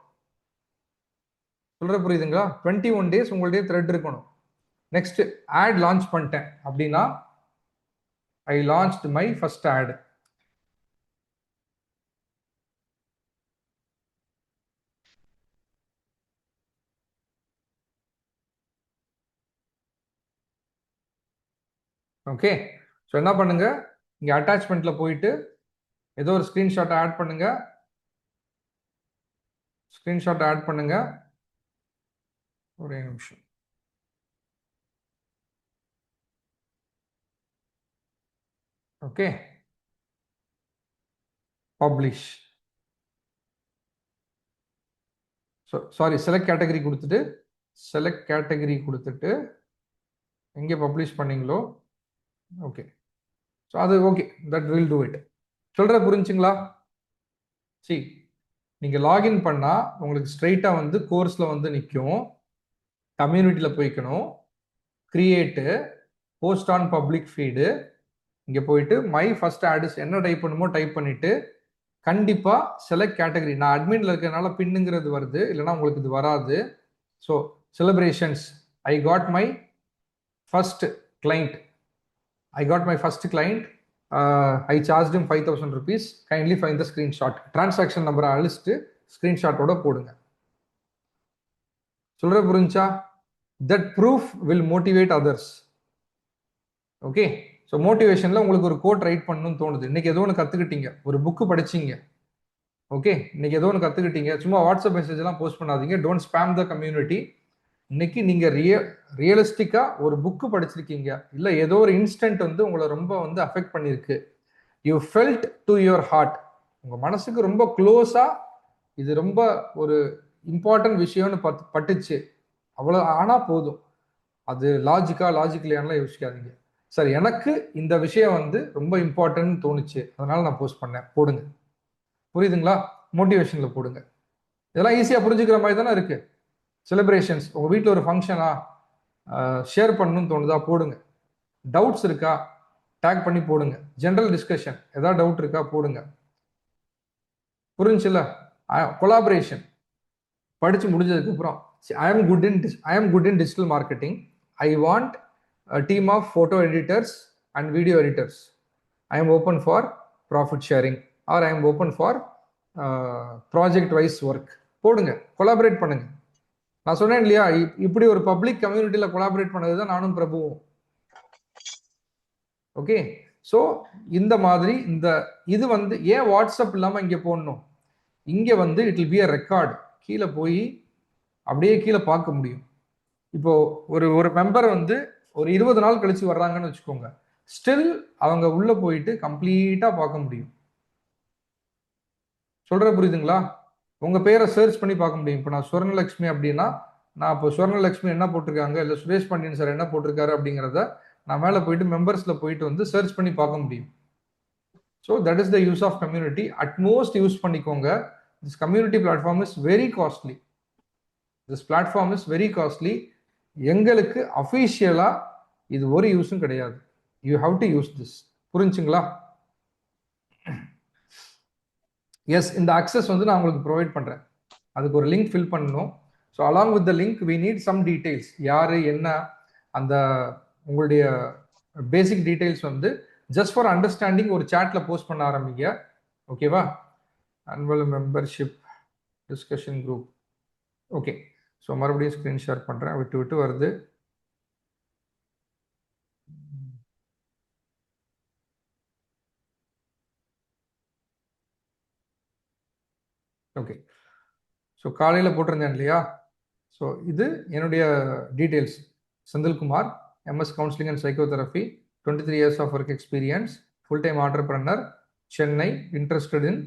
சொல்கிற புரியுதுங்களா? 21 டேஸ் உங்களுடைய த்ரெட் இருக்கணும். நெக்ஸ்ட் ஆட் லான்ச் பண்ணிட்டேன் அப்படின்னா I launched my first ad. Okay, so என்ன பண்ணுங்க, இங்கே அட்டாச்மெண்ட்ல போயிட்டு ஏதோ ஒரு ஸ்க்ரீன்ஷாட் ஆட் பண்ணுங்க. ஒரே நிமிஷம். Okay, publish. செலக்ட் கேட்டகரி கொடுத்துட்டு எங்கே பப்ளிஷ் பண்ணீங்களோ ஓகே. ஸோ அது okay, that will do it. சொல்கிற புரிஞ்சுங்களா? நீங்கள் லாகின் பண்ணால் உங்களுக்கு ஸ்ட்ரைட்டாக வந்து கோர்ஸில் வந்து நிற்கும். கம்யூனிட்டியில் போய்க்கணும், create, post on public feed, இங்கே போயிட்டு மை ஃபர்ஸ்ட் ஆட்ஸ் என்ன டைப் பண்ணுமோ டைப் பண்ணிவிட்டு கண்டிப்பாக செலக்ட் கேட்டகரி. நான் அட்மினில் இருக்கிறதுனால பின்னுங்கிறது வருது, இல்லைனா உங்களுக்கு இது வராது. So celebrations, I got my first client. I charged him 5,000 rupees. Kindly find the screenshot. Transaction number அழிச்சிட்டு ஸ்க்ரீன்ஷாட்டோட போடுங்க. சொல்ற புரிஞ்சா? That proof will motivate others. Okay, so மோட்டிவேஷனில் உங்களுக்கு ஒரு கோட் ரைட் பண்ணணும்னு தோணுது. இன்னைக்கு ஏதோ ஒன்று கற்றுக்கிட்டீங்க, ஒரு புக்கு படிச்சிங்க, ஓகே, இன்னைக்கு ஏதோ ஒன்று கற்றுக்கிட்டீங்க. சும்மா வாட்ஸ்அப் மெசேஜ் எல்லாம் போஸ்ட் பண்ணாதீங்க. Don't spam the community. இன்னைக்கு நீங்க ரியலிஸ்டிக்கா ஒரு புக்கு படிச்சிருக்கீங்க, இல்லை ஏதோ ஒரு இன்ஸ்டன்ட் வந்து உங்களை ரொம்ப வந்து அஃபெக்ட் பண்ணியிருக்கு. You felt to your heart, உங்க மனசுக்கு ரொம்ப க்ளோஸா இது ரொம்ப ஒரு இம்பார்ட்டன்ட் விஷயம்னு பட்டுச்சு, அவ்வளோ ஆனால் போதும். அது லாஜிக்கலையானலாம் யோசிக்காதீங்க. சார் எனக்கு இந்த விஷயம் வந்து ரொம்ப இம்பார்ட்டன்ட்னு தோணுச்சு, அதனால நான் போஸ்ட் பண்ணேன், போடுங்க. புரியுதுங்களா? மோட்டிவேஷனில் போடுங்க. இதெல்லாம் ஈஸியாக புரிஞ்சுக்கிற மாதிரி தானே இருக்கு. செலிப்ரேஷன்ஸ், உங்கள் வீட்டில் ஒரு ஃபங்க்ஷனா ஷேர் பண்ணணும்னு தோணுதா, போடுங்க. டவுட்ஸ் இருக்கா, டேக் பண்ணி போடுங்க. ஜென்ரல் டிஸ்கஷன், ஏதாவது டவுட் இருக்கா, போடுங்க. புரிஞ்சுல? கொலாபரேஷன் படிச்சு முடிஞ்சதுக்கு அப்புறம் I am good in digital marketing. I want a team of photo editors and video editors. I am open for profit sharing or I am open for project wise work. போடுங்க, collaborate பண்ணுங்க. நான் சொன்னேன் இல்லையா, இப்படி ஒரு public கம்யூனிட்டியில collaborate பண்ணதுதான் நானும் பிரபுவும். Okay, so இந்த மாதிரி இது வந்து ஏன் வாட்ஸ்அப் இல்லாமல் இங்கே போடணும்? இங்கே வந்து it will be a record. கீழே போய் அப்படியே கீழே பார்க்க முடியும். இப்போ ஒரு மெம்பர் வந்து ஒரு 20 நாள் கழிச்சு வர்றாங்கன்னு வச்சுக்கோங்க, ஸ்டில் அவங்க உள்ள போயிட்டு கம்ப்ளீட்டா பார்க்க முடியும். சொல்ற புரியுதுங்களா? உங்க பேரை சர்ச் பண்ணி பார்க்க முடியும். இப்போ நான் சுவர்ணலட்சுமி அப்படின்னா, நான் இப்போ சுவர்ணலட்சுமி என்ன போட்டிருக்காங்க, இல்லை சுரேஷ் பாண்டியன் சார் என்ன போட்டிருக்காரு அப்படிங்கிறத நான் மேலே போயிட்டு மெம்பர்ஸ்ல போயிட்டு வந்து சர்ச் பண்ணி பார்க்க முடியும். So that is the use of community. Utmost use பண்ணிக்கோங்க. This community platform is very costly. This platform is very costly. எங்களுக்கு அஃபீஷியலா இது ஒரு யூஸும் கிடையாது. You have to use this. புரிஞ்சுங்களா? எஸ், இந்த அக்சஸ் வந்து நான் உங்களுக்கு ப்ரொவைட் பண்றேன். அதுக்கு ஒரு லிங்க் ஃபில் பண்ணணும். So along with the link we need some details. யாரு என்ன, அந்த உங்களுடைய பேசிக் டீடைல்ஸ் வந்து ஜஸ்ட் ஃபார் அண்டர்ஸ்டாண்டிங் ஒரு சாட்ல போஸ்ட் பண்ண ஆரம்பிங்க. ஓகேவா? Annual membership discussion group. Okay, so மறுபடியும் ஸ்க்ரீன் ஷேர் பண்ணுறேன். விட்டு வருது. ஓகே, ஸோ காலையில் போட்டிருந்தேன் இல்லையா? ஸோ இது என்னுடைய details. Senthilkumar, MS counselling and psychotherapy, 23 years of work experience, full time entrepreneur, Chennai, interested in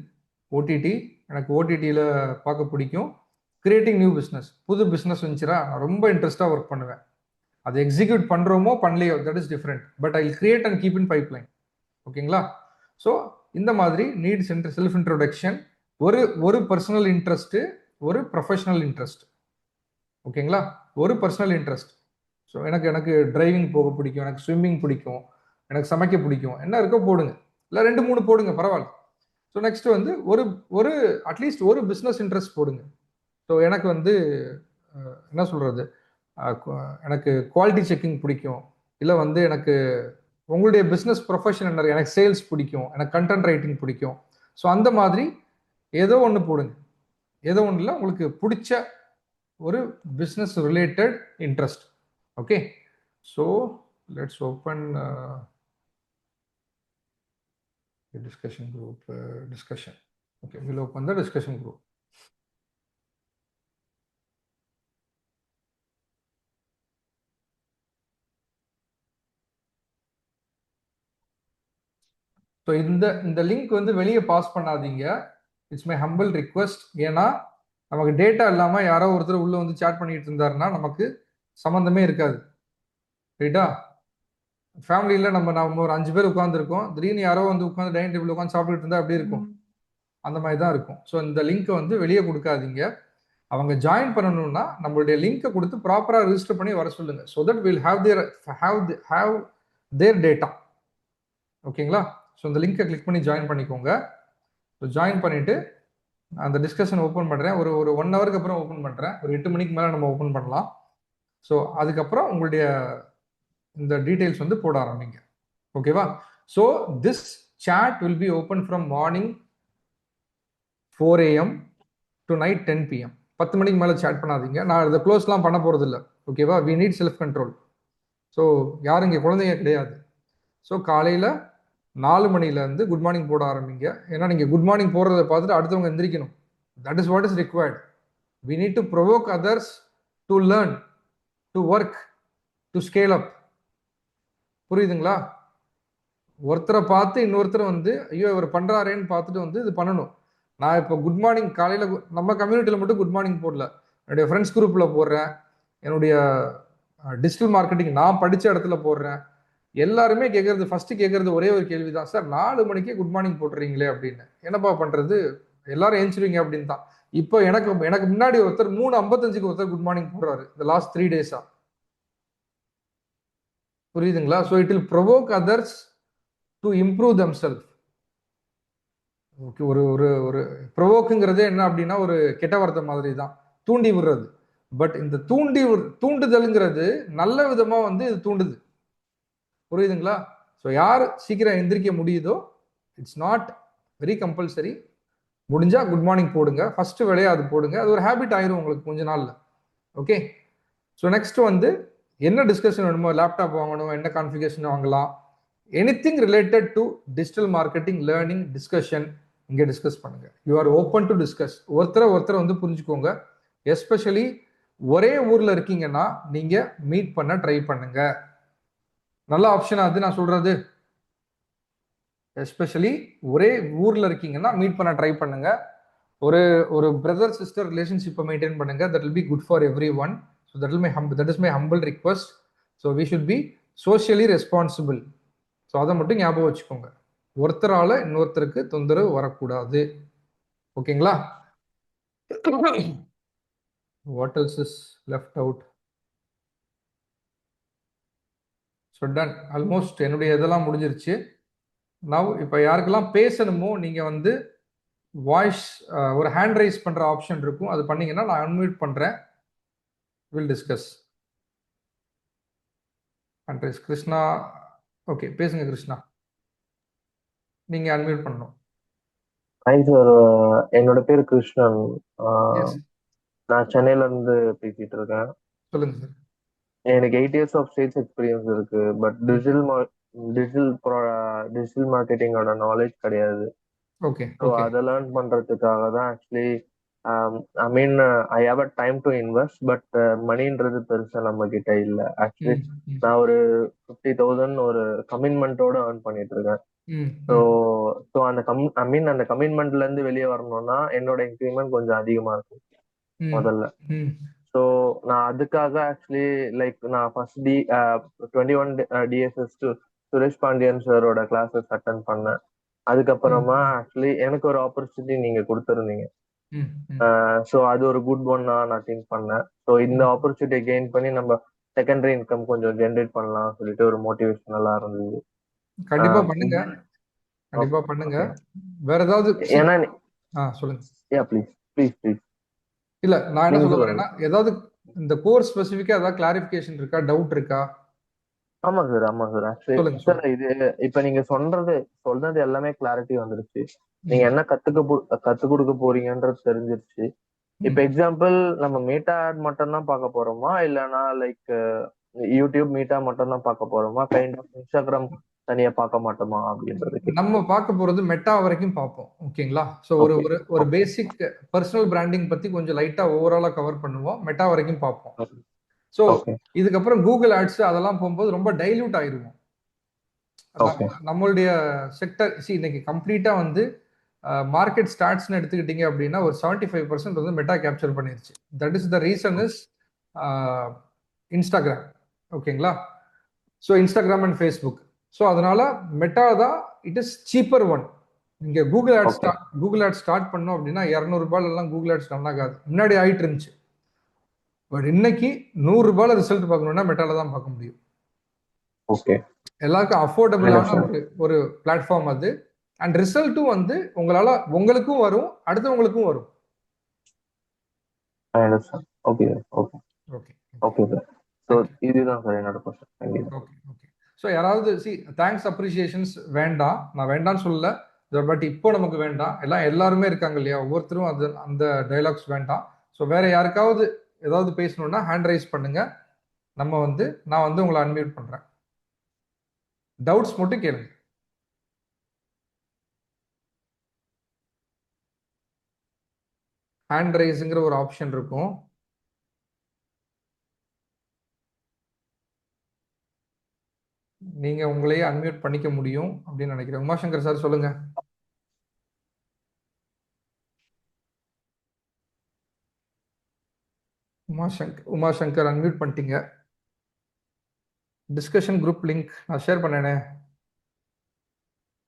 OTT. எனக்கு ஓடிடியில் பார்க்க பிடிக்கும். கிரியேட்டிங் நியூ பிஸ்னஸ், புது பிஸ்னஸ் வந்துச்சுரா நான் ரொம்ப இன்ட்ரெஸ்டாக ஒர்க் பண்ணுவேன். அதை எக்ஸிக்யூட் பண்ணுறோமோ பண்ணலையோ that is different, but I create and keep in pipeline. ஓகேங்களா? ஸோ இந்த மாதிரி நீட்ஸ் செல்ஃப் இன்ட்ரோடக்ஷன், ஒரு பர்சனல் இன்ட்ரெஸ்ட், ஒரு ப்ரொஃபஷனல் இன்ட்ரெஸ்ட். ஓகேங்களா? ஒரு பர்சனல் இன்ட்ரெஸ்ட். ஸோ எனக்கு டிரைவிங் போக பிடிக்கும், எனக்கு ஸ்விம்மிங் பிடிக்கும், எனக்கு சமைக்க பிடிக்கும், என்ன இருக்கோ போடுங்க. இல்லை 2-3 போடுங்க, பரவாயில்ல. ஸோ நெக்ஸ்ட் வந்து ஒரு அட்லீஸ்ட் ஒரு பிஸ்னஸ் இன்ட்ரெஸ்ட் போடுங்க. ஸோ எனக்கு வந்து என்ன சொல்றது, எனக்கு குவாலிட்டி செக்கிங் பிடிக்கும், இல்லை வந்து எனக்கு உங்களுடைய பிஸ்னஸ் ப்ரொஃபஷன் என்ன, எனக்கு சேல்ஸ் பிடிக்கும், எனக்கு கண்டென்ட் ரைட்டிங் பிடிக்கும். ஸோ அந்த மாதிரி ஏதோ ஒன்று போடுங்க. ஏதோ ஒன்றில் உங்களுக்கு பிடிச்ச ஒரு business related interest. Okay, so let's open discussion group. Discussion. Okay, we'll open the discussion group. So இந்த லிங்க் வந்து வெளியே பாஸ் பண்ணாதீங்க. It's my humble request. ஏன்னா நமக்கு டேட்டா இல்லாமல் யாரோ ஒருத்தர் உள்ள வந்து சாட் பண்ணிட்டு இருந்தாருன்னா நமக்கு சம்மந்தமே இருக்காது. ரைட்டா? ஃபேமிலியில் நம்ம ஒரு 5 பேர் உட்காந்துருக்கோம், திடீர்னு யாரோ வந்து உட்காந்து டைனிங் டேபிள் உட்காந்து சாப்பிட்டுட்டு இருந்தா அப்படி இருக்கும். அந்த மாதிரி தான் இருக்கும். ஸோ இந்த லிங்க்கை வந்து வெளியே கொடுக்காதீங்க. அவங்க ஜாயின் பண்ணணும்னா நம்மளுடைய லிங்கை கொடுத்து ப்ராப்பராக ரிஜிஸ்டர் பண்ணி வர சொல்லுங்க. So that will have their data. ஓகேங்களா? ஸோ இந்த லிங்கை கிளிக் பண்ணி ஜாயின் பண்ணிக்கோங்க. ஸோ ஜாயின் பண்ணிட்டு அந்த டிஸ்கஷன் ஓப்பன் பண்ணுறேன். ஒரு 1 ஹவருக்கு அப்புறம் ஓப்பன் பண்ணுறேன். ஒரு 8 மணிக்கு மேலே நம்ம ஓப்பன் பண்ணலாம். ஸோ அதுக்கப்புறம் உங்களுடைய இந்த டீட்டெயில்ஸ் வந்து போட ஆரம்பிங்க. ஓகேவா? So this chat will be open from morning 4 AM to night 10 PM. 10 மணிக்கு மேலே சேட் பண்ணாதீங்க. நான் இதை க்ளோஸ்லாம் பண்ண போகிறது இல்லை. ஓகேவா? We need self control. So யாரும் இங்கே குழந்தைங்க கிடையாது. ஸோ காலையில் 4 மணிலேருந்து குட் மார்னிங் போட ஆரம்பிங்க. ஏன்னா நீங்கள் குட் மார்னிங் போடுறத பார்த்துட்டு அடுத்தவங்க எந்திரிக்கணும். That is what is required. We need to provoke others to learn, to work, to scale up. புரியுதுங்களா? ஒருத்தரை பார்த்து இன்னொருத்தர் வந்து ஐயோ இவர் பண்ணுறாரேன்னு பார்த்துட்டு வந்து இது பண்ணணும். நான் இப்போ குட் மார்னிங் காலையில் நம்ம கம்யூனிட்டியில் மட்டும் குட் மார்னிங் போடல, என்னுடைய ஃப்ரெண்ட்ஸ் குரூப்பில் போடுறேன், என்னுடைய டிஜிட்டல் மார்க்கெட்டிங் நான் படித்த இடத்துல போடுறேன். எல்லாருமே கேட்கறது ஃபர்ஸ்ட் கேட்கறது ஒரே ஒரு கேள்வி தான், சார் 4 மணிக்கே குட் மார்னிங் போட்டுறீங்களே அப்படின்னு. என்னப்பா பண்றது, எல்லாரும் எழுந்திருவீங்க அப்படின்னு தான். இப்போ எனக்கு முன்னாடி ஒருத்தர் 3:55க்கு ஒருத்தர் குட் மார்னிங் போடுறாரு இந்த லாஸ்ட் 3 days. புரியுதுங்களா? So it will provoke others to improve themselves. Okay, ஒரு ஒரு ஒரு ப்ரொவோக்குங்கிறதே என்ன அப்படின்னா ஒரு கெட்ட வார்த்தை மாதிரி தான், தூண்டி விடுறது. பட் இந்த தூண்டுதல்ங்கிறது நல்ல விதமா வந்து இது தூண்டுது. புரியுதுங்களா? ஸோ யார் சீக்கிரம் எந்திரிக்க முடியுதோ, இட்ஸ் நாட் வெரி கம்பல்சரி. முடிஞ்சா குட் மார்னிங் போடுங்க, ஃபர்ஸ்ட் வேலையா அது போடுங்க. அது ஒரு ஹேபிட் ஆயிரும் உங்களுக்கு கொஞ்ச நாள்ல. ஓகே, ஸோ நெக்ஸ்ட் வந்து என்ன டிஸ்கஷன் வேணுமோ, லேப்டாப் வாங்கணும், என்ன கான்ஃபிகரேஷன் வாங்கலாம், anything related to digital marketing learning discussion இங்கே டிஸ்கஸ் பண்ணுங்க. You are open to discuss. ஒருத்தரை வந்து புரிஞ்சுக்கோங்க. எஸ்பெஷலி ஒரே ஊர்ல இருக்கீங்கன்னா நீங்க மீட் பண்ண ட்ரை பண்ணுங்க. நல்ல ஆப்ஷன் அது நான் சொல்றது. எஸ்பெஷலி ஒரே ஊர்ல இருக்கீங்கன்னா மீட் பண்ண ட்ரை பண்ணுங்க. ஒரு ஒரு பிரதர் சிஸ்டர் ரிலேஷன்ஷிப்பை மெயின்டைன் பண்ணுங்க. That will be good for every one. So that is my humble request. So we should be socially responsible. So அதை மட்டும் ஞாபகம் வச்சுக்கோங்க. ஒருத்தரால இன்னொருத்தருக்கு தொந்தரவு வரக்கூடாது. ஓகேங்களா? What else is left out? So done, almost என்னுடைய இதெல்லாம் முடிஞ்சிருச்சு. நவ் இப்போ யாருக்கெல்லாம் பேசணுமோ நீங்கள் வந்து வாய்ஸ் ஒரு ஹேண்ட் ரைஸ் பண்ணுற ஆப்ஷன் இருக்கும், அது பண்ணீங்கன்னா நான் அன்மியூட் பண்ணுறேன். Will discuss. Hand rice Krishna. Okay, பேசுங்க கிருஷ்ணா, நீங்கள் அன்மியூட் பண்ணணும். ஹாய் சார், என்னோட பேர் கிருஷ்ணன். எஸ், நான் சென்னையில இருந்து பேசிட்டு இருக்கேன். சொல்லுங்க சார். எனக்கு 8 years ஆஃப் சேல்ஸ் எக்ஸ்பீரியன்ஸ் இருக்கு. பட் டிஜிட்டல் மார்க்கெட்டிங்கோட நாலேஜ் கிடையாது. ஓகே ஸோ ஓகே அதை லேர்ன் பண்றதுக்காக தான் actually I mean I have a time to invest. But மணின்றது பெருசா நம்ம கிட்ட இல்லை. ஆக்சுவலி நான் ஒரு 50,000 ஒரு கமிட்மெண்ட்டோட ஏர்ன் பண்ணிட்டு இருக்கேன். ஸோ ஸோ அந்த அந்த கமிட்மெண்ட்ல இருந்து வெளியே வரணும்னா என்னோட இன்க்ரிமெண்ட் கொஞ்சம் அதிகமா இருக்கும் முதல்ல. ஸோ நான் அதுக்காக ஆக்சுவலி லைக் நான் ஃபர்ஸ்ட் 21 DSS சுரேஷ் பாண்டியன் சாரோட கிளாஸஸ் அட்டன் பண்ணேன். அதுக்கப்புறமா ஆக்சுவலி எனக்கு ஒரு ஆப்பர்ச்சுனிட்டி நீங்க கொடுத்துருந்தீங்க. ஸோ அது ஒரு குட் ஒன்னா நான் திங்க் பண்ணேன். ஸோ இந்த ஆப்பர்ச்சுனிட்டியை கெயின் பண்ணி நம்ம செகண்டரி இன்கம் கொஞ்சம் ஜென்ரேட் பண்ணலாம் சொல்லிட்டு ஒரு மோட்டிவேஷனலா இருந்தது. கண்டிப்பா பண்ணுங்க, கண்டிப்பா பண்ணுங்க. வேற ஏதாவது ஏன்னா சொல்லுங்க. யா ப்ளீஸ் ப்ளீஸ் ப்ளீஸ். இல்ல நான் என்ன சொல்ல வரேன்னா, ஏதாவது இந்த கோர்ஸ் ஸ்பெசிஃபிக்கா ஏதாவது கிளாரிஃபிகேஷன் இருக்கா, டவுட் இருக்கா? ஆமா சார், ஆமா சார். ஆக்சுவலி சார் இது இப்ப நீங்க சொல்றது எல்லாமே கிளாரிட்டி வந்துருச்சு. நீங்க என்ன கத்து கொடுக்க போறீங்கன்றது தெரிஞ்சிருச்சு. இப்ப எக்ஸாம்பிள் நம்ம மீட்டா ஆட் மட்டும் தான் பார்க்க போறோமா, இல்லைன்னா லைக் யூடியூப் மீட்டா மட்டும் தான் பார்க்க போறோமா, கைண்ட் ஆஃப் இன்ஸ்டாகிராம் தனியா பார்க்க மாட்டோமா அப்படின்றது நம்ம பார்க்க போறது மெட்டா வரைக்கும் பார்ப்போம். ஓகேங்களா? ஸோ ஒரு பேசிக் பர்சனல் பிராண்டிங் பத்தி கொஞ்சம் லைட்டா ஓவராலா கவர் பண்ணுவோம், மெட்டா வரைக்கும் பார்ப்போம். ஸோ இதுக்கப்புறம் கூகுள் ஆட்ஸ் அதெல்லாம் போகும்போது ரொம்ப டைல்யூட் ஆயிருவோம். நம்மளுடைய செக்டர் இன்னைக்கு கம்ப்ளீட்டா வந்து மார்க்கெட் ஸ்டார்ட்ஸ்னு எடுத்துக்கிட்டீங்க அப்படின்னா ஒரு 75% வந்து மெட்டா கேப்சர் பண்ணிருச்சு. That is the reason is Instagram. ஓகேங்களா? So Instagram and Facebook. So அதனால மெட்டா தான் இட் இஸ் சீப்பர் ஒன். நீங்க கூகுள் ஆட் ஸ்டார்ட் பண்ணோம் அப்படின்னா 200 ரூபாய்லாம் கூகுள் ஆட்ஸ் ரன் ஆகாது. முன்னாடி ஆயிட்டு இருந்துச்சு. பட் இன்னைக்கு 100 ரூபாயில ரிசல்ட் பார்க்கணும்னா மெட்டால தான் பார்க்க முடியும். ஓகே, எல்லாருக்கும் அஃபோர்டபுளான ஒரு பிளாட்ஃபார்ம் அது. அண்ட் ரிசல்ட்டும் வந்து உங்களுக்கும் வரும், அடுத்தவங்களுக்கும் வரும். Okay okay okay okay sir. So இதுதான் சார் என்னோட क्वेश्चन. Okay okay. ஸோ யாராவது தேங்க்ஸ் அப்ரிசியேஷன்ஸ் வேண்டாம், நான் வேண்டாம்னு சொல்லல. பட் இப்போ நமக்கு வேண்டாம், எல்லாருமே இருக்காங்க இல்லையா, ஒவ்வொருத்தரும் அந்த டைலாக்ஸ் வேண்டாம். ஸோ வேற யாருக்காவது ஏதாவது பேசணும்னா ஹேண்ட் ரைஸ் பண்ணுங்க. நான் வந்து உங்களை அன்மியூட் பண்றேன். டவுட்ஸ் மட்டும் கேளுங்க. ஹேண்ட் ரைஸுங்கிற ஒரு ஆப்ஷன் இருக்கும். நீங்க உங்களையே அன்மியூட் பண்ணிக்க முடியும் அப்படின்னு நினைக்கிறேன். உமாசங்கர் சார் சொல்லுங்க. உமாசங்கர் அன்மியூட் பண்ணிட்டீங்க. டிஸ்கஷன் குரூப் லிங்க் நான் ஷேர் பண்ணேனே,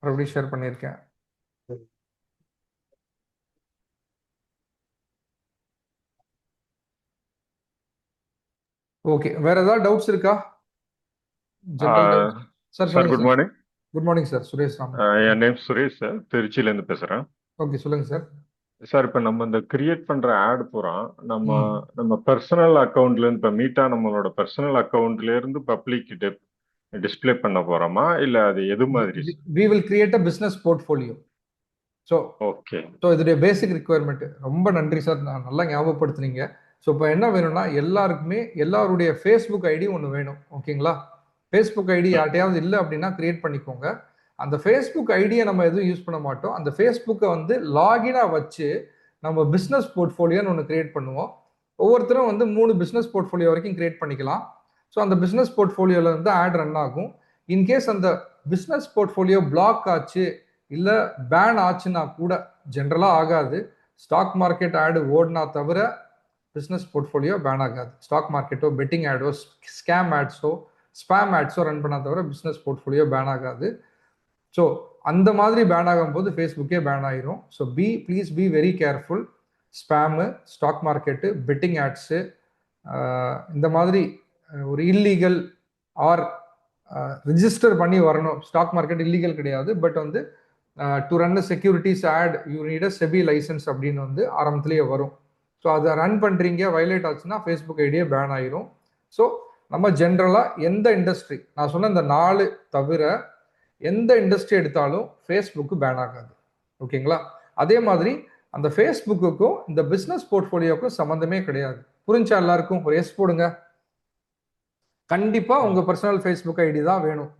மறுபடியும் ஷேர் பண்ணியிருக்கேன். ஓகே, வேற ஏதாவது டவுட்ஸ் இருக்கா? Sir sir good morning. Good morning sir, Suresh Raman. என் நேம் சுரேஷ் சார், திருச்சியிலேருந்து பேசுகிறேன். ஓகே, சொல்லுங்க சார். சார் இப்போ நம்ம இந்த கிரியேட் பண்ணுற ஆட் பூரா நம்ம பர்சனல் அக்கௌண்ட்லேருந்து இப்போ மீட்டா நம்மளோட பர்சனல் அக்கௌண்ட்லேருந்து பப்ளிக் டிஸ்பிளே பண்ண போகிறோமா இல்லை அது எது மாதிரி? we will create a business portfolio. So okay, so இதோடைய பேசிக் ரிக்குவயர்மெண்ட். ரொம்ப நன்றி சார், நான் நல்லா ஞாபகப்படுத்துனீங்க. ஸோ இப்போ என்ன வேணும்னா எல்லாருக்குமே எல்லாருடைய ஃபேஸ்புக் ஐடி ஒன்று வேணும். ஓகேங்களா? ஃபேஸ்புக் ஐடி யார்ட்டையாவது இல்லை அப்படின்னா கிரியேட் பண்ணிக்கோங்க. அந்த ஃபேஸ்புக் ஐடியை நம்ம எதுவும் யூஸ் பண்ண மாட்டோம். அந்த ஃபேஸ்புக்கை வந்து லாகினாக வச்சு நம்ம பிஸ்னஸ் போர்ட்ஃபோலியோன்னு ஒன்று கிரியேட் பண்ணுவோம். ஒவ்வொருத்தரும் வந்து 3 பிஸ்னஸ் போர்ட்ஃபோலியோ வரைக்கும் கிரியேட் பண்ணிக்கலாம். ஸோ அந்த பிஸ்னஸ் போர்ட்ஃபோலியோவில் வந்து ஆட் ரன் ஆகும். இன்கேஸ் அந்த பிஸ்னஸ் போர்ட்ஃபோலியோ பிளாக் ஆச்சு இல்லை பேன் ஆச்சுன்னா கூட, ஜென்ரலாக ஆகாது, ஸ்டாக் மார்க்கெட் ஆடு ஓடினா தவிர பிஸ்னஸ் போர்ட்ஃபோலியோ பேன் ஆகாது. ஸ்டாக் மார்க்கெட்டோ பெட்டிங் ஆடோ ஸ்கேம் ஆட்ஸோ ஸ்பேம் ஆட்ஸோ ரன் பண்ண தவிர பிஸ்னஸ் போர்ட்ஃபோலியோ பேன் ஆகாது. ஸோ அந்த மாதிரி பேன் ஆகும்போது ஃபேஸ்புக்கே பேன் ஆயிரும். So please be very careful. Spam, stock market, betting ads, இந்த மாதிரி ஒரு இல்லீகல் ஆர் ரிஜிஸ்டர் பண்ணி வரணும். ஸ்டாக் மார்க்கெட் இல்லீகல் கிடையாது, பட் வந்து to run securities ad you need a SEBI licence அப்படின்னு வந்து ஆரம்பத்திலேயே வரும். ஸோ அதை ரன் பண்ணுறீங்க, வயலேட் ஆச்சுன்னா ஃபேஸ்புக் ஐடியே பேன் ஆயிரும். ஸோ நம்ம ஜென்ரலாக எந்த இண்டஸ்ட்ரி, நான் சொன்ன இந்த 4 தவிர எந்த இண்டஸ்ட்ரி எடுத்தாலும் ஃபேஸ்புக்கு பேன் ஆகாது. ஓகேங்களா? அதே மாதிரி அந்த ஃபேஸ்புக்குக்கும் இந்த பிஸ்னஸ் போர்ட்ஃபோலியோக்கும் சம்மந்தமே கிடையாது. புரிஞ்சா எல்லாருக்கும்? ஒரு எஸ் போடுங்க. கண்டிப்பா உங்க பர்சனல் ஃபேஸ்புக் ஐடி தான் வேணும்.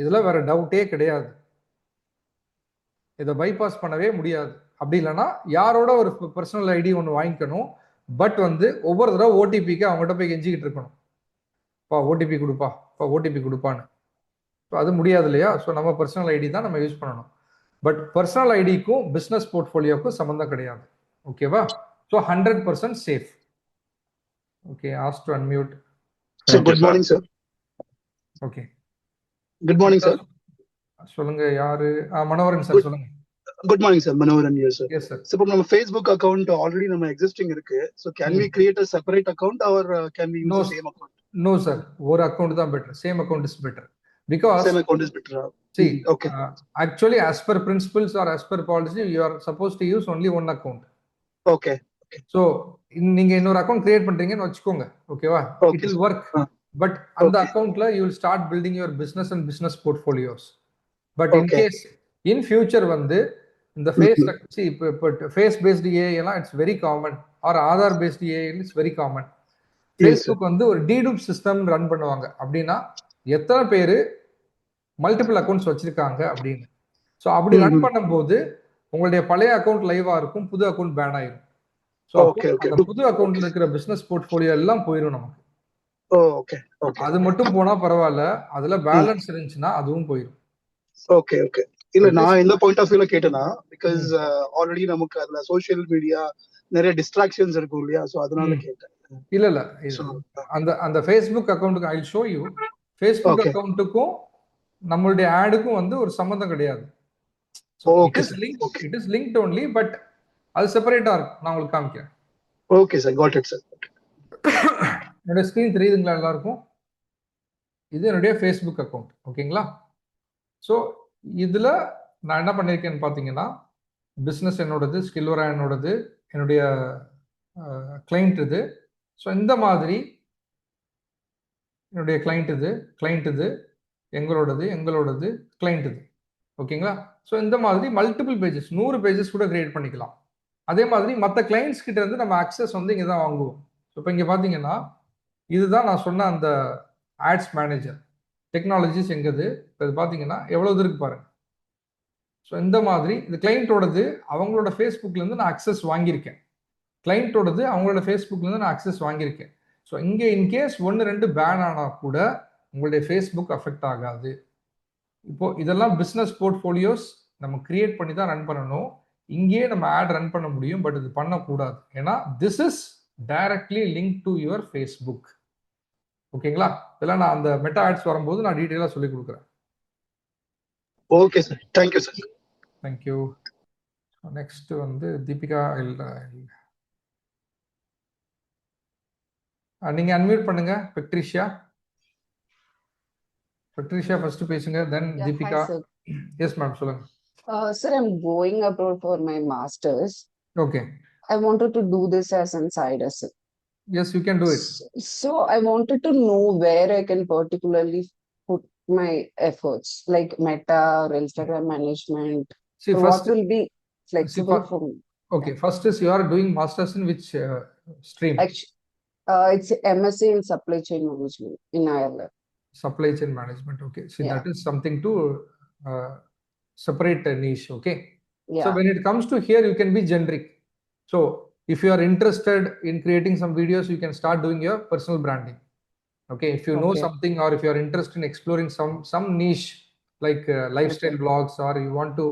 இதுல வேற டவுட்டே கிடையாது. இதை பைபாஸ் பண்ணவே முடியாது. அப்படி இல்லைன்னா யாரோட ஒரு பர்சனல் ஐடி ஒன்று வாங்கிக்கணும். பட் வந்து ஒவ்வொரு தடவை ஓடிபிக்கு அவங்ககிட்ட போய் கெஞ்சிக்கிட்டு இருக்கணும், பா ஓடிபி கொடுப்பா, பா ஓடிபி கொடுப்பான்னு. ஸோ அது முடியாது இல்லையா? ஸோ நம்ம பர்சனல் ஐடி தான் நம்ம யூஸ் பண்ணணும். பட் பர்சனல் ஐடிக்கும் பிஸ்னஸ் போர்ட்ஃபோலியோக்கும் சம்மந்தம் கிடையாது. ஓகேவா? So 100% safe. Okay, ask to unmute. Sir, good morning, sir. Okay, Good morning, sir. சொல்லுங்க. யாரு? மனோகரன் சார் சொல்லுங்க. Good morning, sir. Manoharan here, sir. Yes sir. So, from our Facebook account already நம்ம existing இருக்கு. So, can we create a separate account or can we use No, the same account? No sir, ஒரு account தான் better. Same account is better. Because Same account is better. see, Okay. Actually, as per principles or as per policy, you are supposed to use only one account. Okay. So நீங்க இன்னொரு account create பண்றீங்கன்னு வச்சுக்கோங்க. ஓகேவா? Okay. It will work. But அந்த Okay. அக்கௌண்ட்ல you will start building your business and business portfolios. But in Okay. case in future வந்து இந்த face based AI எல்லாம் it's very common, or Aadhaar based AI it's very common. Facebook வந்து ஒரு டீடூப் system run பண்ணுவாங்க. அப்படின்னா எத்தனை பேர் மல்டிபிள் அக்கௌண்ட்ஸ் வச்சிருக்காங்க அப்படின்னு. ஸோ அப்படி ரன் பண்ணும்போது உங்களுடைய பழைய அக்கௌண்ட் லைவா இருக்கும், புது அக்கௌண்ட் பேன் ஆயிரும். ஸோ அந்த புது அக்கௌண்ட்ல இருக்கிற பிசினஸ் போர்ட்ஃபோலியோ எல்லாம் போயிடும் நமக்கு. Okay. Okay. அது மட்டும் போனா பரவாயில்ல, அதுல பேலன்ஸ் இருந்துச்சுன்னா அதுவும் போயிடும். Okay. Okay. இல்ல நான் இந்த பாயிண்ட் ஆஃப் வியூல கேட்டேனா, பிகாஸ் ஆல்ரெடி நமக்கு அதுல சோஷியல் மீடியா நிறைய டிஸ்ட்ராக்ஷன்ஸ் இருக்கும் இல்லையா? சோ அதனால கேட்டேன். இல்ல அந்த அந்த ஃபேஸ்புக் அக்கௌண்ட்டுக்கு I will show you. Facebook அக்கௌண்ட்டுக்கும் நம்மளுடைய ஆடுக்கும் வந்து ஒரு சம்பந்தம் கிடையாது. It is linked only, but அது செப்பரேட்டா இருக்கும். நான் உங்களுக்கு காமிக்கிறேன். Okay sir, got it sir. என்னோட ஸ்கிரீன் தெரியுதுங்களா எல்லாருக்கும்? இது என்னுடைய ஃபேஸ்புக் அக்கௌண்ட். ஓகேங்களா? ஸோ இதுல நான் என்ன பண்ணியிருக்கேன்னு பார்த்தீங்கன்னா, பிஸ்னஸ் என்னோடது, ஸ்கில்வரா என்னோடது, என்னுடைய கிளைண்ட் இது. ஸோ இந்த மாதிரி என்னுடைய கிளைண்ட் இது, எங்களோடது கிளைண்ட் இது. ஓகேங்களா? ஸோ இந்த மாதிரி மல்டிபிள் பேஜஸ், 100 பேஜஸ் கூட கிரியேட் பண்ணிக்கலாம். அதே மாதிரி மற்ற கிளைண்ட்ஸ் கிட்ட இருந்து நம்ம அக்சஸ் வந்து இங்கே தான் வாங்குவோம். ஸோ இப்போ இங்கே பார்த்தீங்கன்னா இதுதான் நான் சொன்ன அந்த ஆட்ஸ் மேனேஜர் டெக்னாலஜிஸ் எங்கது. இப்போ இது பார்த்தீங்கன்னா எவ்வளோ இருக்கு பாருங்க. ஸோ இந்த மாதிரி இது கிளைண்ட்டோடது, அவங்களோட ஃபேஸ்புக்லேருந்து நான் அக்சஸ் வாங்கியிருக்கேன். கிளைண்ட்டோடது அவங்களோட ஃபேஸ்புக்லேருந்து நான் அக்சஸ் வாங்கியிருக்கேன். ஸோ இங்கே இன்கேஸ் 1-2 பேன் ஆனால் கூட உங்களுடைய ஃபேஸ்புக் அஃபெக்ட் ஆகாது. இப்போ இதெல்லாம் பிஸ்னஸ் போர்ட்ஃபோலியோஸ் நம்ம கிரியேட் பண்ணி தான் ரன் பண்ணணும். இங்கேயே நம்ம ஆட் ரன் பண்ண முடியும், பட் இது பண்ணக்கூடாது. ஏன்னா this is directly link to your Facebook. ஓகேங்களா? இதெல்லாம் நான் அந்த மெட்டா ஆட்ஸ் வரும்போது நான் டீட்டெயிலாக சொல்லி கொடுக்குறேன். Okay sir, thank you sir. Thank you. Next வந்து தீபிகா. நீங்க அன்மியூட் பண்ணுங்க. பெட்ரிஷியா ஃபர்ஸ்ட் பேசுங்க, தென் Yeah, Deepika. hi, sir. Yes ma'am, சொல்லுங்க. Sir, I'm going abroad for my master's. Okay. I wanted to do this as an side hustle. Yes, you can do it. So I wanted to know where I can particularly put my efforts, like Meta or Instagram management. See, So first, what will be flexible for me? okay, first is you are doing masters in which stream? Actually, it's MSc in supply chain management in Ireland. Supply chain management. Okay. See, Yeah. that is something to separate a niche. Okay. Yeah. So when it comes to here, you can be generic. So if you are interested in creating some videos, you can start doing your personal branding. Okay. If you know Okay. something, or if you are interested in exploring some niche like lifestyle blogs, or you want to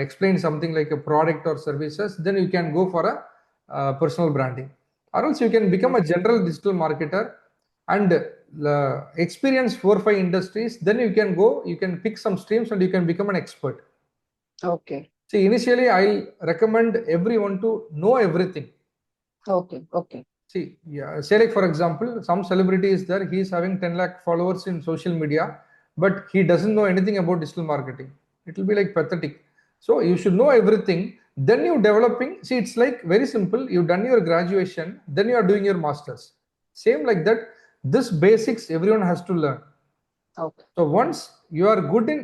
explain something like a product or services, then you can go for a personal branding. Or else you can become a general digital marketer and experience 4-5 industries. Then you can pick some streams and you can become an expert. Okay. See, initially I'll recommend everyone to know everything. Okay. Okay. See, yeah, say like for example, some celebrity is there, he is having 10 lakh followers in social media, but he doesn't know anything about digital marketing. It will be like pathetic. So you should know everything, then you developing. See, it's like very simple. You've done your graduation, then you are doing your masters. Same like that. This basics everyone has to learn. Okay. So once you are good in,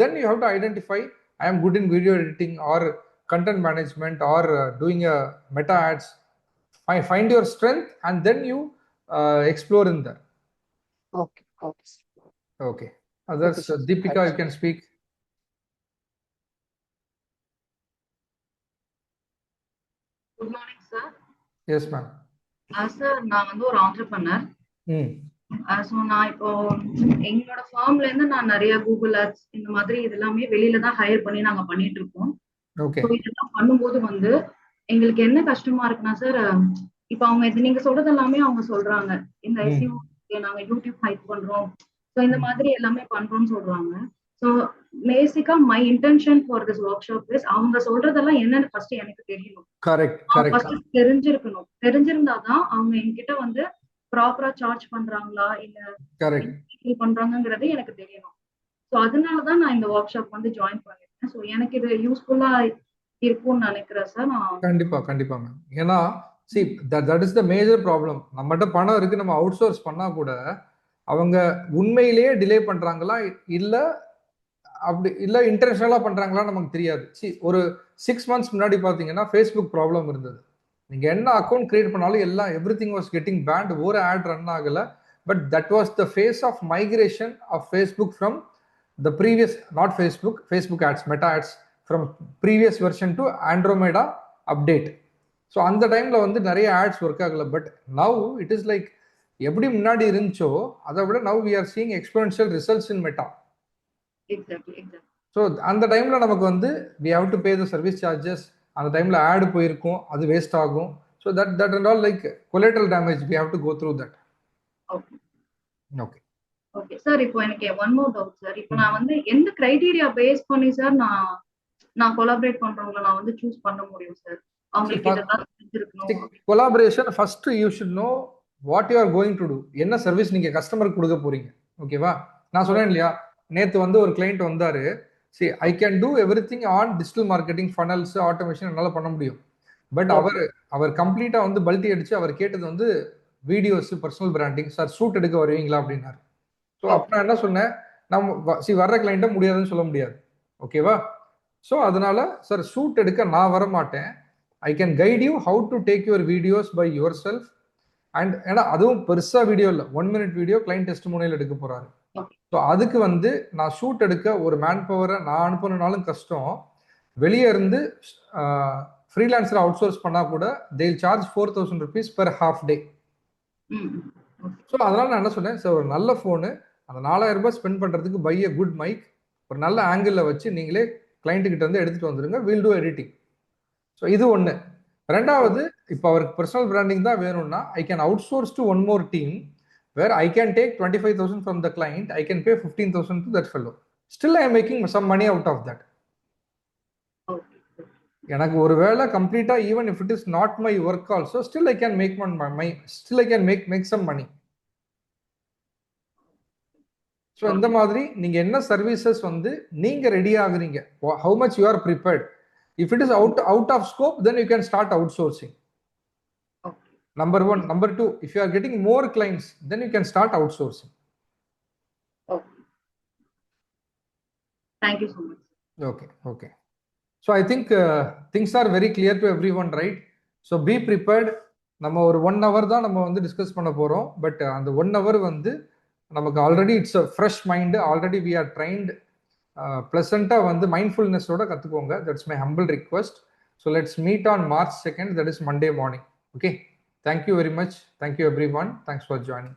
then you have to identify, I am good in video editing or content management or doing a meta ads. Find your strength and then you explore in that. Okay. Okay. Okay. Others, Okay, sir. Deepika, you can speak. Good morning, sir. Yes, ma'am. Sir, நான் வந்து ஒரு entrepreneur. ம். So நான் இப்போ எங்களோட ஃபார்ம்ல இருந்து நான் நிறைய கூகுள் ஆட்ஸ் இந்த மாதிரி இது எல்லாமே வெளியில தான் ஹையர் பண்ணி நாங்க பண்ணிட்டு இருக்கோம். Okay. ஸோ இதெல்லாம் பண்ணும்போது வந்து எங்களுக்கு என்ன கஷ்டமா இருக்குன்னா சார், இப்போ அவங்க இது நீங்க சொல்றது எல்லாமே அவங்க சொல்றாங்க, இந்த SEO நாங்க யூடியூப் ஹைப் பண்றோம், ஸோ இந்த மாதிரி எல்லாமே பண்றோம்னு சொல்றாங்க. ஸோ பேசிக்கா my intention for this work shop is அவங்க சொல்றதெல்லாம் என்னன்னு ஃபர்ஸ்ட் எனக்கு தெரியணும். Correct. ஃபர்ஸ்ட் தெரிஞ்சிருக்கணும். தெரிஞ்சிருந்தாதான் அவங்க என்கிட்ட வந்து ப்ராப்பரா சார்ஜ் பண்றாங்களா இல்ல Correct. பண்றாங்கிறது எனக்கு தெரியணும். ஸோ அதனாலதான் நான் இந்த ஒர்க் ஷாப் வந்து ஜாயின் பண்ணிருக்கேன். ஸோ எனக்கு இது யூஸ்ஃபுல்லா இருக்கும்னு நினைக்கிறேன் சார். நான் கண்டிப்பா மேம். ஏன்னா see, that is the major problem. நம்மகிட்ட பணம் இருக்கு, நம்ம அவுட் சோர்ஸ் பண்ணா கூட அவங்க உண்மையிலேயே டிலே பண்றாங்களா இல்ல இன்டர்நேஷனலா பண்றாங்களா நமக்கு தெரியாது. ஒரு 6 months முன்னாடி பாத்தீங்கன்னா ஃபேஸ்புக் ப்ராப்ளம் இருந்தது. நீங்க என்ன அக்கௌண்ட் கிரியேட் பண்ணாலும் எல்லாம் எவ்ரிதிங் வாஸ் கெட்டிங் பேண்ட். ஒரு ஆட் ரன் ஆகல. But that was the phase of migration of Facebook from the previous, not Facebook ads, Meta ads, from previous version to Andromeda update. So அந்த டைம்ல வந்து நிறைய ads work ஆகல. But now it is like எப்படி முன்னாடி இருந்துச்சோ அதை விட now we are seeing exponential results in Meta. So அந்த டைம்ல நமக்கு வந்து we have to pay the service charges. அந்த டைம்ல ஆட் போயிருக்கும், அது வேஸ்ட் ஆகும். So that and all like collateral damage, we have to go through that. Okay sir. இப்போ எனக்கு ஒன் மோர் டவுட் சார். இப்போ நான் வந்து எந்த கிரைட்டீரியா பேஸ் பண்ணி சார் நான் கொலாபரேட் பண்றவங்கள நான் வந்து சூஸ் பண்ண முடியும் சார்? அவங்களுக்கு இதெல்லாம் தெரிஞ்சிருக்கணும். Collaboration first you should know what you are going to to. என்ன சர்வீஸ் நீங்க கஸ்டமருக்கு கொடுக்க போறீங்க. ஓகேவா? நான் சொன்னேன் இல்லையா, நேத்து வந்து ஒரு கிளைண்ட் வந்தாரு. See, I can do everything on digital marketing, funnels, automation என்னால பண்ண முடியும். பட் அவர் கம்ப்ளீட்டா வந்து பல்ட்டி அடிச்சு அவர் கேட்டது வந்து videos, personal branding. Sir shoot எடுக்க வருவீங்களா அப்படின்னாரு. ஸோ அப்ப நான் என்ன சொன்னேன், நம்ம வர்ற கிளைண்ட்டை முடியாதுன்னு சொல்ல முடியாது. ஓகேவா? ஸோ அதனால சார் ஷூட் எடுக்க நான் வர மாட்டேன். I can guide you how to take your videos by your self. And ஏன்னா அதுவும் பெருசா வீடியோ இல்லை, 1 minute வீடியோ கிளைண்ட் டெஸ்டிமோனியல் எடுக்க போறாரு. ஸோ அதுக்கு வந்து நான் ஷூட் எடுக்க ஒரு மேன் பவரை நான் அனுப்பணும்னாலும் கஷ்டம். வெளியே இருந்து ஃப்ரீலான்சர் அவுட் சோர்ஸ் பண்ணால் கூட தே charge 4,000 rupees per half day. So அதனால் நான் என்ன சொன்னேன், சார் ஒரு நல்ல ஃபோனு, அந்த 4,000 ரூபாய் ஸ்பெண்ட் பண்ணுறதுக்கு பை எ குட் மைக், ஒரு நல்ல ஆங்கிளில் வச்சு நீங்களே கிளைண்ட்டுக்கிட்ட வந்து எடுத்துகிட்டு வந்துடுங்க, வில் டூ எடிட்டிங். ஸோ இது ஒன்று. ரெண்டாவது, இப்போ அவருக்கு பர்சனல் பிராண்டிங் தான் வேணும்னா I can outsource to one more team where I can take 25,000 from the client, I can pay 15,000 to that fellow. Still I am making some money out of that. எனக்கு ஒரு வேளை கம்ப்ளீட்டா even if it is not my work also still I can make some money. So இந்த மாதிரி நீங்க என்ன services வந்து நீங்க ரெடி ஆகுறீங்க, how much you are prepared. If it is out of scope then you can start outsourcing. Number 1. Number 2, if you are getting more clients then you can start outsourcing. Okay. Thank you so much. Okay. So I think things are very clear to everyone, right? So be prepared. நம்ம ஒரு 1 hour தான் நம்ம வந்து discuss பண்ண போறோம். But அந்த 1 hour வந்து நமக்கு already it's a fresh mind, already we are trained. ப்ளசண்டா வந்து மைண்ட்ஃபுல்னஸோட கத்துக்கோங்க. That's my humble request. So let's meet on March 2nd, that is Monday morning. Okay. Thank you very much. Thank you everyone. Thanks for joining.